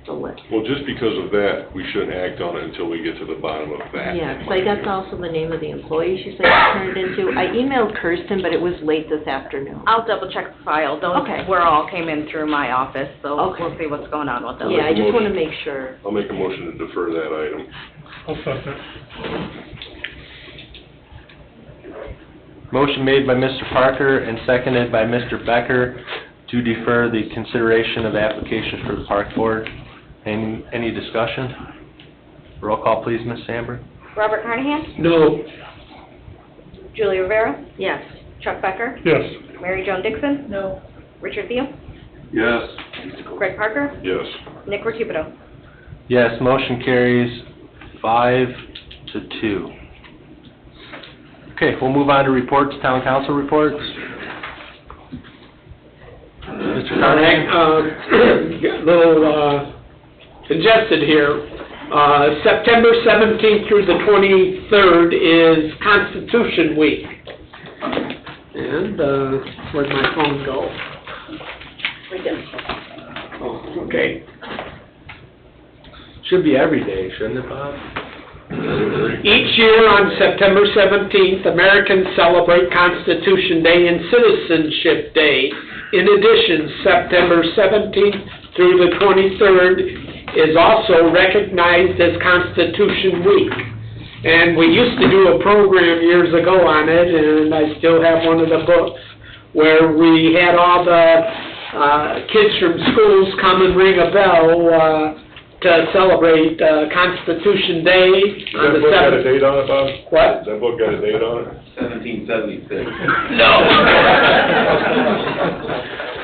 S21: the list.
S15: Well, just because of that, we shouldn't act on it until we get to the bottom of that.
S21: Yeah, because I got also the name of the employee she said she turned into. I emailed Kirsten, but it was late this afternoon.
S10: I'll double check the file. Those
S21: Okay.
S10: were all came in through my office, so
S21: Okay.
S10: we'll see what's going on with them.
S21: Yeah, I just want to make sure.
S15: I'll make a motion to defer that item.
S17: I'll second.
S11: Motion made by Mr. Parker and seconded by Mr. Becker to defer the consideration of application for the park board. Any discussion? Roll call, please, Ms. Sandberg.
S10: Robert Carnahan?
S4: No.
S10: Julie Rivera?
S21: Yes.
S10: Chuck Becker?
S17: Yes.
S10: Mary Jo Dixon?
S16: No.
S10: Richard Thiel?
S1: Yes.
S10: Greg Parker?
S15: Yes.
S10: Nick Recupido?
S11: Yes, motion carries 5-2. Okay, we'll move on to reports, town council reports. Mr. Carnahan?
S4: Got a little congested here. September 17th through the 23rd is Constitution Week. And, where'd my phone go? Oh, okay.
S11: Should be every day, shouldn't it, Bob?
S4: Each year on September 17th, Americans celebrate Constitution Day and Citizenship Day. In addition, September 17th through the 23rd is also recognized as Constitution Week. And we used to do a program years ago on it, and I still have one of the books, where we had all the kids from schools come and ring a bell to celebrate Constitution Day on the 7th.
S15: Does that book got a date on it, Bob?
S4: What?
S15: Does that book got a date on it?
S2: 1776.
S4: No.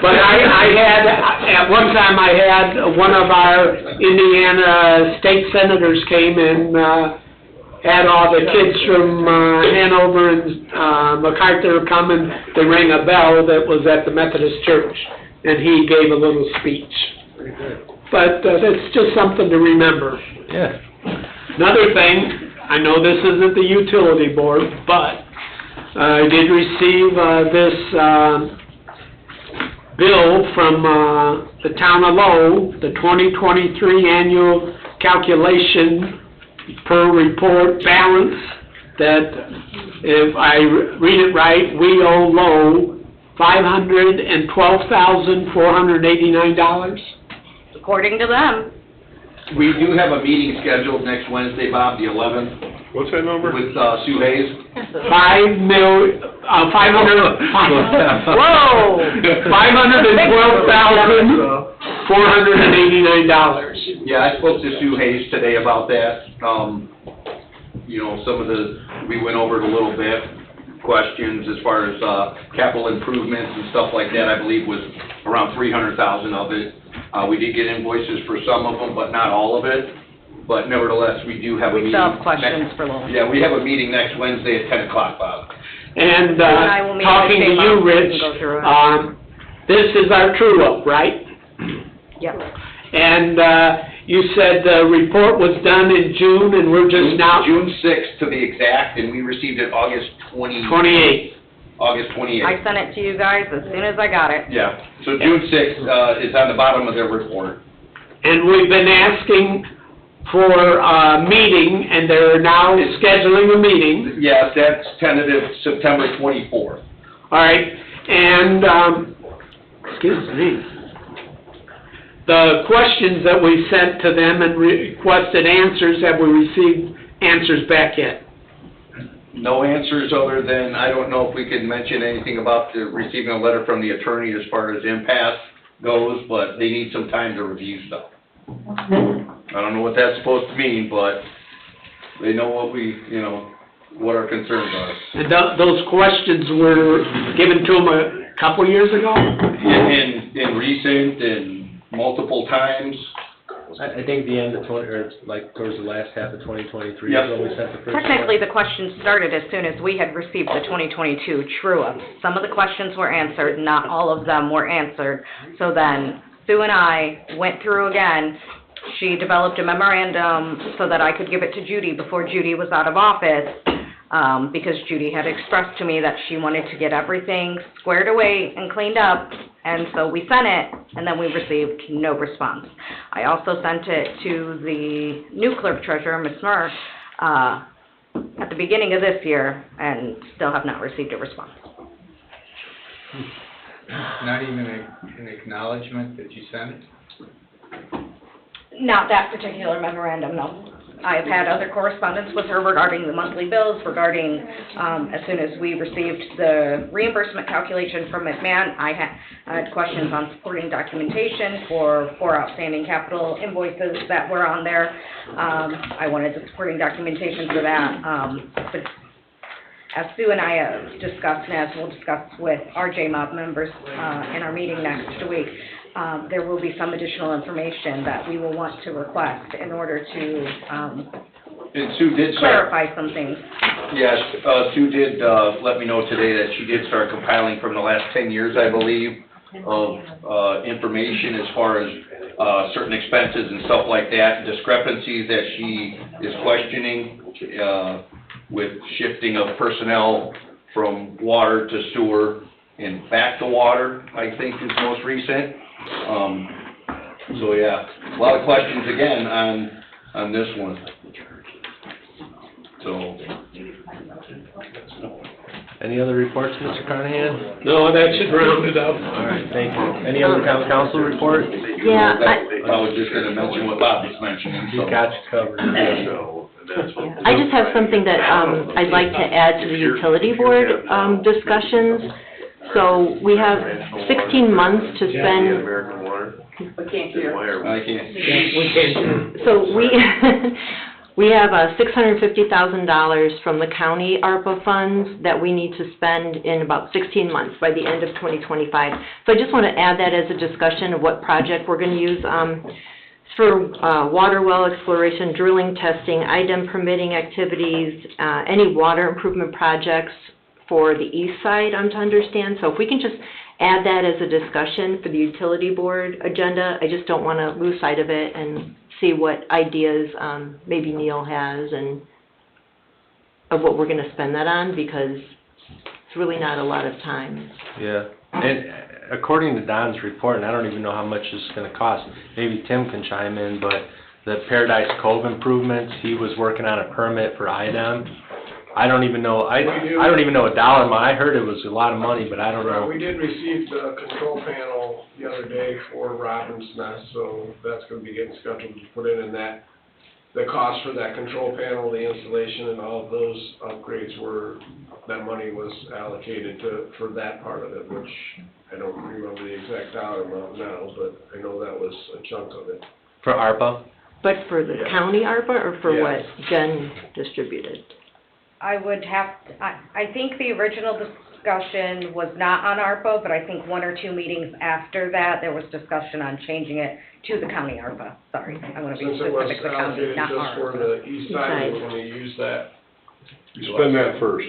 S4: But I had, at one time I had one of our Indiana state senators came and had all the kids from Hanover and MacArthur come and they rang a bell that was at the Methodist Church, and he gave a little speech.
S11: Pretty good.
S4: But it's just something to remember.
S11: Yeah.
S4: Another thing, I know this isn't the utility board, but I did receive this bill from the town of Lowell, the 2023 annual calculation per report balance, that if I read it right, we owe Lowell $512,489.
S10: According to them.
S1: We do have a meeting scheduled next Wednesday, Bob, the 11th,
S15: What's that number?
S1: with Sue Hayes.
S4: $512,489.
S1: Yeah, I spoke to Sue Hayes today about that. You know, some of we went over it a little bit, questions as far as capital improvements and stuff like that, I believe was around 300,000 of it. We did get invoices for some of them, but not all of it. But nevertheless, we do have a meeting.
S10: We still have questions for Lowell.
S1: Yeah, we have a meeting next Wednesday at 10 o'clock, Bob.
S4: And
S10: I will meet
S4: talking
S10: with
S4: to
S10: Shane
S4: you,
S10: Bob,
S4: Rich,
S10: and go through it.
S4: this is our true-up, right?
S10: Yep.
S4: And you said the report was done in June, and we're just now...
S1: June 6th to be exact, and we received it August
S4: 28th.
S1: August 28th.
S10: I sent it to you guys as soon as I got it.
S1: Yeah, so June 6th is on the bottom of their report.
S4: And we've been asking for a meeting, and they're now scheduling a meeting.
S1: Yes, that's tentative September 24th.
S4: All right, and, excuse me, the questions that we sent to them and requested answers, have we received answers back yet?
S1: No answers other than, I don't know if we can mention anything about receiving a letter from the attorney as far as impasse goes, but they need some time to review stuff. I don't know what that's supposed to mean, but they know what what our concerns are.
S4: And those questions were given to them a couple years ago?
S1: In recent and multiple times.
S11: I think the end of towards the last half of 2023
S1: Yep.
S11: is when we sent the first
S10: Technically,
S11: one.
S10: the questions started as soon as we had received the 2022 true-up. Some of the questions were answered, not all of them were answered. So then Sue and I went through again. She developed a memorandum so that I could give it to Judy before Judy was out of office, because Judy had expressed to me that she wanted to get everything squared away and cleaned up. And so we sent it, and then we received no response. I also sent it to the new clerk treasurer, Ms. Murr, at the beginning of this year, and still have not received a response.
S9: Not even an acknowledgement that you sent it?
S10: Not that particular memorandum, no. I have had other correspondence with her regarding the monthly bills, regarding, as soon as we received the reimbursement calculation from McMahon, I had questions on supporting documentation for outstanding capital invoices that were on there. I wanted the supporting documentation for that. But as Sue and I have discussed, and as we'll discuss with our JMOB members in our meeting next week, there will be some additional information that we will want to request in order to
S1: And Sue did
S10: clarify some things.
S1: Yes, Sue did let me know today that she did start compiling from the last 10 years, I believe, of information as far as certain expenses and stuff like that, discrepancies that she is questioning with shifting of personnel from water to sewer and back to water, I think is most recent. So yeah, a lot of questions again on this one. So.
S11: Any other reports, Mr. Carnahan?
S4: No, that should round it up.
S11: All right, thank you. Any other town council reports?
S21: Yeah,
S1: I was just gonna mention what Bob was mentioning, so.
S11: You got you covered.
S21: I just have something that, I'd like to add to the utility board, discussions. So we have 16 months to spend.
S2: I can't hear.
S1: I can't.
S4: We can't.
S21: So we have $650,000 from the county ARPA funds that we need to spend in about 16 months by the end of 2025. So I just want to add that as a discussion of what project we're going to use. For water well exploration, drilling, testing, IDEM permitting activities, any water improvement projects for the east side, I'm to understand. So if we can just add that as a discussion for the utility board agenda, I just don't want to lose sight of it and see what ideas maybe Neil has and of what we're going to spend that on, because it's really not a lot of time.
S11: Yeah, and according to Don's report, and I don't even know how much this is gonna cost, maybe Tim can chime in, but the Paradise Cove improvements, he was working on a permit for IDEM. I don't even know, I don't even know a dollar amount. I heard it was a lot of money, but I don't know.
S13: We did receive the control panel the other day for Robin's Nest, so that's gonna be getting scheduled to put in, and that, the cost for that control panel, the installation and all of those upgrades that money was allocated for that part of it, which I don't remember the exact dollar amount now, but I know that was a chunk of it.
S11: For ARPA?
S21: But for the county ARPA or for
S13: Yes.
S21: what Jen distributed?
S10: I would have, I think the original discussion was not on ARPA, but I think 1 or 2 meetings after that, there was discussion on changing it to the county ARPA. Sorry, I want to be
S13: Since it was
S10: specific, the county,
S13: allocated
S10: not
S13: just for
S10: ARPA.
S13: the east side, we're gonna use that.
S15: Spend that first.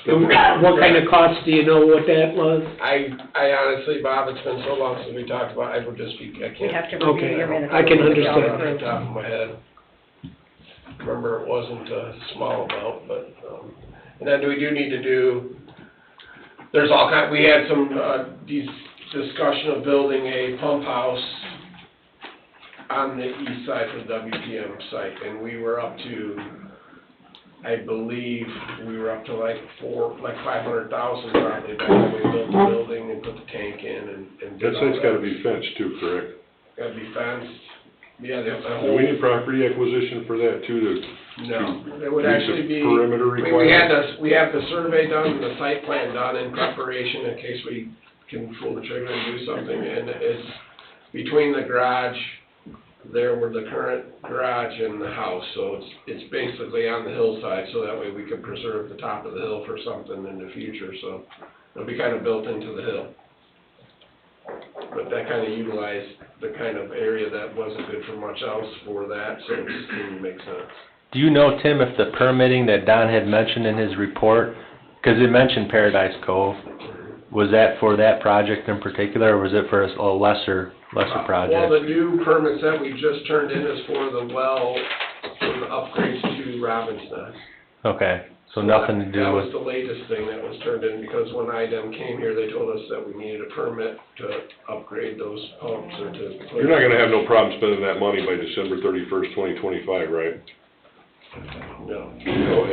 S4: What kind of cost, do you know what that was?
S13: I honestly, Bob, it's been so long since we talked about, I would just be, I can't.
S10: We'd have to review your minutes.
S4: I can
S13: Off
S4: understand.
S13: the top of my head. Remember, it wasn't a small amount, but, and then we do need to do, there's all kind, we had some, discussion of building a pump house on the east side of the WPM site, and we were up to, I believe, we were up to like $500,000 probably by the time we built the building and put the tank in and did
S15: That
S13: all
S15: site's gotta be fenced too, correct?
S13: Gotta be fenced. Yeah, the
S15: Do
S13: whole.
S15: we need property acquisition for that too,
S13: No, it would
S15: meet the
S13: actually be.
S15: perimeter
S13: I mean, we have
S15: requirements?
S13: the survey done, and the site plan done in preparation in case we can pull the trigger and do something, and it's between the garage, there where the current garage and the house, so it's basically on the hillside, so that way we can preserve the top of the hill for something in the future, so it'll be kind of built into the hill. But that kind of utilized the kind of area that wasn't good for much else for that, so it just didn't make sense.
S11: Do you know, Tim, if the permitting that Don had mentioned in his report, because it mentioned Paradise Cove, was that for that project in particular, or was it for a lesser project?
S13: Well, the new permits that we just turned in is for the well, for the upgrades to Robin's Nest.
S11: Okay, so nothing to do
S13: That
S11: with,
S13: was the latest thing that was turned in, because when IDEM came here, they told us that we needed a permit to upgrade those pumps or to.
S15: You're not gonna have no problem spending that money by December 31st, 2025, right?
S13: No.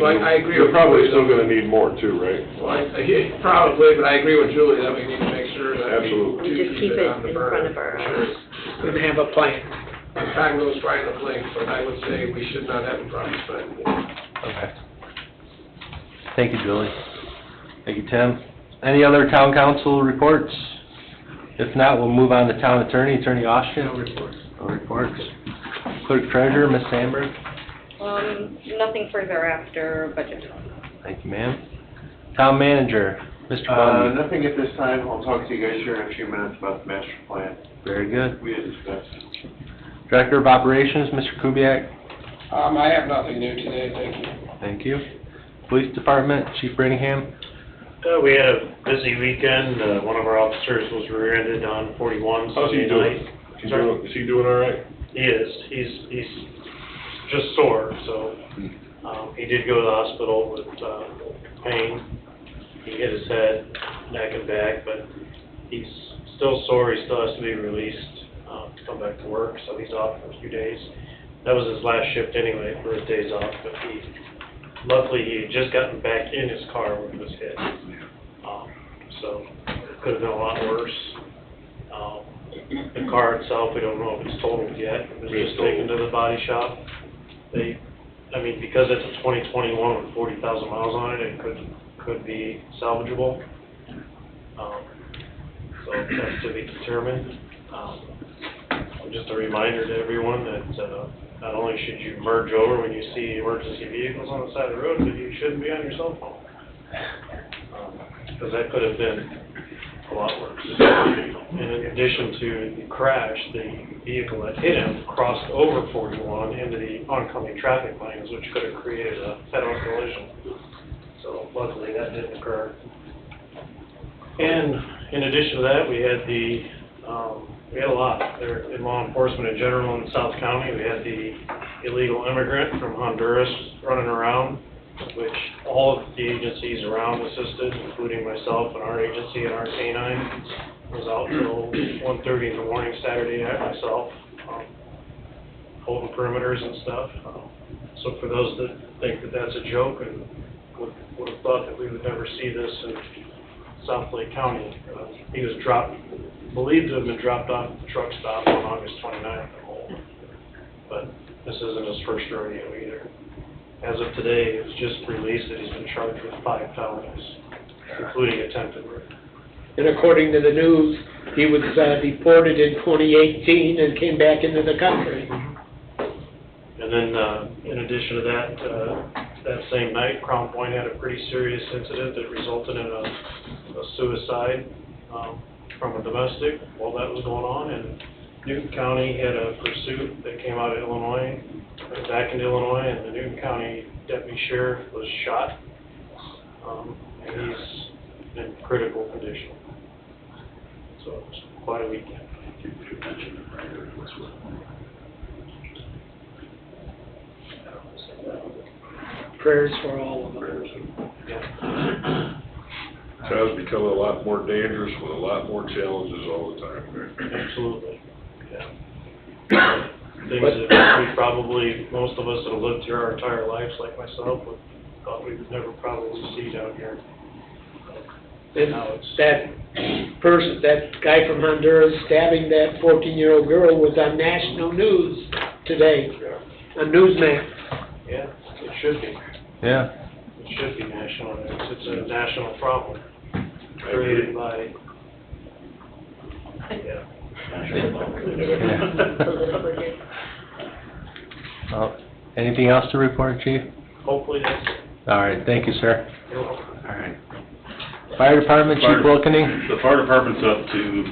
S13: Well, I agree with.
S15: You're probably still gonna need more too, right?
S13: Well, yeah, probably, but I agree with Julie that we need to make sure that
S15: Absolutely.
S13: we do
S21: Just keep it
S13: on the
S21: in
S13: burner.
S21: front of our eyes.
S4: Gonna have a plan.
S13: As time goes by, it'll blink, but I would say we should not have a problem spending it.
S11: okay. Thank you, Julie. Thank you, Tim. Any other town council reports? If not, we'll move on to town attorney, Attorney Austin. No reports. No reports. Clerk treasurer, Ms. Sandberg.
S10: Nothing further after budget.
S11: Thank you, ma'am. Town manager, Mr. Bundy.
S22: Nothing at this time. I'll talk to you guys here in a few minutes about the master plan.
S11: Very good.
S22: We had discussed.
S11: Director of operations, Mr. Kubiak.
S13: I have nothing new today, thank you.
S11: Thank you. Police department, Chief Brittingham.
S7: We had a busy weekend. One of our officers was rear-ended on 41
S15: How's he
S7: Sunday
S15: doing?
S7: night.
S15: Is he doing all right?
S7: He is. He's just sore, so, he did go to the hospital with, pain. he hit his head, neck and back, but he's still sore, he still has to be released, to come back to work, so he's off for a few days. That was his last shift anyway, for his days off, but luckily, he had just gotten back in his car when he was hit. So, it could have been a lot worse. The car itself, we don't know if it's totaled yet, it was just taken to the body shop. Because it's a 2021 with 40,000 miles on it, it could be salvageable. So that's to be determined. Just a reminder to everyone that not only should you merge over when you see emergency vehicles on the side of the road, but you shouldn't be on your cell phone. Because that could have been a lot worse. And in addition to the crash, the vehicle that hit him crossed over 41 into the oncoming traffic lanes, which could have created a head-on collision. So luckily that didn't occur. And in addition to that, we had a lot there in law enforcement in general in South County. We had the illegal immigrant from Honduras running around, which all of the agencies around assisted, including myself and our agency and our canine. Was out until 1:30 in the morning Saturday night myself, holding perimeters and stuff. So for those that think that that's a joke and would have thought that we would never see this in South Lake County, he was believed to have been dropped off at the truck stop on August 29th. But this isn't his first rodeo either. As of today, it was just released that he's been charged with 5 felonies, including attempted murder.
S4: And according to the news, he was deported in 2018 and came back into the country.
S7: And then, in addition to that, that same night, Crown Point had a pretty serious incident that resulted in a suicide from a domestic while that was going on. And Newton County had a pursuit that came out of Illinois, back into Illinois, and the Newton County deputy sheriff was shot. And he's in critical condition. So it's quite a weekend.
S4: Prayers for all of them.
S15: It's become a lot more dangerous with a lot more challenges all the time.
S7: Absolutely, yeah. Things that we probably, most of us that have lived here our entire lives, like myself, thought we would never probably see down here.
S4: And that guy from Honduras stabbing that 14-year-old girl was on national news today, on Newsmax.
S7: Yeah, it should be.
S11: Yeah.
S7: It should be national news. It's a national problem created by,
S11: Well, anything else to report, Chief?
S7: Hopefully that's it.
S11: All right, thank you, sir.
S7: You're welcome.
S11: All right. Fire Department, Chief Wilkening?
S6: The fire department's up to,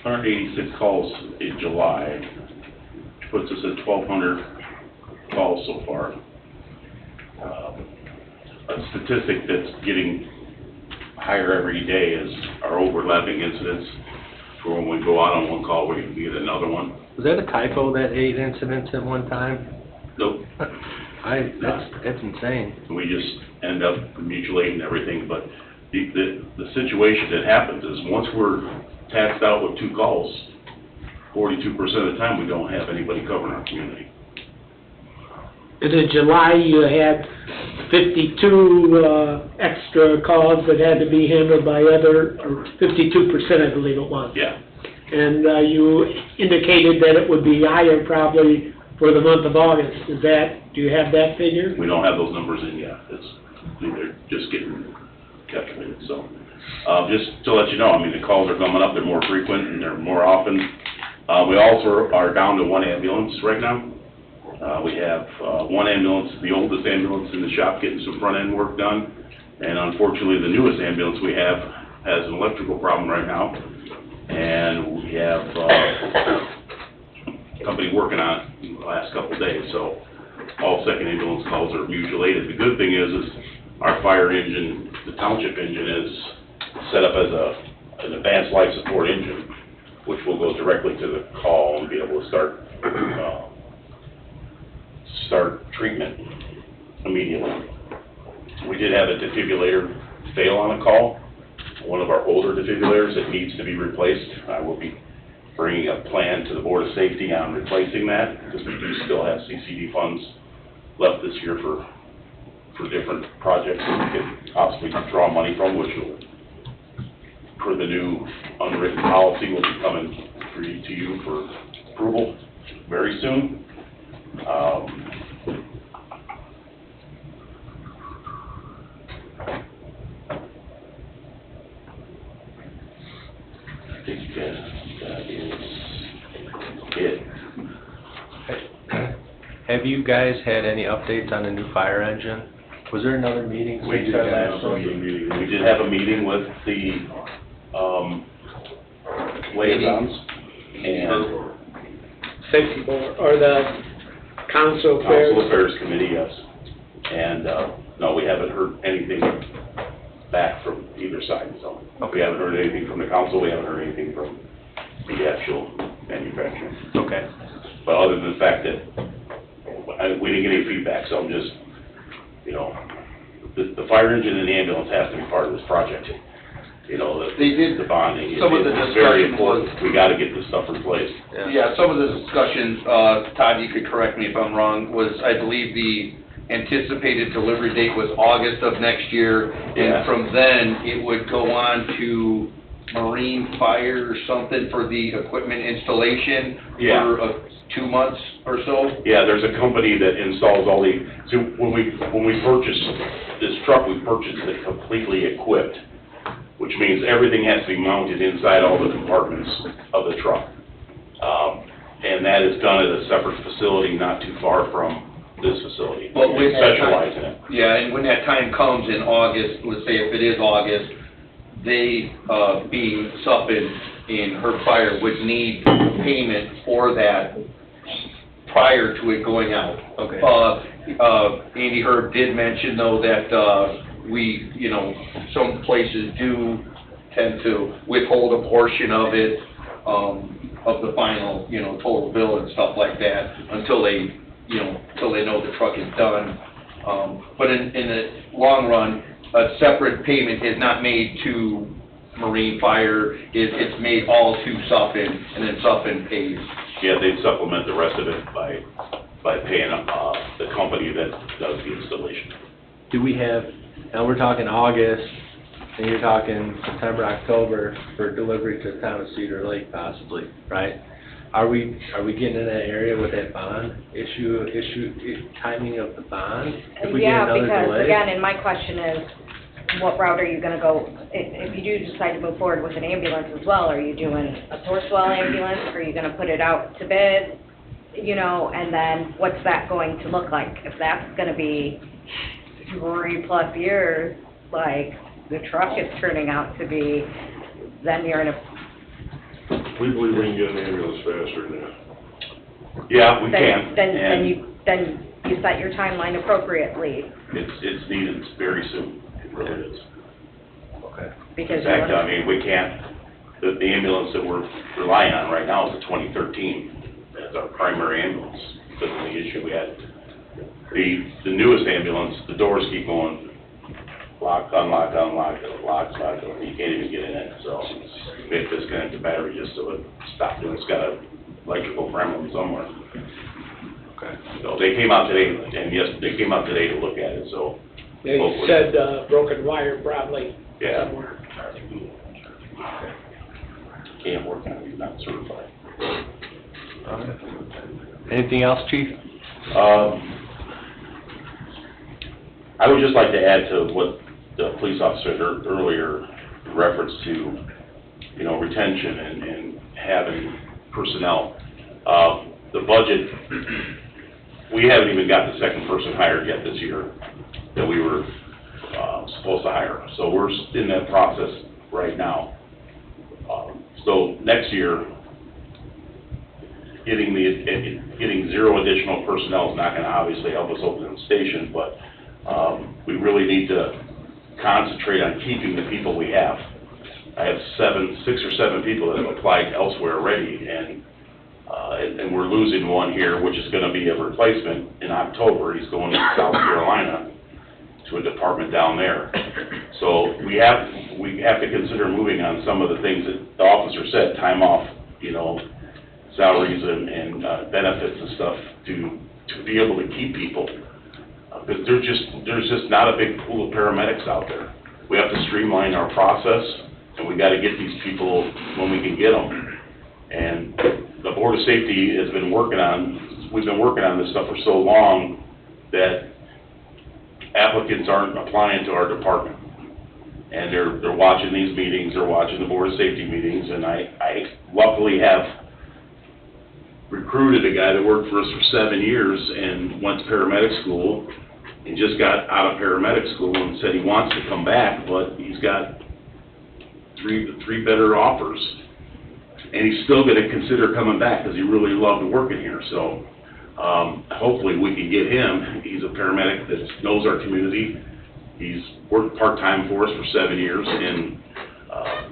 S6: 186 calls in July, which puts us at 1,200 calls so far. A statistic that's getting higher every day is our overlapping incidents, for when we go out on one call, we get another one.
S11: Was that a typo, that 8 incidents at one time?
S6: Nope.
S11: That's insane.
S6: We just end up mutilating everything, but the situation that happens is once we're taxed out with 2 calls, 42% of the time we don't have anybody covering our community.
S4: And in July, you had 52 extra calls that had to be handled by or 52% I believe it was.
S6: Yeah.
S4: And you indicated that it would be higher probably for the month of August. Do you have that figure?
S6: We don't have those numbers in yet. They're just getting calculated, so. Just to let you know, the calls are coming up, they're more frequent and they're more often. We also are down to 1 ambulance right now. We have 1 ambulance, the oldest ambulance in the shop, getting some front-end work done. And unfortunately, the newest ambulance we have has an electrical problem right now. And we have company working on it in the last couple of days. So all second ambulance calls are mutual aided. The good thing is our fire engine, the township engine, is set up as an advanced life support engine, which will go directly to the call and be able to start treatment immediately. We did have a defibrillator fail on a call, one of our older defibrillators that needs to be replaced. I will be bringing a plan to the Board of Safety on replacing that, because we do still have CCD funds left this year for different projects that we could possibly draw money from, which will, per the new unwritten policy, will be coming to you for approval very soon. I think that is it.
S11: Have you guys had any updates on a new fire engine? Was there another meeting
S6: We
S11: since
S6: did
S11: our
S6: have
S11: last
S6: another
S11: one?
S6: meeting. We did have a meeting with the, liaisons, and
S4: Safety board, or the council affairs?
S6: Council Affairs Committee, yes. And, no, we haven't heard anything back from either side, so. We haven't heard anything from the council, we haven't heard anything from the actual manufacturer.
S11: Okay.
S6: But other than the fact that we didn't get any feedback, so I'm just, you know, the fire engine and the ambulance has to be part of this project. You know, the bonding.
S1: Some of the
S6: It's very
S1: discussion
S6: important.
S1: was-
S6: We gotta get this stuff replaced.
S1: Yeah, some of the discussion, Todd, you could correct me if I'm wrong, was I believe the anticipated delivery date was August of next year.
S6: Yeah.
S1: And from then, it would go on to Marine Fire or something for the equipment installation
S6: Yeah.
S1: for 2 months or so.
S6: Yeah, there's a company that installs all the, so when we purchased this truck, we purchased it completely equipped, which means everything has to be mounted inside all the compartments of the truck. And that is done at a separate facility not too far from this facility.
S1: But
S6: We
S1: when that
S6: specialize
S1: time-
S6: in it.
S1: Yeah, and when that time comes in August, let's say if it is August, they, being Suffolk in her fire, would need payment for that prior to it going out.
S11: Okay.
S1: Andy Herb did mention though that, we, you know, some places do tend to withhold a portion of it, of the final, you know, total bill and stuff like that until they, you know, until they know the truck is done. But in the long run, a separate payment is not made to Marine Fire, it's made all to Suffolk, and then Suffolk pays.
S6: Yeah, they supplement the rest of it by paying, the company that does the installation.
S11: Do we have, now we're talking August, and you're talking September, October for delivery to the town of Cedar Lake possibly, right? Are we getting in that area with that bond timing of the bond? If we get
S10: Yeah,
S11: another
S10: because
S11: delay?
S10: again, and my question is, what route are you gonna go? If you do decide to move forward with an ambulance as well, are you doing a Sourcewell ambulance? Are you gonna put it out to bid? You know, and then what's that going to look like? If that's gonna be 3+ years, like the truck is turning out to be, then you're in a,
S15: We believe we can get an ambulance faster than that.
S6: Yeah, we can.
S10: then you set your timeline appropriately.
S6: It's needed very soon, it really is.
S11: Okay.
S10: Because
S6: In fact, I mean, we can't, the ambulance that we're relying on right now is a 2013. That's our primary ambulance, because of the issue we had. The newest ambulance, the doors keep going, lock, unlock, lock, lock, you can't even get in it, so we have to disconnect the battery just so it stops doing, it's got an electrical gremlin somewhere.
S11: Okay.
S6: So they came out today, and yes, they came out today to look at it, so.
S4: Yeah, you
S6: hopefully-
S4: said, broken wire probably
S6: Yeah.
S4: somewhere.
S6: Can't work on it, he's not certified.
S11: Anything else, chief?
S6: I would just like to add to what the police officer heard earlier, in reference to, you know, retention and having personnel. The budget, we haven't even got the second person hired yet this year that we were supposed to hire. So we're in that process right now. So next year, getting 0 additional personnel is not going to obviously help us open the station, but we really need to concentrate on keeping the people we have. I have 6 or 7 people that have applied elsewhere already, and And we're losing one here, which is gonna be a replacement in October. He's going to South Carolina to a department down there. So we have to consider moving on some of the things that the officer said, time off, you know, salaries and benefits and stuff to be able to keep people. Because there's just not a big pool of paramedics out there. We have to streamline our process, and we gotta get these people when we can get them. And the Board of Safety has been we've been working on this stuff for so long that applicants aren't applying to our department. And they're watching these meetings, they're watching the Board of Safety meetings, and I luckily have recruited a guy that worked for us for 7 years and went to paramedic school and just got out of paramedic school and said he wants to come back, but he's got three better offers. And he's still gonna consider coming back because he really loved working here. So, hopefully we can get him. He's a paramedic that knows our community. He's worked part-time for us for 7 years, and,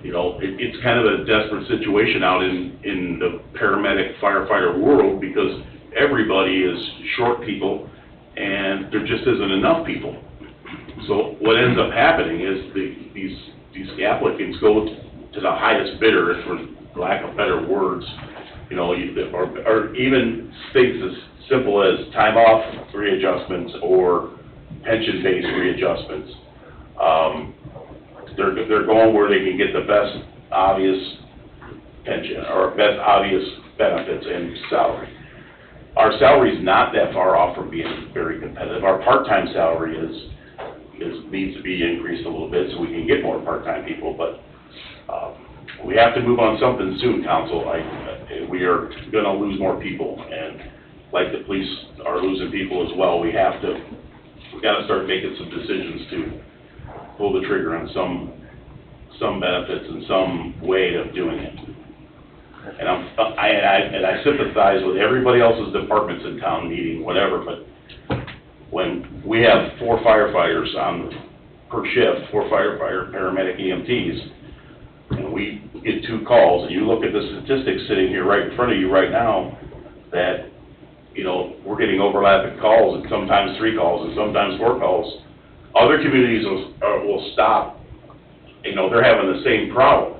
S6: you know, it's kind of a desperate situation out in the paramedic firefighter world because everybody is short people and there just isn't enough people. So what ends up happening is these applicants go to the highest bidder, for lack of better words, you know, or even things as simple as time off readjustments or pension-based readjustments. They're going where they can get the best obvious pension or best obvious benefits and salary. Our salary's not that far off from being very competitive. Our part-time salary needs to be increased a little bit so we can get more part-time people, but we have to move on something soon, council. We are gonna lose more people, and like the police are losing people as well, we gotta start making some decisions to pull the trigger on some benefits and some way of doing it. And I sympathize with everybody else's departments in town needing whatever, but when we have 4 firefighters per shift, 4 firefighter, paramedic, EMTs, and we get 2 calls, and you look at the statistics sitting here right in front of you right now, that, you know, we're getting overlapping calls, and sometimes 3 calls, and sometimes 4 calls. Other communities will stop, you know, they're having the same problem.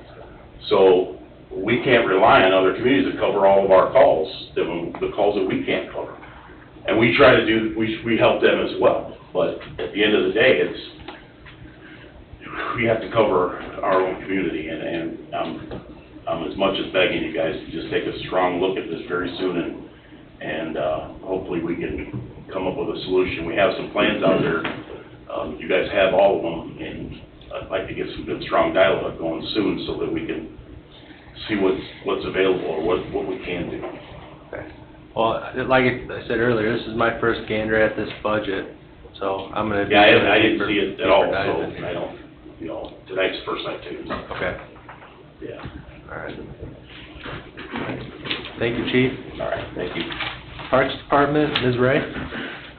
S6: So we can't rely on other communities to cover all of our calls, the calls that we can't cover. And we try to we help them as well. But at the end of the day, we have to cover our own community, and I'm as much as begging you guys to just take a strong look at this very soon, and hopefully we can come up with a solution. We have some plans out there. You guys have all of them, and I'd like to get some good, strong dialogue going soon so that we can see what's available or what we can do.
S11: Okay. Well, like I said earlier, this is my first gander at this budget, so I'm gonna.
S6: Yeah, I didn't see it at all, so I don't, you know, tonight's the first night too.
S11: Okay.
S6: Yeah.
S11: All right. Thank you, Chief.
S6: All right, thank you.
S11: Parks Department, Ms. Ray?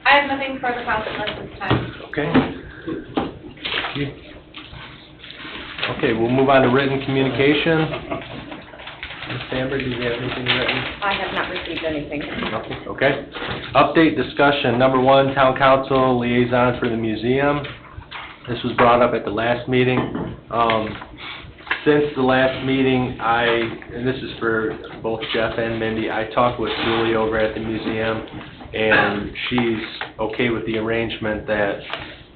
S5: I have nothing for the council at this time.
S11: Okay. Okay, we'll move on to written communication. Ms. Sandberg, do you have anything written?
S10: I have not received anything.
S11: Nothing, okay. Update discussion, number 1, Town Council Liaison for the Museum. This was brought up at the last meeting. Since the last meeting, and this is for both Jeff and Mindy, I talked with Julie over at the museum, and she's okay with the arrangement that,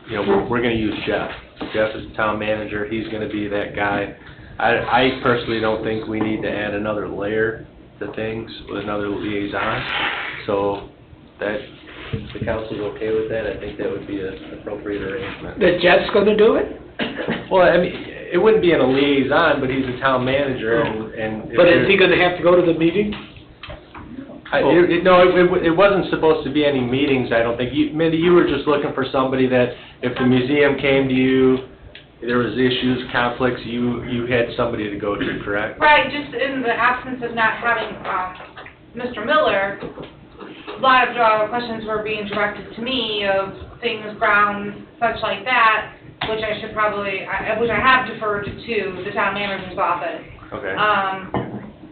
S11: you know, we're gonna use Jeff. Jeff is the town manager, he's gonna be that guy. I personally don't think we need to add another layer to things with another liaison, so that, if the council's okay with that, I think that would be an appropriate arrangement.
S4: That Jeff's gonna do it?
S11: Well, I mean, it wouldn't be in a liaison, but he's a town manager, and.
S4: But is he gonna have to go to the meeting?
S11: No, it wasn't supposed to be any meetings, I don't think. Mindy, you were just looking for somebody that, if the museum came to you, there was issues, conflicts, you had somebody to go to, correct?
S5: Right, just in the absence of not having, Mr. Miller, a lot of questions were being directed to me of things, grounds, such like that, which I should probably, which I have deferred to the town manager's office.
S11: Okay.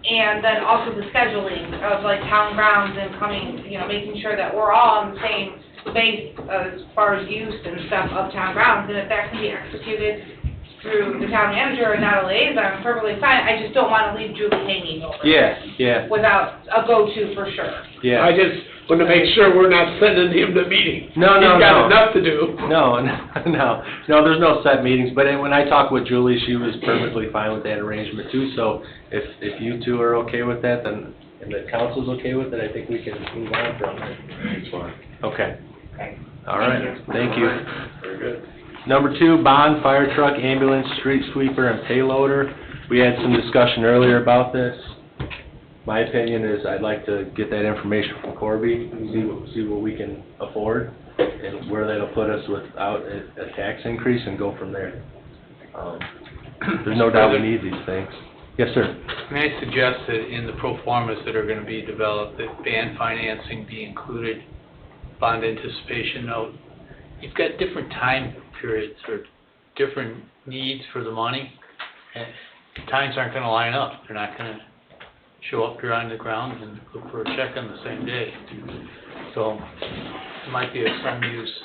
S5: And then also the scheduling of like town grounds and coming, you know, making sure that we're all on the same base as far as use and stuff of town grounds. And if that can be executed through the town manager and not a liaison, I'm perfectly fine. I just don't want to leave Julie hanging over it without a go-to for sure.
S11: Yeah.
S4: I just want to make sure we're not sending him to meetings.
S11: No,
S4: He's got enough to do.
S11: No, there's no set meetings, but when I talked with Julie, she was perfectly fine with that arrangement too, so if you two are okay with that, then, and the council's okay with it, I think we can move on from it.
S15: It's fine.
S11: Okay. All right, thank you.
S15: Very good.
S11: Number 2, bond, fire truck, ambulance, street sweeper, and payloader. We had some discussion earlier about this. My opinion is I'd like to get that information from Corby, see what we can afford, and where that'll put us without a tax increase, and go from there. There's no doubt we need these things. Yes, sir.
S9: May I suggest that in the pro formas that are going to be developed, that band financing be included, bond anticipation note? You've got different time periods or different needs for the money, and times aren't going to line up. They're not going to show up here on the ground and look for a check on the same day. So it might be of some use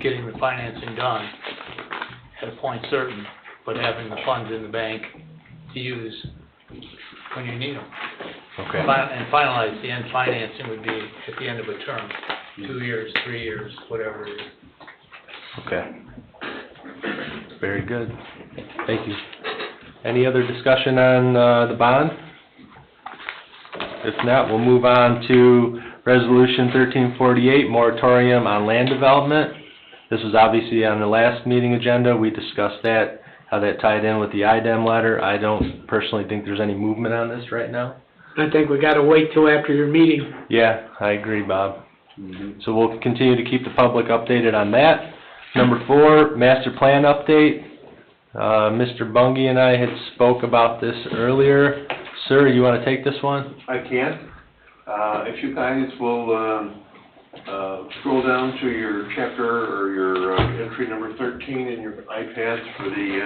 S9: getting the financing done at a point certain, but having the funds in the bank to use when you need them.
S11: Okay.
S9: And finalize the end financing would be at the end of a term, 2 years, 3 years, whatever it is.
S11: Okay. Very good. Thank you. Any other discussion on the bond? If not, we'll move on to Resolution 1348, moratorium on land development. This was obviously on the last meeting agenda. We discussed that, how that tied in with the IDEM letter. I don't personally think there's any movement on this right now.
S4: I think we gotta wait till after your meeting.
S11: Yeah, I agree, Bob. So we'll continue to keep the public updated on that. Number 4, master plan update. Mr. Bungie and I had spoke about this earlier. Sir, you want to take this one?
S22: I can. If you guys will scroll down to your chapter or your entry number 13 in your iPads for the,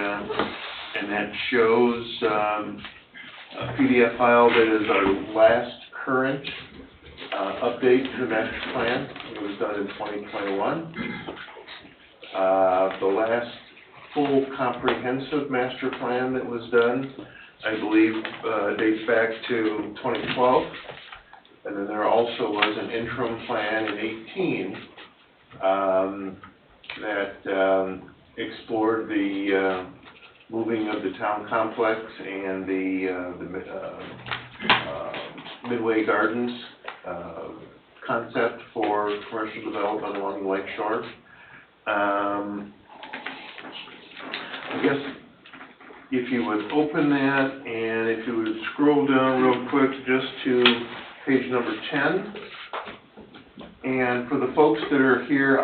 S22: and that shows a PDF file that is our last current update to the master plan. It was done in 2021. The last full comprehensive master plan that was done, I believe, dates back to 2012. And then there also was an interim plan in 18 that explored the moving of the town complex and the Midway Gardens concept for commercial development along the lake shore. I guess if you would open that and if you would scroll down real quick just to page number 10. And for the folks that are here,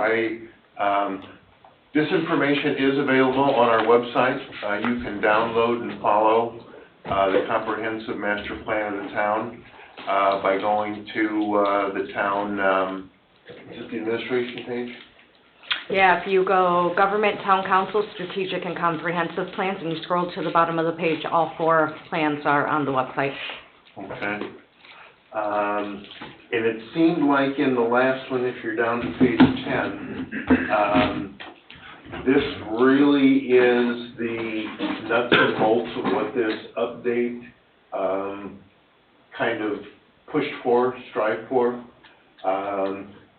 S22: this information is available on our website. You can download and follow the comprehensive master plan of the town by going to the town, is it the administration page?
S10: Yeah, if you go Government, Town Council, Strategic and Comprehensive Plans, and you scroll to the bottom of the page, all 4 plans are on the website.
S22: Okay. And it seemed like in the last one, if you're down to page 10, this really is the nuts and bolts of what this update kind of pushed for, strived for.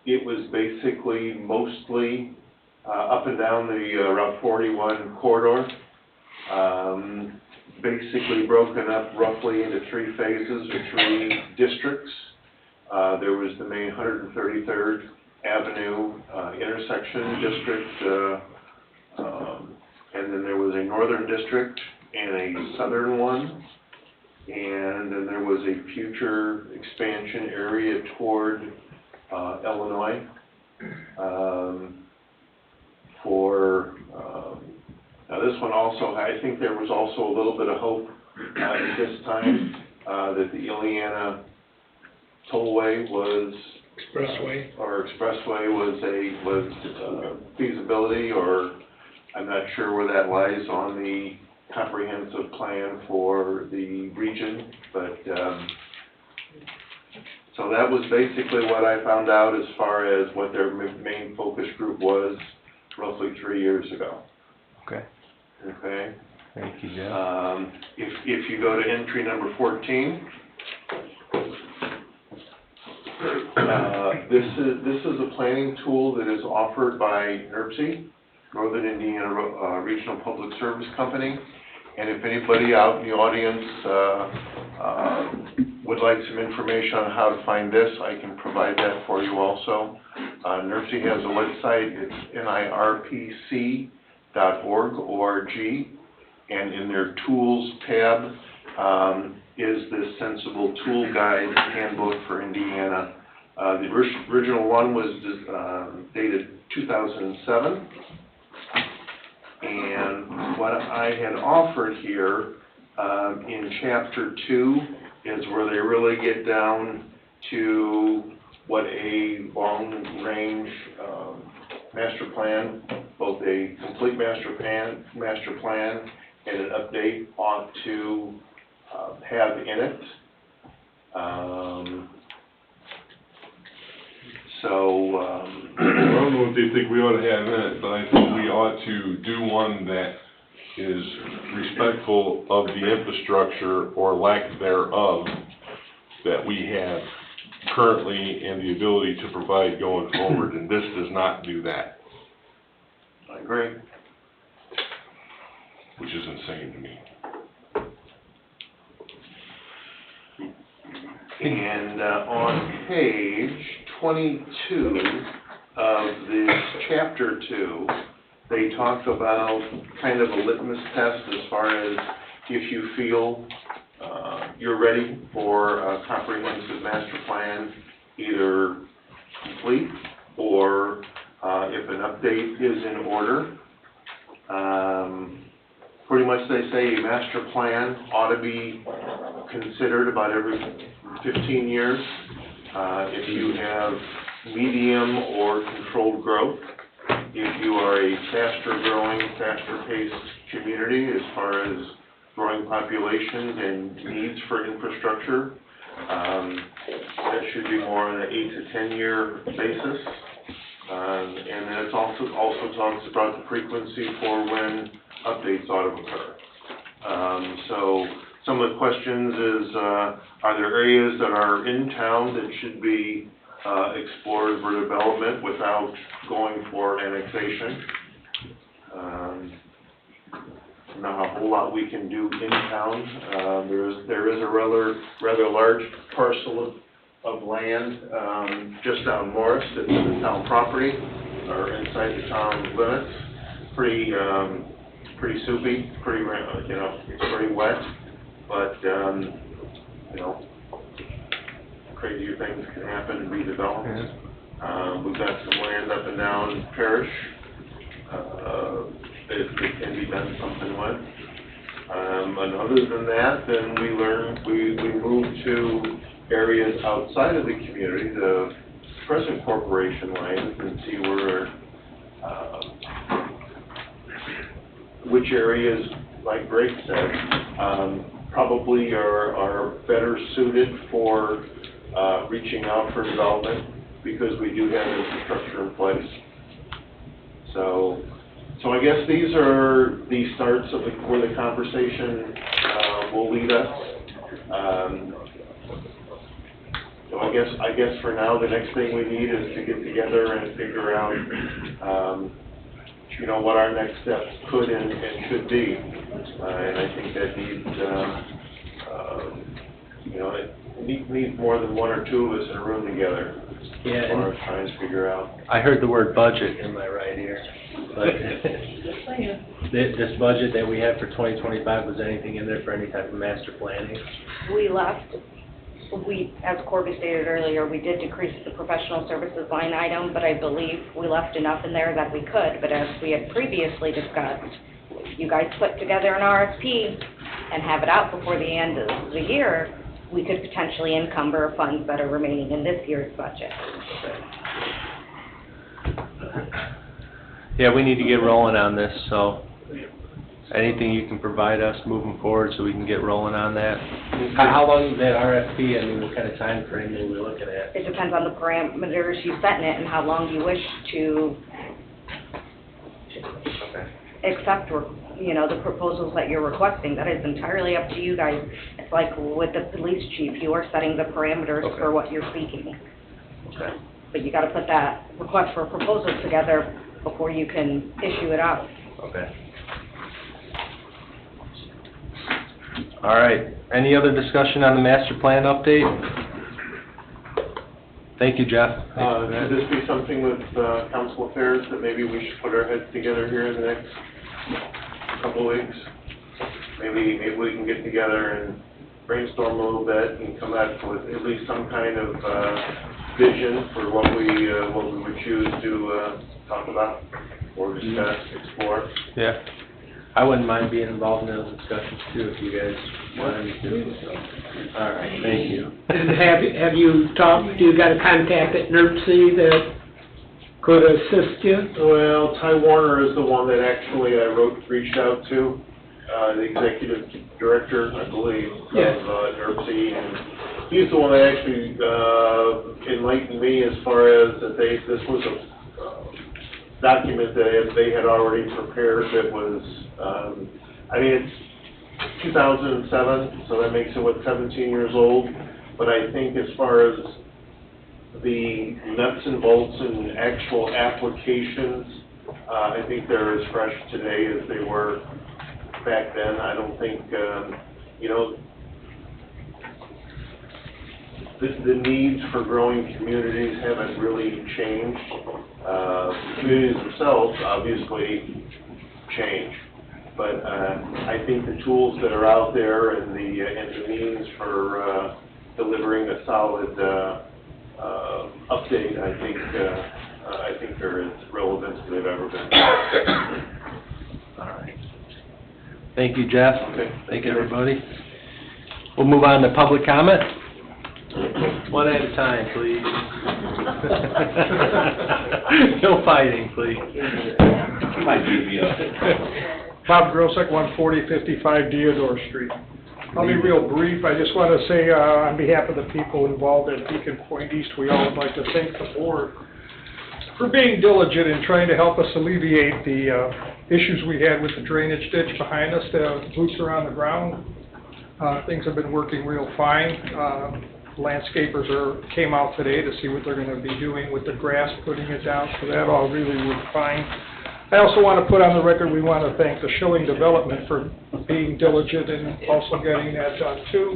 S22: It was basically mostly up and down the Route 41 corridor, basically broken up roughly into 3 phases or 3 districts. There was the main 133rd Avenue intersection district, and then there was a northern district and a southern one, and then there was a future expansion area toward Illinois now this one also, I think there was also a little bit of hope at this time that the Ileana Tollway was expressway was feasibility, or I'm not sure where that lies on the comprehensive plan for the region, but, so that was basically what I found out as far as what their main focus group was roughly 3 years ago.
S11: Okay.
S22: Okay?
S11: Thank you, Jeff.
S22: If you go to entry number 14, this is a planning tool that is offered by NIRPC, Northern Indiana Regional Public Service Company. And if anybody out in the audience would like some information on how to find this, I can provide that for you also. NIRPC has a website, it's nirpc.org, and in their Tools tab is this Sensible Tool Guide Handbook for Indiana. The original one was dated 2007. And what I had offered here in Chapter 2 is where they really get down to what a long-range master plan, both a complete master plan and an update ought to have in it.
S15: I don't know what they think we ought to have in it, but I think we ought to do one that is respectful of the infrastructure or lack thereof that we have currently and the ability to provide going forward, and this does not do that.
S22: I agree.
S15: Which is insane to me.
S22: And on page 22 of this Chapter 2, they talk about kind of a litmus test as far as if you feel you're ready for a comprehensive master plan, either complete or if an update is in order. Pretty much they say a master plan ought to be considered about every 15 years. If you have medium or controlled growth, if you are a faster-growing, faster-paced community as far as growing populations and needs for infrastructure, that should be more on an 8 to 10 year basis. And then it also talks about the frequency for when updates ought to occur. So some of the questions is, are there areas that are in town that should be explored for development without going for annexation? Not a whole lot we can do in town. There is a rather large parcel of land just down Morris that's in the town property or inside the town limits. Pretty soupy, pretty it's pretty wet, but crazier things can happen and be developed. We've got some land up and down Parish that can be done something with. And other than that, then we move to areas outside of the community, the present corporation lands, and see where which areas, like Greg said, probably are better suited for reaching out for development because we do have infrastructure in place. So I guess these are the starts of where the conversation will lead us. So I guess for now, the next thing we need is to get together and figure out what our next steps could and should be. And I think that needs more than one or two of us in a room together.
S11: Yeah,
S22: as far as trying to figure out.
S11: I heard the word budget in my right ear, but this budget that we have for 2025, was anything in there for any type of master planning?
S10: As Corby stated earlier, we did decrease the professional services line item, but I believe we left enough in there that we could. But as we had previously discussed, you guys put together an RFP and have it out before the end of the year, we could potentially encumber funds that are remaining in this year's budget.
S11: Yeah, we need to get rolling on this, so anything you can provide us moving forward so we can get rolling on that? How long is that RFP, I mean, what kind of time frame are we looking at?
S10: It depends on the parameters you set in it and how long you wish to accept, the proposals that you're requesting. That is entirely up to you guys. It's like with the police chief, you are setting the parameters for what you're seeking.
S11: Okay.
S10: But you gotta put that request for proposals together before you can issue it out.
S11: Okay. All right, any other discussion on the master plan update? Thank you, Jeff.
S22: Should this be something with council affairs that maybe we should put our heads together here in the next couple of weeks? Maybe we can get together and brainstorm a little bit and come up with at least some kind of vision for what we would choose to talk about or discuss, explore.
S11: Yeah, I wouldn't mind being involved in those discussions too, if you guys wanted me to. All right, thank you.
S4: And have you talked, do you got a contact at NERC that could assist you?
S22: Well, Ty Warner is the one that actually I reached out to, the executive director, I believe, of NERC, and he's the one that actually enlightened me as far as that this was a document that they had already prepared that was, it's 2007, so that makes it, 17 years old, but I think as far as the nuts and bolts and actual applications, I think they're as fresh today as they were back then. I don't think, the needs for growing communities haven't really changed. Communities themselves obviously change, but I think the tools that are out there and the means for delivering a solid update, I think they're as relevant as they've ever been.
S11: All right. Thank you, Jeff.
S22: Okay.
S11: Thank you, everybody. We'll move on to public comment. One at a time, please. No fighting, please.
S17: Bob Grosek, 14055 Deodore Street. I'll be real brief. I just want to say, on behalf of the people involved at Beacon Point East, we all would like to thank the board for being diligent in trying to help us alleviate the issues we had with the drainage ditch behind us. The boots are on the ground. Things have been working real fine. Landscapers came out today to see what they're going to be doing with the grass, putting it down, so that all really worked fine. I also want to put on the record, we want to thank the Schilling Development for being diligent and also getting that done too.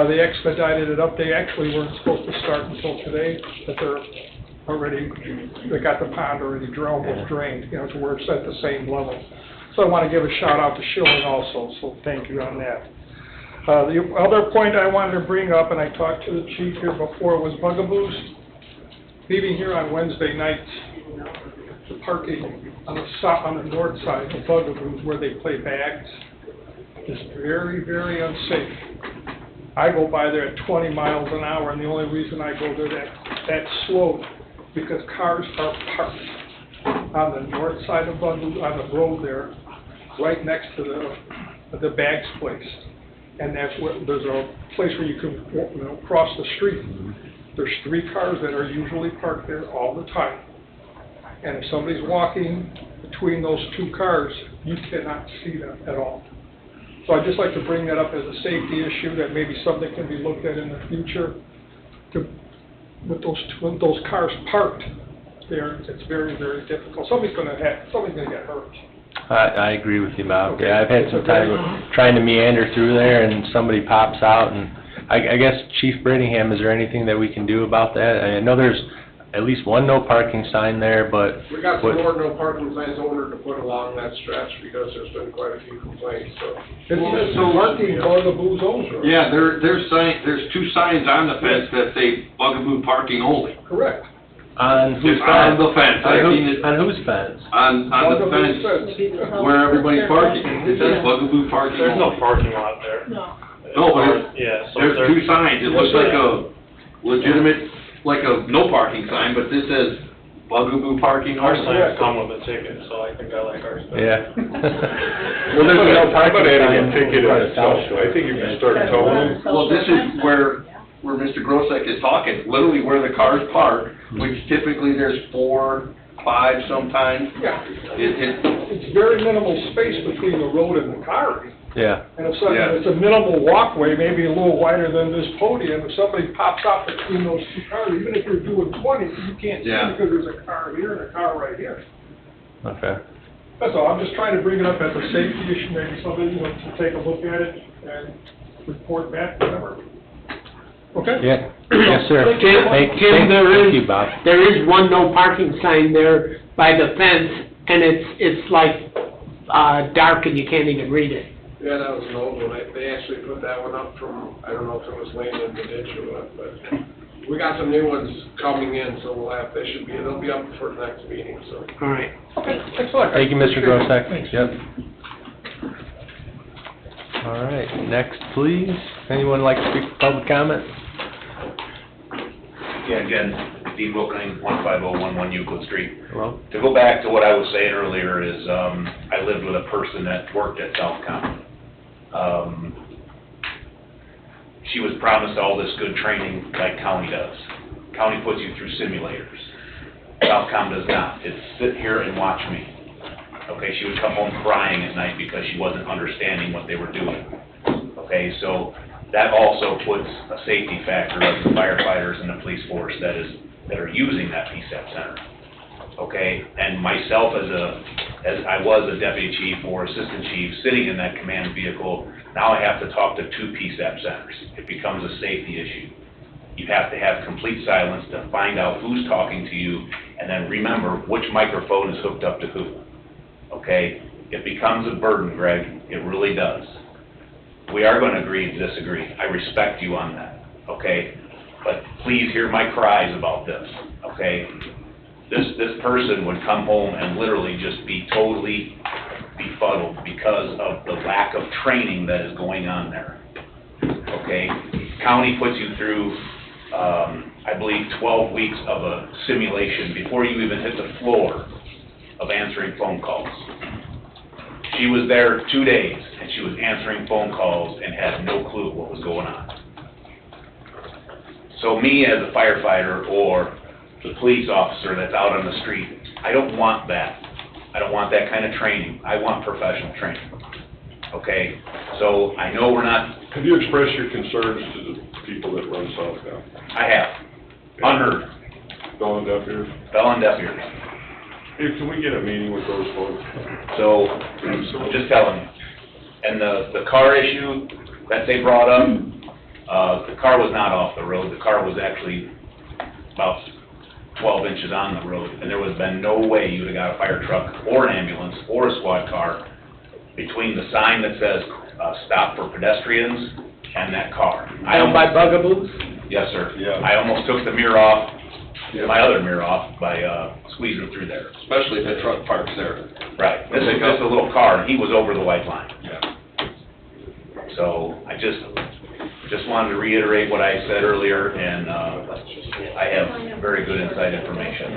S17: They expedited it up. They actually weren't supposed to start until today, but they got the pond already almost drained, to where it's at the same level. So I want to give a shout out to Schilling also, so thank you on that. The other point I wanted to bring up, and I talked to the chief here before, was bugaboos. Leaving here on Wednesday nights, the parking on the north side of bugaboos where they play bags is very, very unsafe. I go by there at 20 miles an hour, and the only reason I go there that slow because cars are parked on the north side of bugaboos, on the road there, right next to the bags place. And that's where there's a place where you can cross the street. There's 3 cars that are usually parked there all the time. And if somebody's walking between those 2 cars, you cannot see them at all. So I'd just like to bring that up as a safety issue, that maybe something can be looked at in the future. With those cars parked there, it's very, very difficult. Somebody's going to get hurt.
S11: I agree with you, Bob.
S17: Okay.
S11: Yeah, I've had some time trying to meander through there, and somebody pops out, and I guess, Chief Brittingham, is there anything that we can do about that? I know there's at least one no parking sign there, but...
S13: We got some more no parking signs ordered to put along that stretch because there's been quite a few complaints, so...
S17: It says parking bugaboos only.
S1: Yeah, there's 2 signs on the fence that say bugaboo parking only.
S17: Correct.
S11: On whose
S1: Just
S11: fence?
S1: on the fence. I've seen it.
S11: On whose fence?
S1: On the fence where everybody's parking. It says bugaboo parking only.
S7: There's no parking lot there.
S16: No.
S1: No, but
S7: So
S1: there's 2 signs. It looks like a legitimate, like a no parking sign, but this says bugaboo parking
S7: Our
S1: also?
S7: signs come with a ticket, so I think I like ours better.
S11: Yeah.
S15: Well, there's no parking adding a ticket in itself. I think if you start towing,
S1: Well, this is where Mr. Grosek is talking, literally where the cars park, which typically there's 4, 5 sometimes.
S17: Yeah.
S1: It,
S17: It's very minimal space between the road and the car.
S11: Yeah.
S17: And if it's a minimal walkway, maybe a little wider than this podium, if somebody pops out between those two cars, even if you're doing 20, you can't see
S1: Yeah.
S17: because there's a car here and a car right here.
S11: Okay.
S17: That's all, I'm just trying to bring it up as a safety issue, maybe somebody, to take a look at it and report back, whatever. Okay?
S11: Yeah, yes, sir.
S4: Tim,
S11: Thank
S4: there
S11: you,
S4: is,
S11: Bob.
S4: there is one no parking sign there by the fence, and it's like, dark and you can't even read it.
S13: Yeah, that was an old one. They actually put that one up from, I don't know if it was laying in the ditch or what, but we got some new ones coming in, so they'll be up for the next meeting, so.
S4: All right.
S17: Okay, thanks a lot.
S11: Thank you, Mr. Grosek.
S17: Thanks.
S11: Yep. All right, next, please. Anyone like to speak for public comment?
S18: Yeah, again, Dean Wilkening, 15011 Euclid Street.
S11: Hello?
S18: To go back to what I was saying earlier is, I lived with a person that worked at South County. She was promised all this good training like county does. County puts you through simulators. Southcom does not. It's sit here and watch me. Okay, she would come home crying at night because she wasn't understanding what they were doing. Okay, so that also puts a safety factor of the firefighters and the police force that are using that PSAP center. Okay, and myself as I was a deputy chief or assistant chief sitting in that command vehicle, now I have to talk to 2 PSAP centers. It becomes a safety issue. You have to have complete silence to find out who's talking to you, and then remember which microphone is hooked up to who. Okay? It becomes a burden, Greg. It really does. We are going to agree to disagree. I respect you on that. Okay? But please hear my cries about this. Okay? This person would come home and literally just be totally befuddled because of the lack of training that is going on there. Okay? County puts you through, I believe, 12 weeks of a simulation before you even hit the floor of answering phone calls. She was there 2 days, and she was answering phone calls and had no clue what was going on. So me as a firefighter or the police officer that's out on the street, I don't want that. I don't want that kind of training. I want professional training. Okay? So I know we're not...
S15: have you expressed your concerns to the people that run Southtown?
S18: I have. Unheard.
S15: Fell on deaf ears?
S18: Fell on deaf ears.
S15: Hey, can we get a meeting with those folks?
S18: So, I'm just telling you. And the car issue that they brought up, the car was not off the road. The car was actually about 12 inches on the road, and there would have been no way you would have got a fire truck or an ambulance or a squad car between the sign that says, stop for pedestrians and that car.
S4: Down by Bugaboos?
S18: Yes, sir.
S15: Yeah.
S18: I almost took the mirror off, my other mirror off, by squeezing through there.
S1: especially if the truck parks there.
S18: Right. This is just a little car, and he was over the white line.
S1: Yeah.
S18: So I just wanted to reiterate what I said earlier, and I have very good inside information.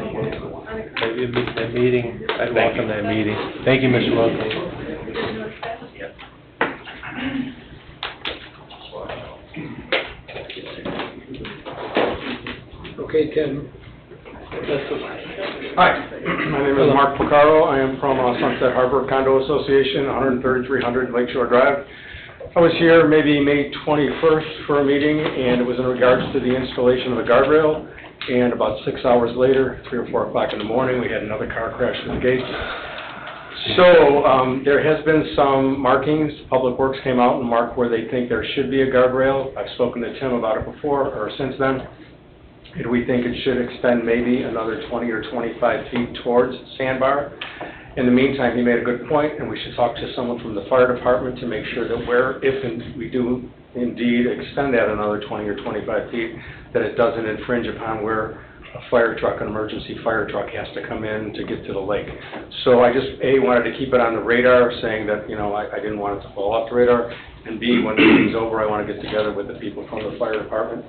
S11: That meeting, I'd welcome that meeting. Thank you, Mr. Wilkins.
S4: Okay, Tim.
S19: Hi, my name is Mark Picaro. I am from Sunset Harbor Condo Association, 13300 Lakeshore Drive. I was here maybe May 21st for a meeting, and it was in regards to the installation of a guardrail. And about 6 hours later, 3 or 4 o'clock in the morning, we had another car crash through the gates. So there has been some markings. Public Works came out and marked where they think there should be a guardrail. I've spoken to Tim about it before, or since then. And we think it should extend maybe another 20 or 25 feet towards Sandbar. In the meantime, he made a good point, and we should talk to someone from the fire department to make sure that if we do indeed extend that another 20 or 25 feet, that it doesn't infringe upon where a fire truck, an emergency fire truck, has to come in to get to the lake. So I just, A, wanted to keep it on the radar, saying that, I didn't want it to fall off the radar, and B, when the meeting's over, I want to get together with the people from the fire department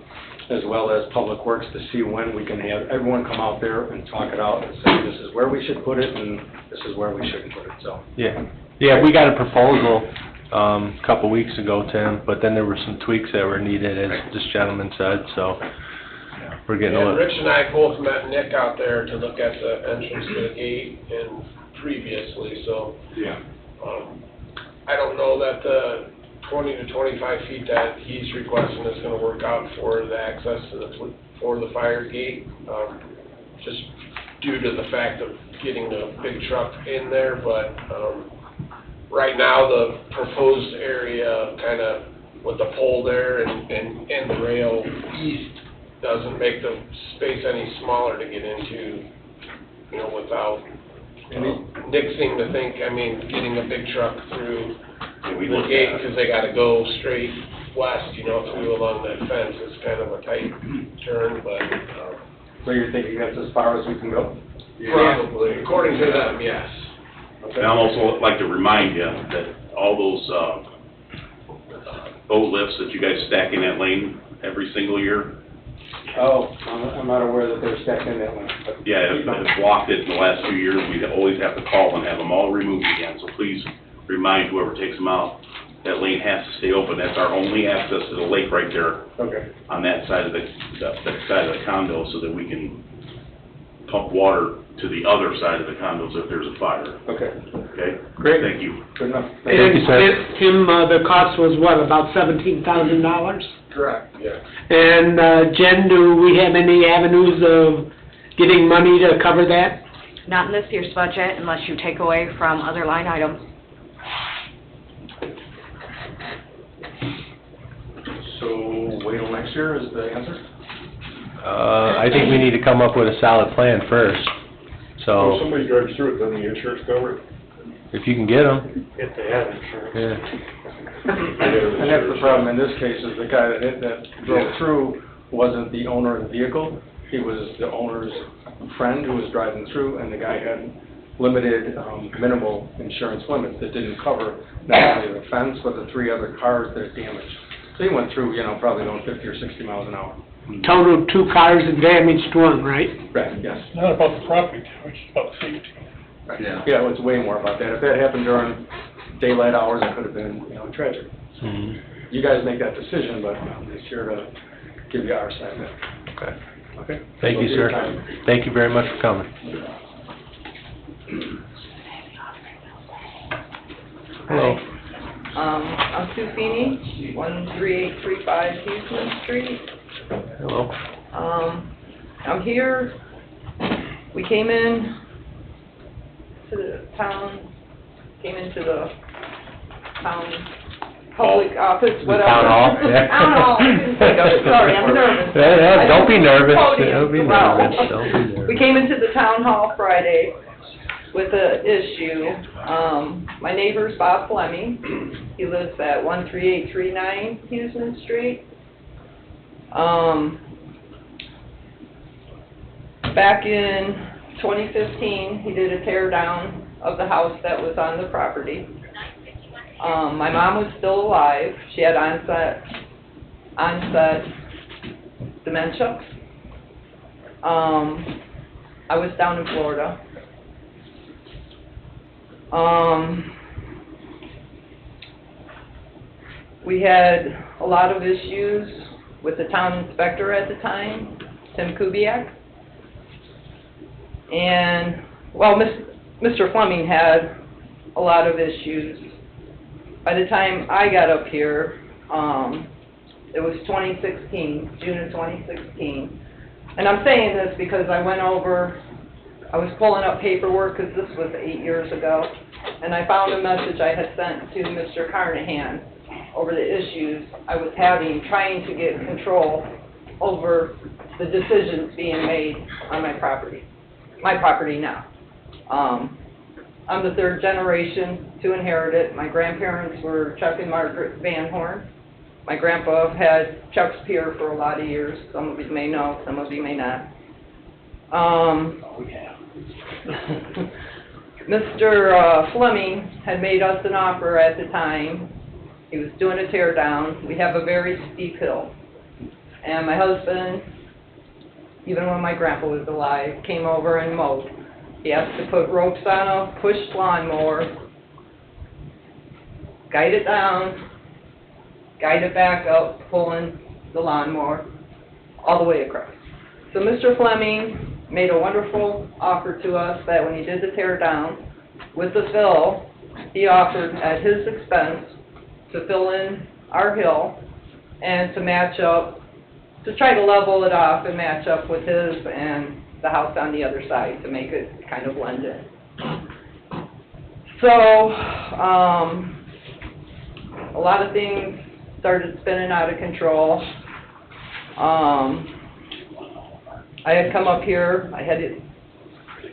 S19: as well as Public Works, to see when we can have everyone come out there and talk it out and say, this is where we should put it and this is where we shouldn't put it, so.
S11: Yeah, we got a proposal, a couple weeks ago, Tim, but then there were some tweaks that were needed, as this gentleman said, so we're getting a
S13: And
S11: little.
S13: Rich and I both met Nick out there to look at the entrance to the gate and previously, so.
S12: Yeah.
S13: I don't know that the 20 to 25 feet that he's requesting is gonna work out for the access to for the fire gate, just due to the fact of getting a big truck in there, but, right now, the proposed area, kinda with the pole there and the rail east, doesn't make the space any smaller to get into, you know, without, Nick seemed to think, I mean, getting a big truck through the gate, because they gotta go straight west, you know, through along that fence, is kind of a tight turn, but,
S19: So you're thinking that's as far as we can go?
S13: probably, according to them, yes.
S6: And I'd also like to remind you that all those, boat lifts that you guys stack in that lane every single year,
S19: Oh, I'm not aware that they're stacked in that one, but.
S6: yeah, have blocked it in the last few years. We always have to call and have them all removed again, so please remind whoever takes them out, that lane has to stay open. That's our only access to the lake right there
S19: Okay.
S6: on that side of the side of the condo, so that we can pump water to the other side of the condos if there's a fire.
S19: Okay.
S6: Okay?
S19: Great.
S6: Thank you.
S19: Good enough.
S11: Thank you, sir.
S4: And Tim, the cost was what, about $17,000?
S13: Correct, yeah.
S4: And Jen, do we have any avenues of getting money to cover that?
S10: Not in this year's budget unless you take away from other line items.
S19: So wait till next year is the answer?
S11: I think we need to come up with a solid plan first,
S15: If
S11: so
S15: somebody drives through it, doesn't the insurance cover it?
S11: if you can get them,
S7: If they have insurance.
S11: yeah.
S19: And that's the problem in this case, is the guy that drove through wasn't the owner of the vehicle. He was the owner's friend who was driving through, and the guy had limited, minimal insurance limits that didn't cover not only the fence, but the 3 other cars that it damaged. So he went through, you know, probably going 50 or 60 miles an hour.
S4: Total 2 cars and damaged 1, right?
S19: Right, yes.
S17: Not about the property damage, it's about safety.
S19: Right. Yeah, it's way more about that. If that happened during daylight hours, it could have been, you know, tragic.
S11: Mhm.
S19: You guys make that decision, but I'm just here to give you our side of it.
S11: Okay.
S19: Okay?
S11: Thank you, sir. Thank you very much for coming. Hello.
S3: I'm Sue Feeney, 13835 Houston Street.
S11: Hello.
S3: I'm here, we came in to the town, public office, whatever.
S11: Town hall, yeah.
S3: Town hall, I couldn't think of it, sorry, I'm nervous.
S11: Don't be nervous,
S3: Podium.
S11: don't be
S3: Wow.
S11: nervous, don't be nervous.
S3: We came into the town hall Friday with an issue. My neighbor's Bob Fleming. He lives at 13839 Houston Street. Back in 2015, he did a tear down of the house that was on the property. My mom was still alive. She had onset dementia. I was down in Florida. We had a lot of issues with the town inspector at the time, Tim Kubiak. And, well, Mr. Fleming had a lot of issues. By the time I got up here, it was 2016, June of 2016. And I'm saying this because I was pulling up paperwork, because this was 8 years ago, and I found a message I had sent to Mr. Carnahan over the issues I was having, trying to get control over the decisions being made on my property now. I'm the 3rd generation to inherit it. My grandparents were Chuck and Margaret Van Horn. My grandpa had Chuck's Pier for a lot of years. Some of you may know, some of you may not. Mr. Fleming had made us an offer at the time. He was doing a tear down. We have a very steep hill. And my husband, even when my grandpa was alive, came over and mowed. He has to put ropes on a push lawnmower, guide it down, guide it back up, pulling the lawnmower all the way across. So Mr. Fleming made a wonderful offer to us that when he did the tear down with the fill, he offered at his expense to fill in our hill and to match up, to try to level it off and match up with his and the house on the other side to make it kind of blend in. So, a lot of things started spinning out of control. I had come up here, I had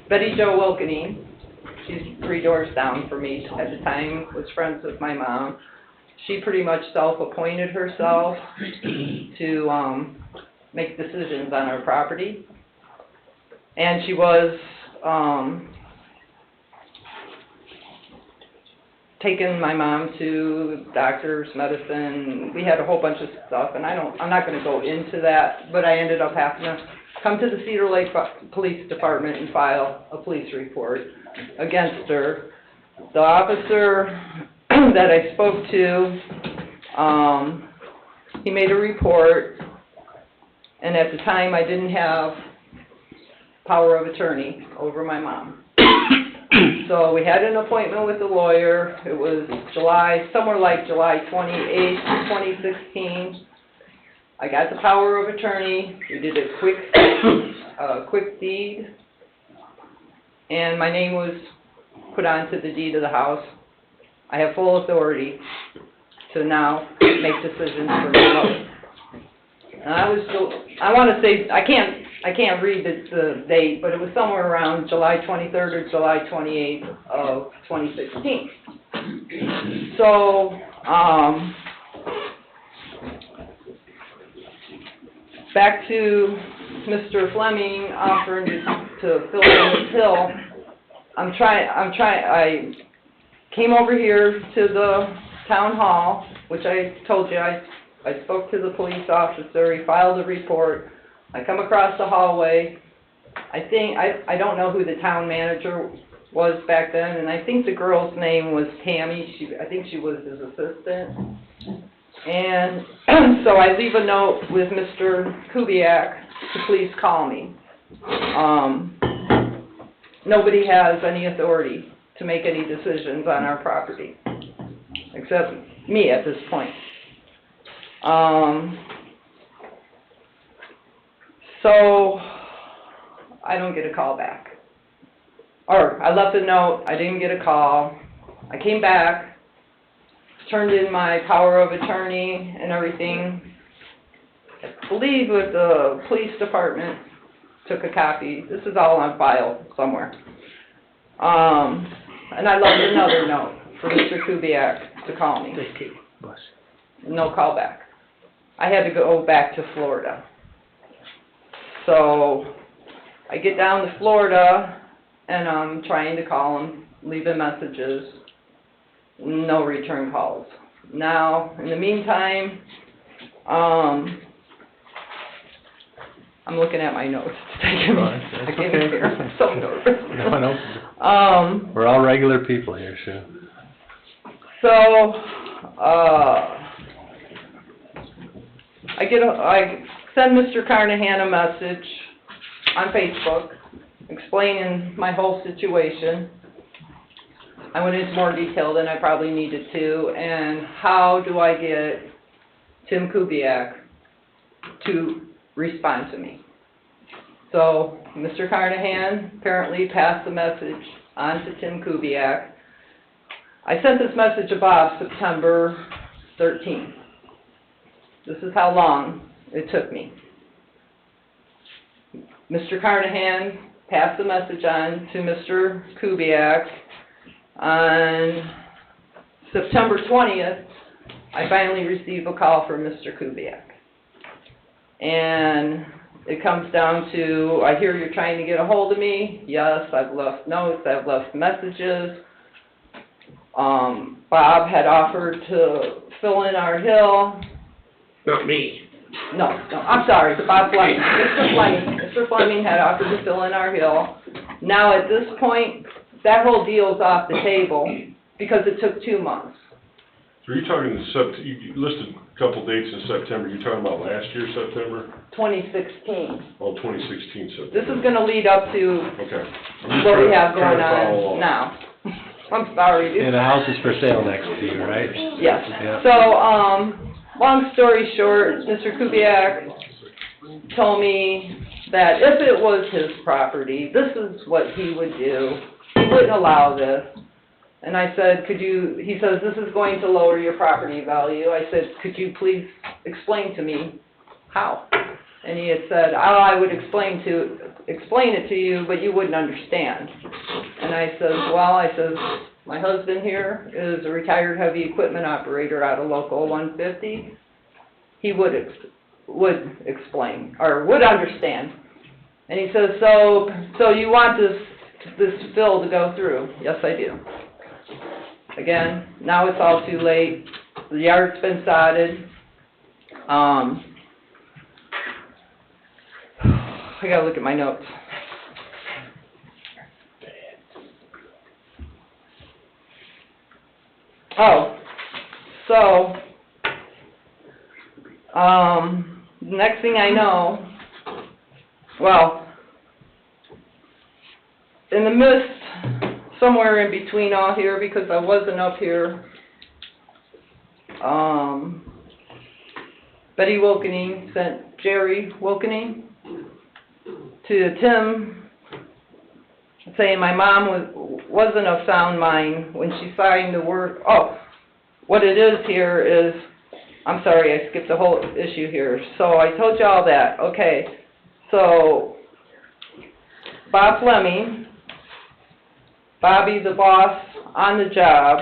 S3: Betty Jo Wilkening, she's 3 doors down from me at the time, was friends with my mom. She pretty much self-appointed herself to make decisions on our property. And she was taking my mom to doctors, medicine. We had a whole bunch of stuff, and I'm not going to go into that, but I ended up having to come to the Cedar Lake Police Department and file a police report against her. The officer that I spoke to, he made a report, and at the time I didn't have power of attorney over my mom. So we had an appointment with the lawyer. It was somewhere like July 28th, 2016. I got the power of attorney. We did a quick deed, and my name was put onto the deed of the house. I have full authority to now make decisions for my mother. And I want to say, I can't read the date, but it was somewhere around July 23rd or July 28th of 2016. So, back to Mr. Fleming offering to fill in his hill. I came over here to the town hall, which I told you, I spoke to the police officer, he filed a report. I come across the hallway. I don't know who the town manager was back then, and I think the girl's name was Tammy. I think she was his assistant. And so I leave a note with Mr. Kubiak to please call me. Nobody has any authority to make any decisions on our property, except me at this point. So I don't get a call back. Or I left a note, I didn't get a call. I came back, turned in my power of attorney and everything. I believe with the police department, took a copy. This is all on file somewhere. And I left another note for Mr. Kubiak to call me. No call back. I had to go back to Florida. So I get down to Florida and I'm trying to call him, leaving messages, no return calls. Now, in the meantime, I'm looking at my notes. I can't even hear. I'm so nervous.
S11: No. We're all regular people here, Sue.
S3: So, I send Mr. Carnahan a message on Facebook explaining my whole situation. I went into more detail than I probably needed to, and how do I get Tim Kubiak to respond to me? So, Mr. Carnahan apparently passed the message on to Tim Kubiak. I sent this message to Bob September 13th. This is how long it took me. Mr. Carnahan passed the message on to Mr. Kubiak. On September 20th, I finally received a call from Mr. Kubiak. And it comes down to, I hear you're trying to get a hold of me. Yes, I've left notes, I've left messages. Bob had offered to fill in our hill.
S4: Not me.
S3: No, I'm sorry, Bob Fleming. Mr. Fleming had offered to fill in our hill. Now, at this point, that whole deal's off the table because it took 2 months.
S15: So you're talking you listed a couple dates in September, you're talking about last year, September?
S3: 2016.
S15: Oh, 2016 September.
S3: This is gonna lead up to
S15: Okay.
S3: what we have
S15: Trying
S3: going
S15: to follow
S3: on
S15: along.
S3: now. I'm sorry.
S11: And the house is for sale next to you, right?
S3: Yes.
S11: Yeah.
S3: So, long story short, Mr. Kubiak told me that if it was his property, this is what he would do. He wouldn't allow this. And I said, he says, this is going to lower your property value. I said, could you please explain to me how? And he had said, oh, I would explain it to you, but you wouldn't understand. And I said, my husband here is a retired heavy equipment operator out of Local 150. He would explain, or would understand. And he says, so you want this bill to go through? Yes, I do. Again, now it's all too late. The yard's been sodded. I gotta look at my notes. Oh, so, next thing I know, well, in the midst, somewhere in between all here, because I wasn't up here, Betty Wilkening sent Jerry Wilkening to Tim saying my mom wasn't of sound mind when she signed the work. Oh, what it is here is, I'm sorry, I skipped the whole issue here. So I told you all that. Okay, so Bob Fleming, Bobby the boss on the job,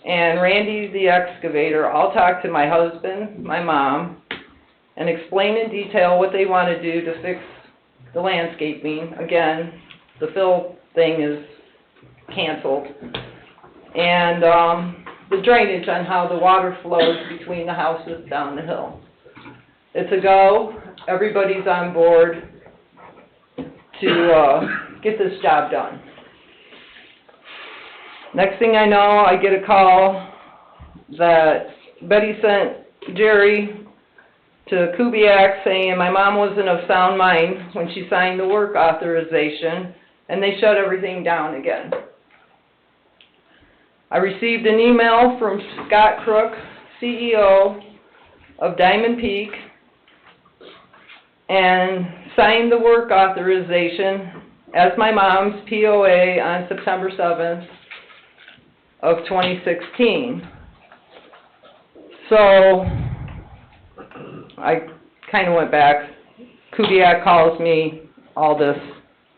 S3: and Randy the excavator all talked to my husband, my mom, and explained in detail what they want to do to fix the landscaping. Again, the fill thing is canceled. And the drainage on how the water flows between the houses down the hill. It's a go. Everybody's on board to get this job done. Next thing I know, I get a call that Betty sent Jerry to Kubiak saying my mom wasn't of sound mind when she signed the work authorization, and they shut everything down again. I received an email from Scott Crook, CEO of Diamond Peak, and signed the work authorization as my mom's POA on September 7th of 2016. So I kind of went back. Kubiak calls me, all this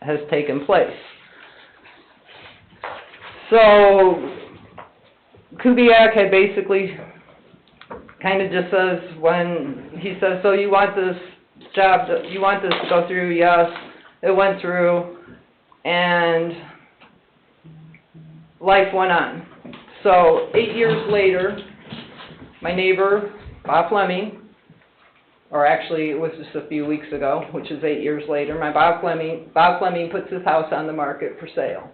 S3: has taken place. So Kubiak had basically kind of just says, when he says, so you want this job, you want this to go through? Yes, it went through, and life went on. So 8 years later, my neighbor, Bob Fleming, or actually it was just a few weeks ago, which is 8 years later, Bob Fleming puts his house on the market for sale.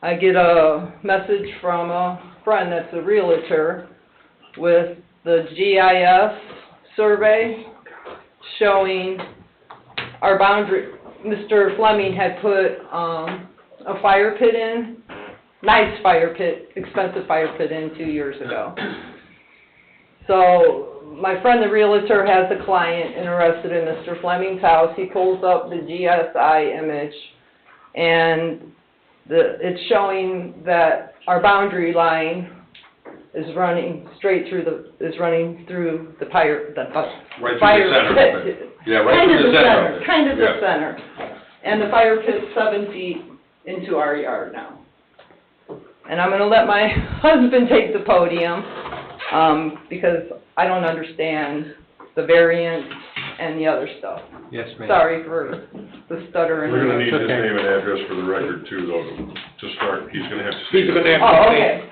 S3: I get a message from a friend that's a realtor with the GIS survey showing our boundary. Mr. Fleming had put a fire pit in, nice fire pit, expensive fire pit in 2 years ago. So my friend the realtor has a client interested in Mr. Fleming's house. He pulls up the GSI image, and it's showing that our boundary line is running straight through the fire pit.
S1: Yeah, right through the center.
S3: Kind of the center. And the fire pit's 7 feet into our yard now. And I'm going to let my husband take the podium, because I don't understand the variance and the other stuff.
S11: Yes, ma'am.
S3: Sorry for the stuttering.
S15: We're gonna need his name and address for the record too, though, to start. He's gonna have to.
S4: He's gonna have to.
S3: Oh, okay.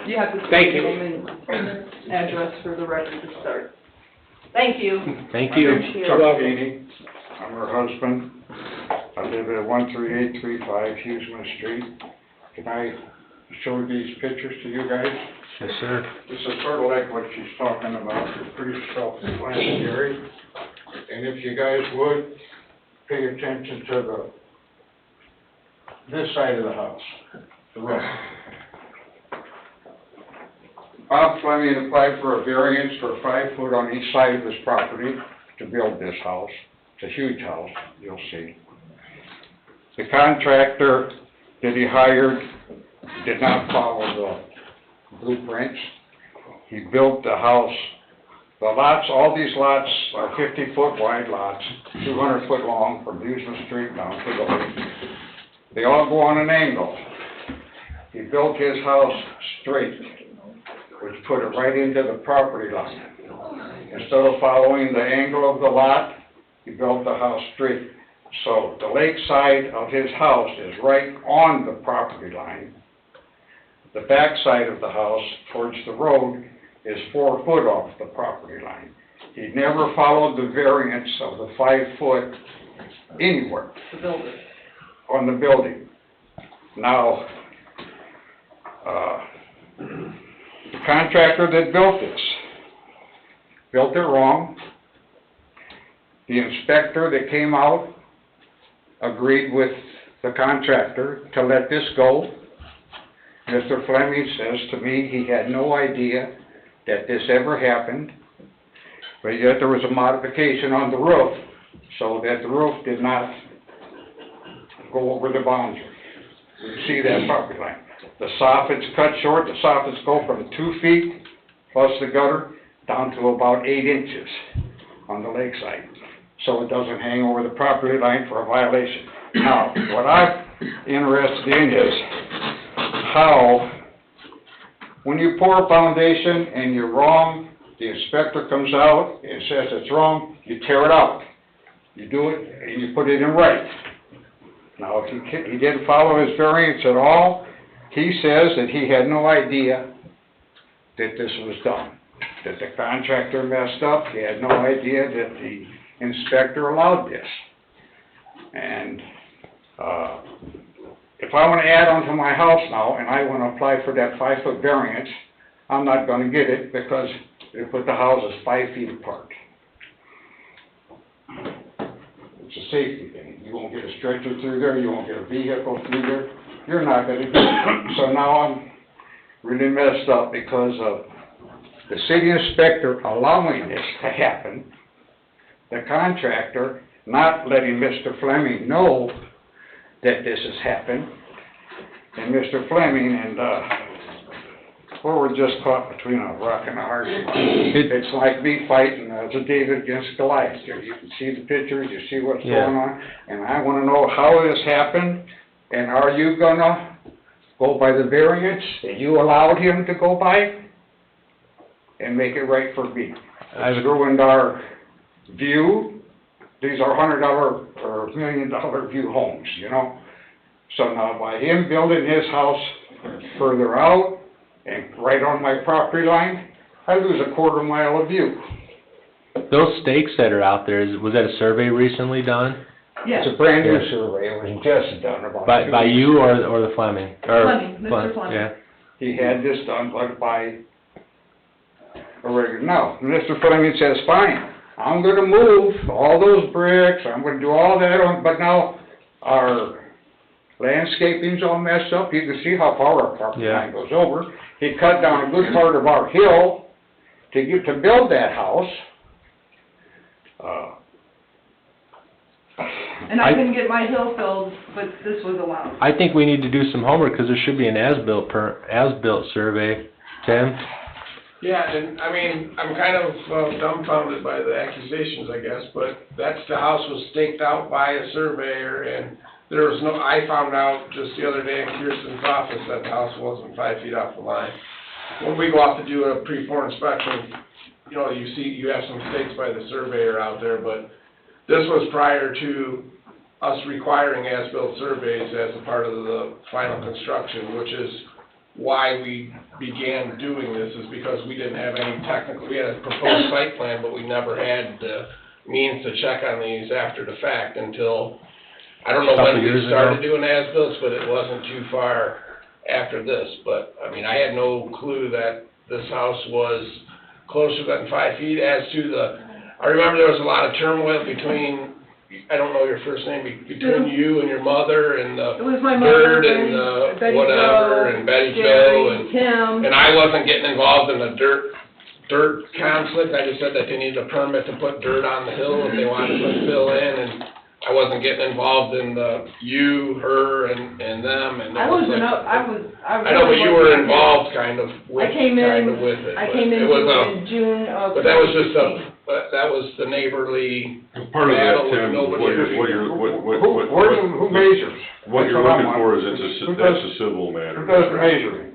S3: You have to
S4: Thank
S3: say
S4: you.
S3: your name and address for the record to start. Thank you.
S11: Thank you.
S8: Chuck Feeney, I'm her husband. I live at 13835 Hughesman Street. Can I show these pictures to you guys?
S11: Yes, sir.
S8: This is sort of like what she's talking about, it's pretty self-explanatory. And if you guys would, pay attention to this side of the house, the roof. Bob Fleming applied for a variance for 5 foot on each side of his property to build this house. It's a huge house, you'll see. The contractor that he hired did not follow the blueprints. He built the house. The lots, all these lots are 50-foot wide lots, 200-foot long from Hughesman Street down to the lake. They all go on an angle. He built his house straight, which put it right into the property line. Instead of following the angle of the lot, he built the house straight. So the lake side of his house is right on the property line. The back side of the house towards the road is 4 foot off the property line. He never followed the variance of the 5 foot anywhere.
S3: The builder.
S8: On the building. Now, the contractor that built this built it wrong. The inspector that came out agreed with the contractor to let this go. Mr. Fleming says to me he had no idea that this ever happened, but yet there was a modification on the roof so that the roof did not go over the boundary. You can see that property line. The soffit's cut short. The soffits go from 2 feet plus the gutter down to about 8 inches on the lakeside, so it doesn't hang over the property line for a violation. Now, what I'm interested in is how, when you pour a foundation and you're wrong, the inspector comes out and says it's wrong, you tear it out. You do it and you put it in right. Now, if he didn't follow his variance at all, he says that he had no idea that this was done, that the contractor messed up. He had no idea that the inspector allowed this. And if I want to add on to my house now and I want to apply for that 5 foot variance, I'm not going to get it because they put the houses 5 feet apart. It's a safety thing. You won't get a stretcher through there, you won't get a vehicle through there. You're not going to do it. So now I'm really messed up because of the city inspector allowing this to happen, the contractor not letting Mr. Fleming know that this has happened, and Mr. Fleming and, well, we're just caught between a rock and a hard spot. It's like me fighting the David against Goliath here. You can see the pictures, you see what's going on, and I want to know how this happened, and are you going to go by the variance that you allowed him to go by and make it right for me? It's ruined our view. These are $100 or $1 million view homes, you know. So now by him building his house further out and right on my property line, I lose a quarter mile of view.
S11: Those stakes that are out there, was that a survey recently done?
S3: Yes.
S8: It's a brand new survey. It was just done about
S11: By you or the Fleming?
S3: Fleming, Mr. Fleming.
S11: Yeah.
S8: He had this done, but by a regular. No, Mr. Fleming says, fine, I'm going to move all those bricks, I'm going to do all that, but now our landscaping's all messed up. You can see how far our property line goes over. He cut down a good part of our hill to build that house.
S3: And I couldn't get my hill filled, but this was allowed.
S11: I think we need to do some homework, because there should be an as-built survey. Tim?
S13: Yeah, and I mean, I'm kind of dumbfounded by the accusations, I guess, but the house was staked out by a surveyor, and there was no, I found out just the other day in Kirsten's office that the house wasn't 5 feet off the line. When we go out to do a pre-pour inspection, you know, you have some stakes by the surveyor out there, but this was prior to us requiring as-built surveys as a part of the final construction, which is why we began doing this is because we didn't have any technical, we had a proposed site plan, but we never had the means to check on these after the fact until, I don't know when we started doing as-bills, but it wasn't too far after this. But, I mean, I had no clue that this house was closer than 5 feet as to the, I remember there was a lot of turmoil between, I don't know your first name, between you and your mother and the
S3: It was my mother,
S13: bird and the
S3: Betty
S13: whatever,
S3: Jo,
S13: and Betty
S3: Jerry,
S13: Jo, and
S3: Tim.
S13: and I wasn't getting involved in the dirt conflict. I just said that they needed a permit to put dirt on the hill if they wanted to put fill in, and I wasn't getting involved in the you, her, and them, and
S3: I
S13: it was
S3: wasn't
S13: like-
S3: up,
S13: I know, but you were involved kind of with,
S3: I came in,
S13: kind of with it.
S3: I
S13: but
S3: came
S13: it
S3: in
S13: was
S3: in June of.
S13: But that was just that was the neighborly
S15: Part of that,
S13: battle with
S15: Tim,
S13: nobody.
S8: Who measures?
S15: what you're looking for is, that's a civil matter.
S8: Who does the measuring?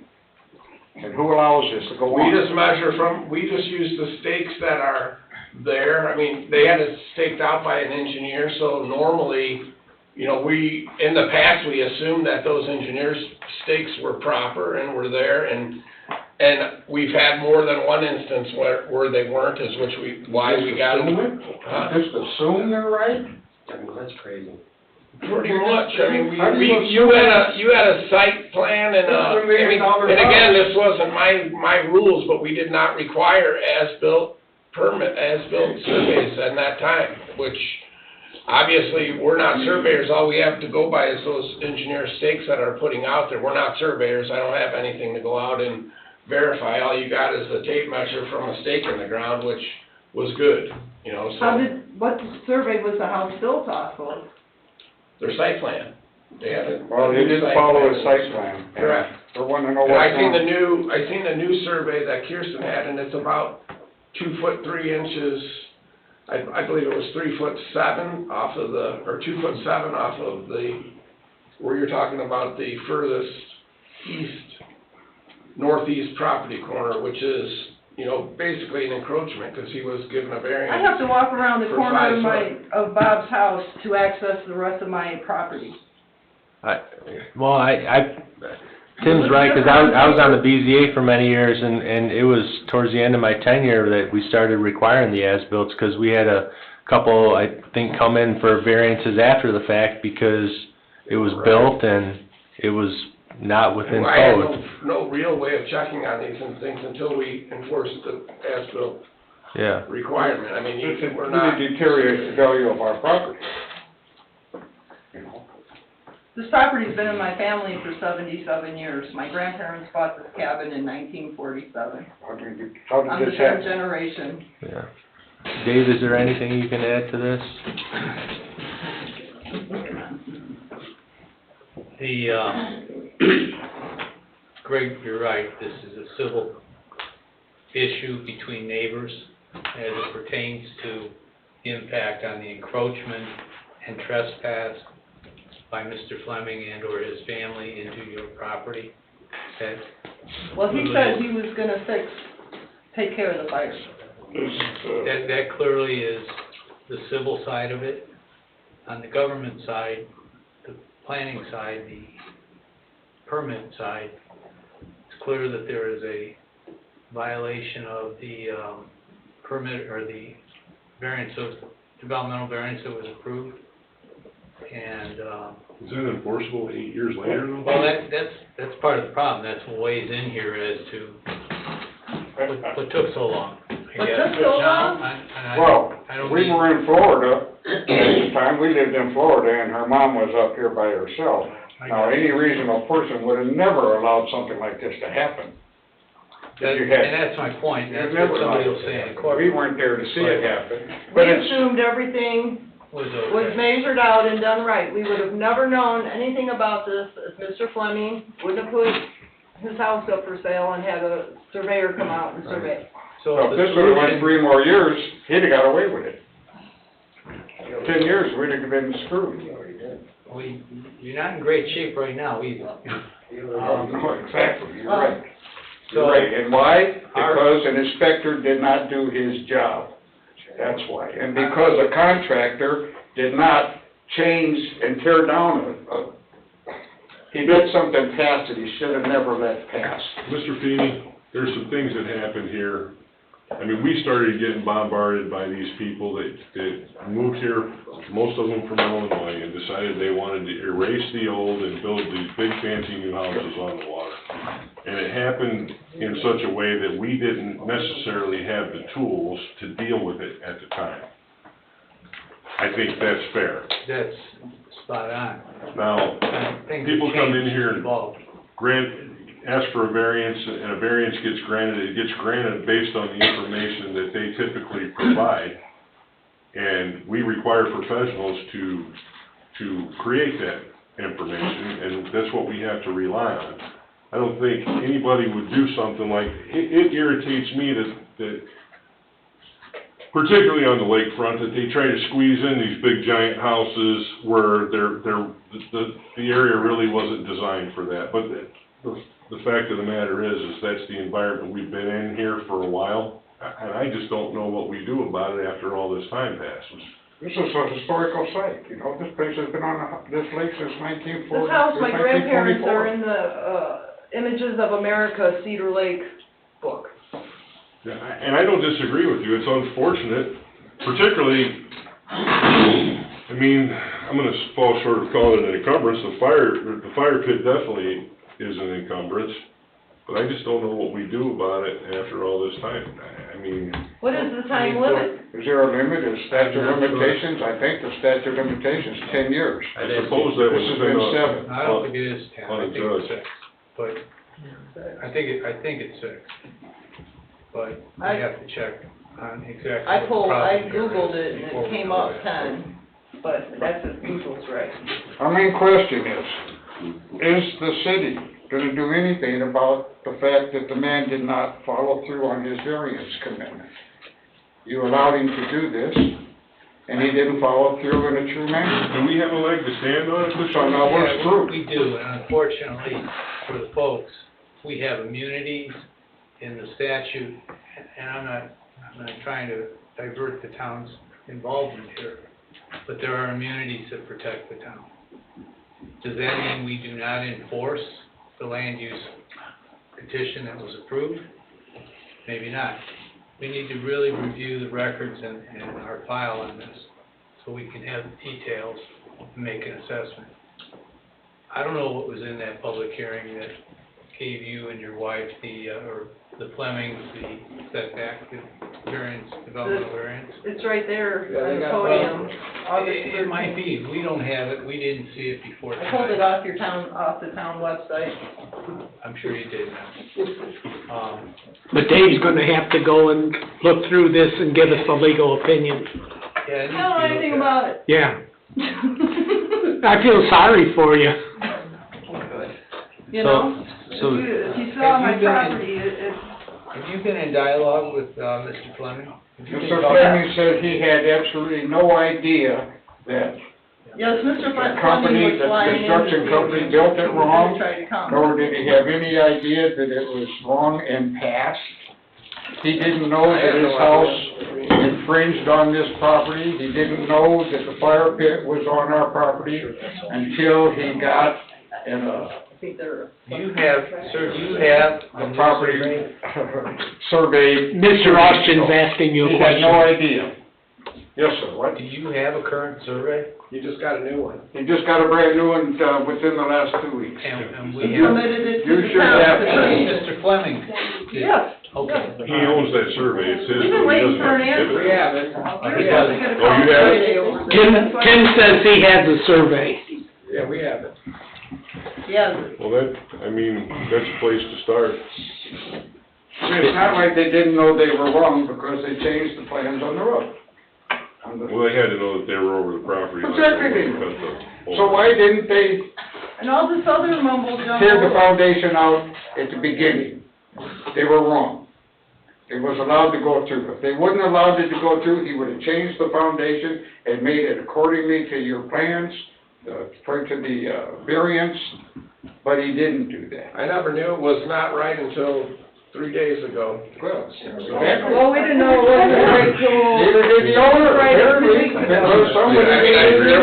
S8: And who allows this to go on?
S13: We just measure we just use the stakes that are there. I mean, they had it staked out by an engineer, so normally, you know, in the past, we assumed that those engineers' stakes were proper and were there, and we've had more than one instance where they weren't, why we got them.
S8: Just assume they're right?
S12: I mean, that's crazy.
S13: Pretty much, I mean, you had a site plan and and again, this wasn't my rules, but we did not require as-built surveys at that time, which obviously, we're not surveyors, all we have to go by is those engineer stakes that are putting out there. We're not surveyors, I don't have anything to go out and verify, all you got is a tape measure from a stake in the ground, which was good, you know, so.
S3: What survey was the house built off of?
S13: Their site plan. They had a.
S8: Well, they didn't follow a site plan.
S13: Correct.
S8: They want to know
S13: And
S8: what's
S13: I seen
S8: wrong.
S13: I seen the new survey that Kirsten had, and it's about 2 foot 3 inches, I believe it was 3'7" off of or 2'7" off of where you're talking about the furthest northeast property corner, which is, you know, basically an encroachment, because he was given a variance.
S3: I have to walk around the
S13: for
S3: corner
S13: 5
S3: of
S13: foot.
S3: of Bob's house to access the rest of my property.
S11: Tim's right, because I was on the BZA for many years, and it was towards the end of my tenure that we started requiring the as-bills, because we had a couple, I think, come in for variances after the fact because it was built and it was not within
S13: I had
S11: code.
S13: no real way of checking on these things until we enforced the as-built
S11: Yeah.
S13: requirement. I mean, we're
S8: It
S13: not.
S8: deteriorates the value of our property. You know?
S3: This property's been in my family for 77 years. My grandparents bought this cabin in 1947.
S8: How did
S3: I'm the
S8: this
S3: third
S8: happen?
S3: generation.
S11: Yeah. Dave, is there anything you can add to this?
S9: Greg, you're right, this is a civil issue between neighbors as it pertains to impact on the encroachment and trespass by Mr. Fleming and or his family into your property.
S3: Well, he said he was gonna take care of the fire.
S9: That clearly is the civil side of it. On the government side, the planning side, the permit side, it's clear that there is a violation of the permit or the developmental variance that was approved. And
S15: Is that enforceable 8 years later? though?
S9: well, that's part of the problem. That's what weighs in here as to what took so long.
S3: What took so long?
S8: We were in Florida at the time. We lived in Florida, and her mom was up here by herself. Now, any reasonable person would have never allowed something like this to happen.
S9: And that's my point. That's what somebody will say in court.
S8: We weren't there to see it happen.
S3: We assumed everything
S9: Was
S3: measured out and done right. We would have never known anything about this if Mr. Fleming wouldn't have put his house up for sale and had a surveyor come out and survey.
S8: So if this would have went 3 more years, he'd have got away with it. 10 years, we'd have been screwed.
S9: You're not in great shape right now either.
S8: No, exactly, you're right.
S9: So-
S8: You're right, and why? Because an inspector did not do his job. That's why. And because a contractor did not change and tear down he let something pass that he should have never let pass.
S15: Mr. Feeney, there's some things that happened here. I mean, we started getting bombarded by these people that moved here, most of them from Illinois, and decided they wanted to erase the old and build these big fancy new houses on the water. And it happened in such a way that we didn't necessarily have the tools to deal with it at the time. I think that's fair.
S9: That's spot on.
S15: Now,
S9: Things
S15: people come in here and
S9: involved.
S15: ask for a variance, and a variance gets granted, it gets granted based on the information that they typically provide. And we require professionals to create that information, and that's what we have to rely on. I don't think anybody would do something like, it irritates me that particularly on the lakefront, that they try to squeeze in these big giant houses where the area really wasn't designed for that. But the fact of the matter is that's the environment we've been in here for a while, and I just don't know what we do about it after all this time passes.
S8: This is a historical site, you know, this place has been on this lake since 1940.
S3: This house, my grandparents
S8: 1924.
S3: are in the, Images of America Cedar Lake book.
S15: Yeah, and I don't disagree with you, it's unfortunate, particularly, I mean, I'm gonna fall short of calling it an encumbrance, the fire pit definitely is an encumbrance, but I just don't know what we do about it after all this time. I mean...
S3: What is the time limit?
S8: Is there a limit, is statute of limitations? I think the statute of limitations is 10 years.
S15: I suppose that
S8: This
S15: was
S8: has been 7.
S9: I don't think it is 10, I think
S15: judge.
S9: it's 6, but I think it's 6. But I have to check on exactly
S3: I
S9: what the
S3: Googled
S9: area is
S3: it and
S9: before
S3: it
S9: we
S3: came
S9: go
S3: up
S9: there.
S3: 10, but that's if Google's right.
S8: Our main question is the city gonna do anything about the fact that the man did not follow through on his variance commitment? You allowed him to do this, and he didn't follow through in a true manner.
S15: Do we have a leg to stand on it?
S8: So now we're
S9: Yeah,
S8: screwed.
S9: we do, and unfortunately for the folks, we have immunities in the statute, and I'm not trying to divert the town's involvement here, but there are immunities that protect the town. Does that mean we do not enforce the land use petition that was approved? Maybe not. We need to really review the records and our file on this, so we can have the details and make an assessment. I don't know what was in that public hearing that gave you and your wife or the Flemings, the setback, the variance, developmental variance.
S3: It's right there
S9: Yeah, they
S3: on the
S9: got-
S3: podium.
S9: It might be, we don't have it, we didn't see it before
S3: I pulled it
S9: tonight.
S3: off the town website.
S9: I'm sure you did now.
S4: But Dave's gonna have to go and look through this and give us a legal opinion.
S9: Yeah, it
S3: I
S9: needs
S3: don't know
S9: to be
S3: anything
S9: looked at.
S3: about it.
S4: Yeah, I feel sorry for you.
S3: You know,
S11: So-
S3: if you saw
S9: Have
S3: my
S9: you been in-
S3: property, it's,
S9: Have you been in dialogue with, Mr. Fleming? Have you been
S8: Mr.
S9: talking-
S8: Fleming said he had absolutely no idea that
S3: yes, Mr.
S8: the
S3: Fleming
S8: company,
S3: was
S8: the
S3: flying in.
S8: construction company built it wrong,
S3: Tried to come.
S8: nor did he have any idea that it was wrong and passed. He didn't know that his house infringed on this property. He didn't know that the fire pit was on our property until he got in a
S9: Do you have, sir, do you have
S8: the property survey.
S4: Mr. Austin's asking you a
S8: He had no
S4: question.
S8: idea. Yes, sir, what?
S9: Do you have a current survey?
S13: You just got a new one.
S8: He just got a brand new one, within the last 2 weeks.
S9: And we
S3: He
S9: have,
S3: submitted it
S8: You
S3: to the
S8: should
S3: town.
S8: have-
S9: Mr. Fleming? did-
S3: Yes.
S9: Okay.
S15: He owns that survey, it's his.
S3: We've been
S15: but he
S3: waiting
S15: doesn't
S3: for an
S15: have to give
S3: answer.
S15: it.
S13: We have it.
S3: We're supposed to get a
S15: Oh,
S3: call
S15: you have it?
S3: Friday over this.
S4: Tim says he has a survey.
S13: Yeah, we have it.
S3: Yeah,
S15: Well, I mean, that's a place to start.
S8: It's not like they didn't know they were wrong because they changed the plans on the road.
S15: Well, they had to know that they were over the property line.
S8: Exactly.
S15: Because the-
S8: So why didn't they
S3: and all this other mumble jumble.
S8: tear the foundation out at the beginning? They were wrong. It was allowed to go through. If they wouldn't allowed it to go through, he would have changed the foundation and made it accordingly to your plans, according to the variance, but he didn't do that.
S13: I never knew it was not right until 3 days ago.
S8: Well,
S3: Well, we didn't know it wasn't right till.
S8: neither did the owner,
S3: Right,
S8: apparently.
S3: 2 weeks
S8: There was
S3: ago.
S8: somebody
S13: I mean,
S8: that didn't
S13: there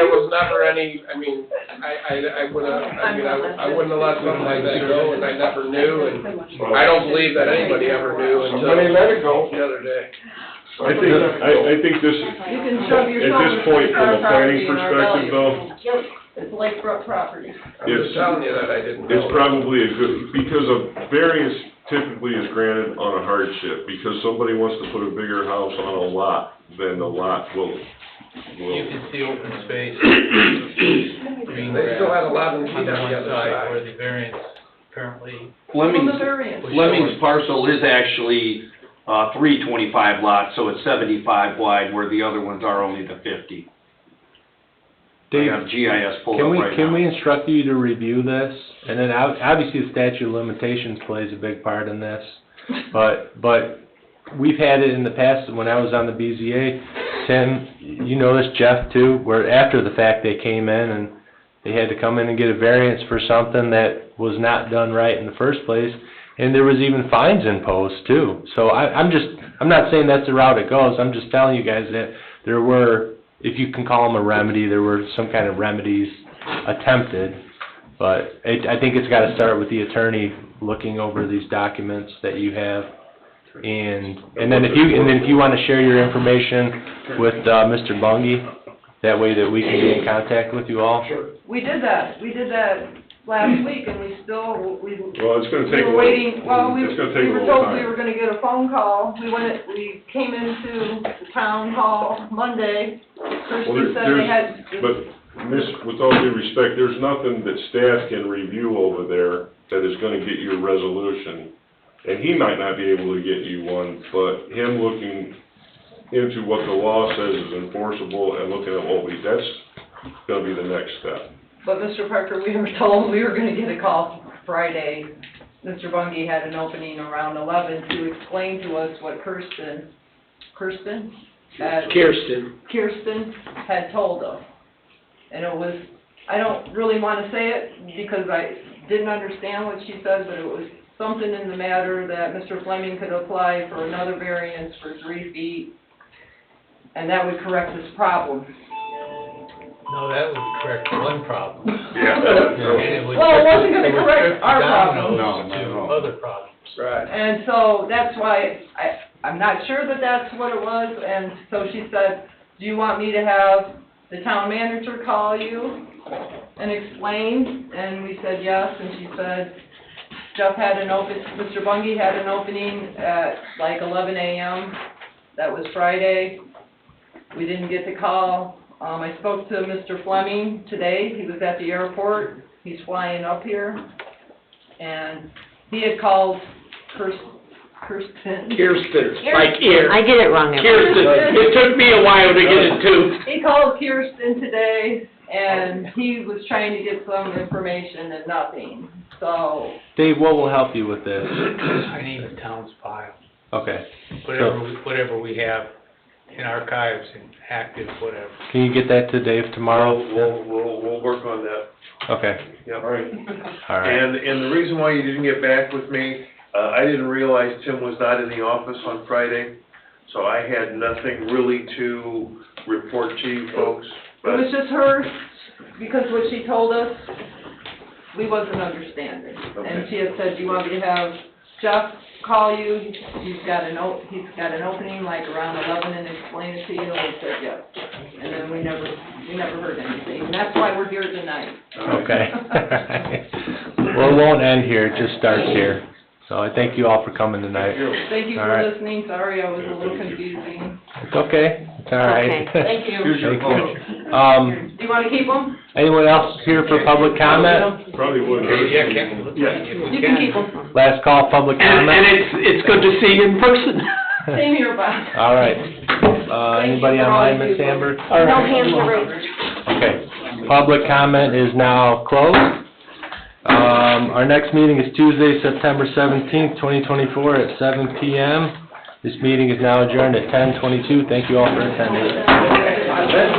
S8: know.
S13: was never any, I mean, I wouldn't have let something like that go, and I never knew, and I don't believe that anybody ever knew until
S8: Somebody let it go.
S13: the other day.
S15: I think this,
S3: You can shove your
S15: at this
S3: shoulders
S15: point,
S3: to
S15: from
S3: our
S15: a planning
S3: property and our
S15: perspective
S3: values.
S15: though,
S3: It's Lakebrook property.
S13: I'm just telling you that I didn't know.
S15: it's probably a good, because a variance typically is granted on a hardship, because somebody wants to put a bigger house on a lot, then the lot will.
S9: You can see open space. green
S13: They still
S9: grass
S13: have a lot of
S9: on
S13: heat
S9: the
S13: on the
S9: one
S13: other
S9: side
S13: side.
S9: where the variance apparently.
S1: Fleming's parcel is actually, 325 lots, so it's 75 wide, where the other ones are only the 50.
S11: Dave,
S1: I have GIS pulled up right now.
S11: Can we instruct you to review this? And then obviously the statute of limitations plays a big part in this. But we've had it in the past when I was on the BZA. Tim, you know this, Jeff too, where after the fact they came in and they had to come in and get a variance for something that was not done right in the first place. And there was even fines imposed too. So I'm not saying that's the route it goes. I'm just telling you guys that there were, if you can call them a remedy, there were some kind of remedies attempted. But I think it's got to start with the attorney looking over these documents that you have. And then if you want to share your information with Mr. Bungie, that way that we can be in contact with you all.
S3: We did that last week, and we still,
S15: Well, it's gonna take
S3: we
S15: a
S3: were
S15: little,
S3: waiting, well, we
S15: it's gonna take a
S3: were
S15: little
S3: told we
S15: time.
S3: were gonna get a phone call. We came into the town hall Monday. Kirsten said they had.
S15: But, with all due respect, there's nothing that staff can review over there that is gonna get you a resolution. And he might not be able to get you one, but him looking into what the law says is enforceable and looking at that's gonna be the next step.
S3: But Mr. Parker, we were told we were gonna get a call Friday. Mr. Bungie had an opening around 11 to explain to us what Kirsten had told us. And it was, I don't really wanna say it because I didn't understand what she said, but it was something in the matter that Mr. Fleming could apply for another variance for 3 feet, and that would correct this problem.
S9: No, that would correct one problem.
S15: Yeah.
S9: And
S3: Well, it wasn't gonna correct our problem.
S9: To other problems.
S13: Right.
S3: And so that's why I'm not sure that that's what it was, and so she said, do you want me to have the town manager call you and explain? And we said yes, and she said, Mr. Bungie had an opening at like 11 a.m. That was Friday. We didn't get the call. I spoke to Mr. Fleming today. He was at the airport. He's flying up here. And he had called Kirsten.
S4: Like ear.
S21: I get it wrong every
S4: Kirsten. It took me a while to get it too.
S3: He called Kirsten today, and he was trying to get some information and nothing. So,
S11: Dave, what will help you with this?
S9: I need the town's file,
S11: Okay.
S9: whatever we have in archives and active, whatever.
S11: Can you get that to Dave tomorrow?
S2: We'll work on that.
S11: Okay.
S2: Yep.
S11: All right.
S2: And the reason why you didn't get back with me, I didn't realize Tim was not in the office on Friday, so I had nothing really to report to you folks.
S3: it was just her, because what she told us, we wasn't understanding. And she had said, do you want me to have Jeff call you? He's got an opening like around 11 and explain it to you, and we said yes. And then we never heard anything, and that's why we're here tonight.
S11: Okay. Well, it won't end here, it just starts here. So I thank you all for coming tonight.
S3: Thank you
S11: All
S3: for
S11: right.
S3: listening, sorry I was a little confusing.
S11: It's okay, it's all right.
S21: Okay.
S3: Thank you.
S2: Here's your
S11: Thank
S2: phone.
S11: you.
S3: Do you want to keep them?
S11: Anyone else here for public comment?
S15: Probably wouldn't hurt.
S3: You can keep them.
S11: Last call, public
S4: And
S11: comment?
S4: it's good to see you in person.
S3: Same here, Bob.
S11: All right. Anybody online, Ms. Amber?
S21: No hands are raised.
S11: Okay. Public comment is now closed. Our next meeting is Tuesday, September 17th, 2024 at 7 p.m. This meeting is now adjourned at 10:22. Thank you all for attending.